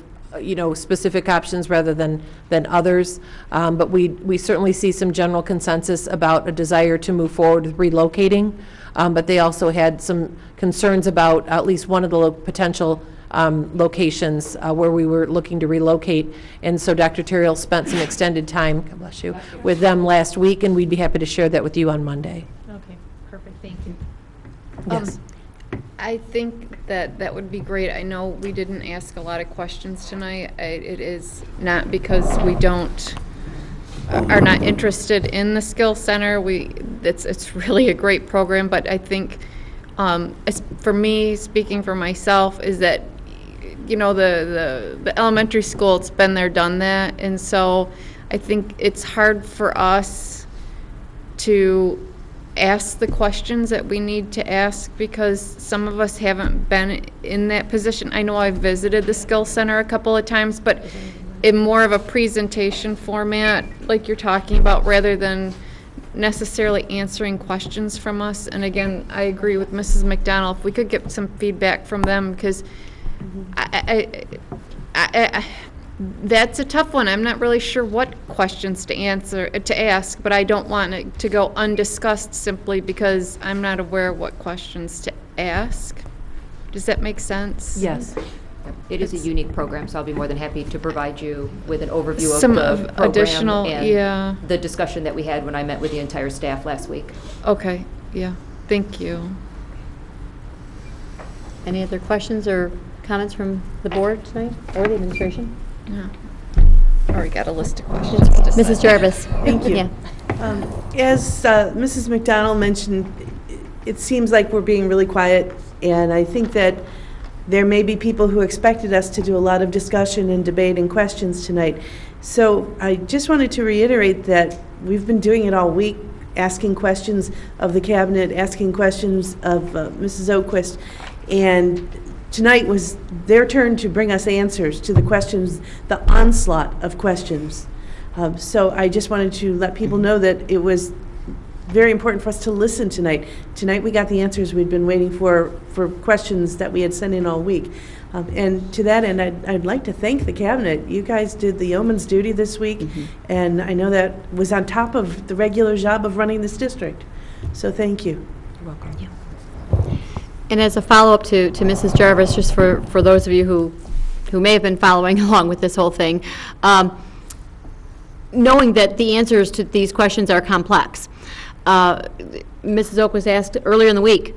[SPEAKER 11] specific options rather than others. But we certainly see some general consensus about a desire to move forward with relocating. But they also had some concerns about at least one of the potential locations where we were looking to relocate. And so Dr. Terrill spent some extended time, God bless you, with them last week, and we'd be happy to share that with you on Monday.
[SPEAKER 8] Okay, perfect, thank you.
[SPEAKER 11] Yes.
[SPEAKER 12] I think that would be great. I know we didn't ask a lot of questions tonight. It is not because we are not interested in the Skills Center. It's really a great program, but I think for me, speaking for myself, is that the elementary school, it's been there, done that, and so I think it's hard for us to ask the questions that we need to ask because some of us haven't been in that position. I know I've visited the Skills Center a couple of times, but in more of a presentation format, like you're talking about, rather than necessarily answering questions from us. And again, I agree with Mrs. McDonald, if we could get some feedback from them, because that's a tough one. I'm not really sure what questions to ask, but I don't want it to go undiscussed simply because I'm not aware of what questions to ask. Does that make sense?
[SPEAKER 11] Yes.
[SPEAKER 18] It is a unique program, so I'll be more than happy to provide you with an overview
[SPEAKER 12] Some
[SPEAKER 18] of the
[SPEAKER 12] of
[SPEAKER 18] program
[SPEAKER 12] additional-
[SPEAKER 18] and
[SPEAKER 12] yeah.
[SPEAKER 18] the discussion that we had when I met with the entire staff last week.
[SPEAKER 12] Okay, yeah, thank you.
[SPEAKER 19] Any other questions or comments from the board tonight or the administration?
[SPEAKER 12] Yeah. Already got a list of questions.
[SPEAKER 19] Mrs. Jarvis?
[SPEAKER 9] Thank you.
[SPEAKER 19] Yeah.
[SPEAKER 9] As Mrs. McDonald mentioned, it seems like we're being really quiet, and I think that there may be people who expected us to do a lot of discussion and debate and questions tonight. So I just wanted to reiterate that we've been doing it all week, asking questions of the cabinet, asking questions of Mrs. Oquist, and tonight was their turn to bring us answers to the questions, the onslaught of questions. So I just wanted to let people know that it was very important for us to listen tonight. Tonight we got the answers we'd been waiting for questions that we had sent in all week. And to that end, I'd like to thank the cabinet. You guys did the yeoman's duty this week, and I know that was on top of the regular job of running this district. So thank you.
[SPEAKER 11] You're welcome.
[SPEAKER 19] And as a follow-up to Mrs. Jarvis, just for those of you who may have been following along with this whole thing, knowing that the answers to these questions are complex. Mrs. Oak was asked earlier in the week,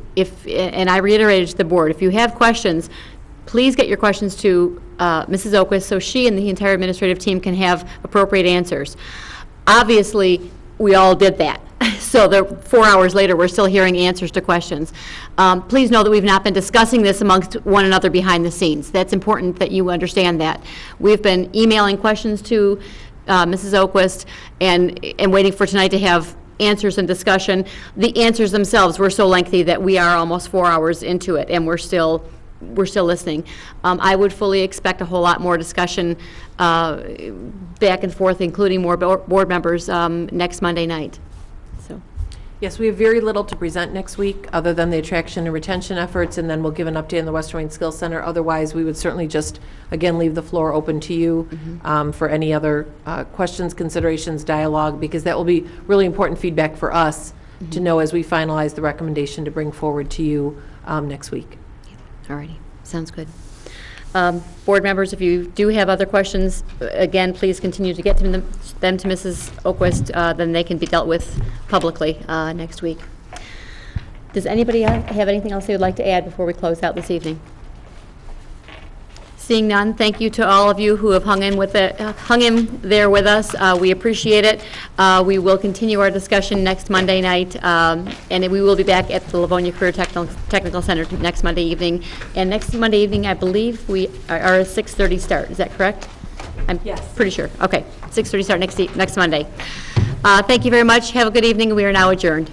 [SPEAKER 19] and I reiterated to the board, if you have questions, please get your questions to Mrs. Oquist so she and the entire administrative team can have appropriate answers. Obviously, we all did that. So 4 hours later, we're still hearing answers to questions. Please know that we've not been discussing this amongst one another behind the scenes. That's important that you understand that. We've been emailing questions to Mrs. Oquist and waiting for tonight to have answers and discussion. The answers themselves were so lengthy that we are almost 4 hours into it, and we're still listening. I would fully expect a whole lot more discussion back and forth, including more board members next Monday night. So,
[SPEAKER 11] Yes, we have very little to present next week, other than the attraction and retention efforts, and then we'll give an update on the Western Wayne Skills Center. Otherwise, we would certainly just, again, leave the floor open to you for any other questions, considerations, dialogue, because that will be really important feedback for us to know as we finalize the recommendation to bring forward to you next week.
[SPEAKER 19] all righty, sounds good. Board members, if you do have other questions, again, please continue to get them to Mrs. Oquist, then they can be dealt with publicly next week. Does anybody have anything else they would like to add before we close out this evening? Seeing none, thank you to all of you who have hung in there with us. We appreciate it. We will continue our discussion next Monday night, and we will be back at the Livonia Career Technical Center next Monday evening. And next Monday evening, I believe we are a 6:30 start. Is that correct? I'm pretty sure. Okay, 6:30 start next Monday. Thank you very much. Have a good evening. We are now adjourned.